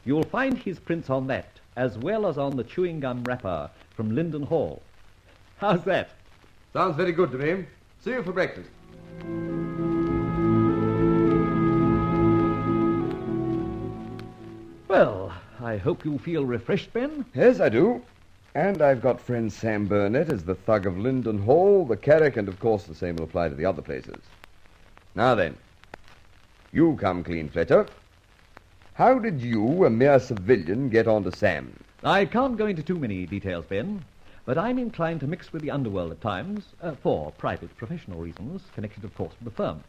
You'll find his prints on that, as well as on the chewing gum wrapper from Linden Hall. How's that? Sounds very good to me. See you for breakfast. Well, I hope you feel refreshed, Ben. Yes, I do. And I've got friend Sam Burnett as the thug of Linden Hall, the Carrick, and of course the same will apply to the other places. Now then, you come clean, Fletcher. How did you, a mere civilian, get on to Sam? I can't go into too many details, Ben, but I'm inclined to mix with the underworld at times, for private professional reasons, connected, of course, with the firm.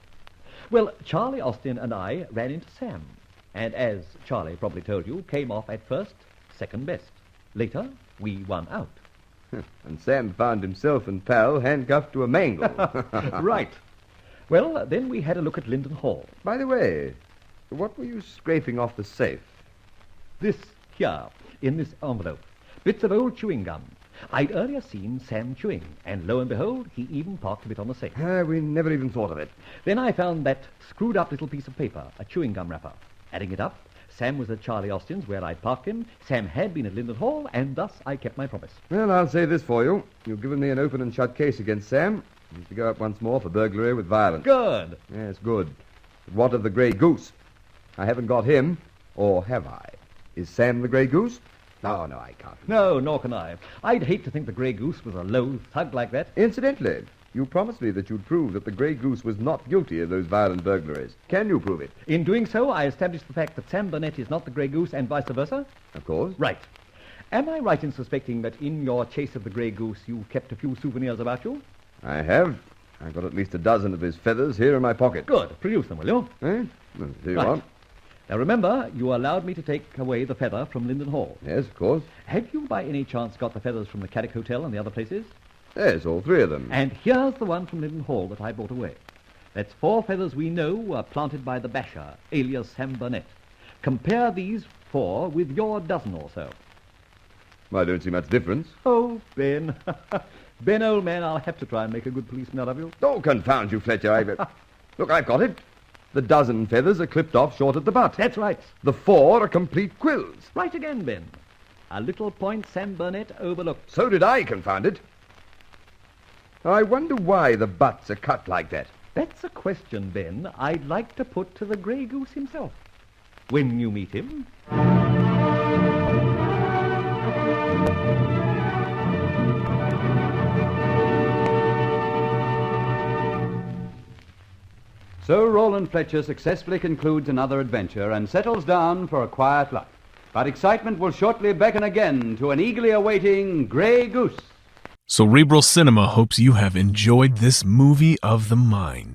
Well, Charlie Austin and I ran into Sam, and as Charlie probably told you, came off at first second best. Later, we won out. And Sam found himself and pal handcuffed to a mangle. Right. Well, then we had a look at Linden Hall. By the way, what were you scraping off the safe? This here, in this envelope. Bits of old chewing gum. I'd earlier seen Sam chewing, and lo and behold, he even parked a bit on the safe. We never even thought of it. Then I found that screwed-up little piece of paper, a chewing gum wrapper. Adding it up, Sam was at Charlie Austin's, where I'd parked him. Sam had been at Linden Hall, and thus I kept my promise. Well, I'll say this for you. You've given me an open and shut case against Sam. He's to go up once more for burglary with violence. Good. Yes, good. But what of the Grey Goose? I haven't got him, or have I? Is Sam the Grey Goose? Oh, no, I can't. No, nor can I. I'd hate to think the Grey Goose was a low thug like that. Incidentally, you promised me that you'd prove that the Grey Goose was not guilty of those violent burglaries. Can you prove it? In doing so, I established the fact that Sam Burnett is not the Grey Goose and vice versa? Of course. Right. Am I right in suspecting that in your chase of the Grey Goose you kept a few souvenirs about you? I have. I've got at least a dozen of his feathers here in my pocket. Good. Produce them, will you? Eh? Well, here you Right. are. Now remember, you allowed me to take away the feather from Linden Hall. Yes, of course. Have you by any chance got the feathers from the Carrick Hotel and the other places? Yes, all three of them. And here's the one from Linden Hall that I brought away. That's 4 feathers we know were planted by the basher, alias Sam Burnett. Compare these 4 with your dozen or so. Well, I don't see much difference. Oh, Ben. Ben, old man, I'll have to try and make a good policeman out of you. Oh, confound you, Fletcher. Look, I've got it. The dozen feathers are clipped off short at the butt. That's right. The 4 are complete quills. Right again, Ben. A little point Sam Burnett overlooked. So did I, confound it. I wonder why the butts are cut like that. That's a question, Ben, I'd like to put to the Grey Goose himself. When you meet him. So Roland Fletcher successfully concludes another adventure and settles down for a quiet life. But excitement will shortly beckon again to an eagerly awaiting Grey Goose. Cerebral Cinema hopes you have enjoyed this movie of the mind.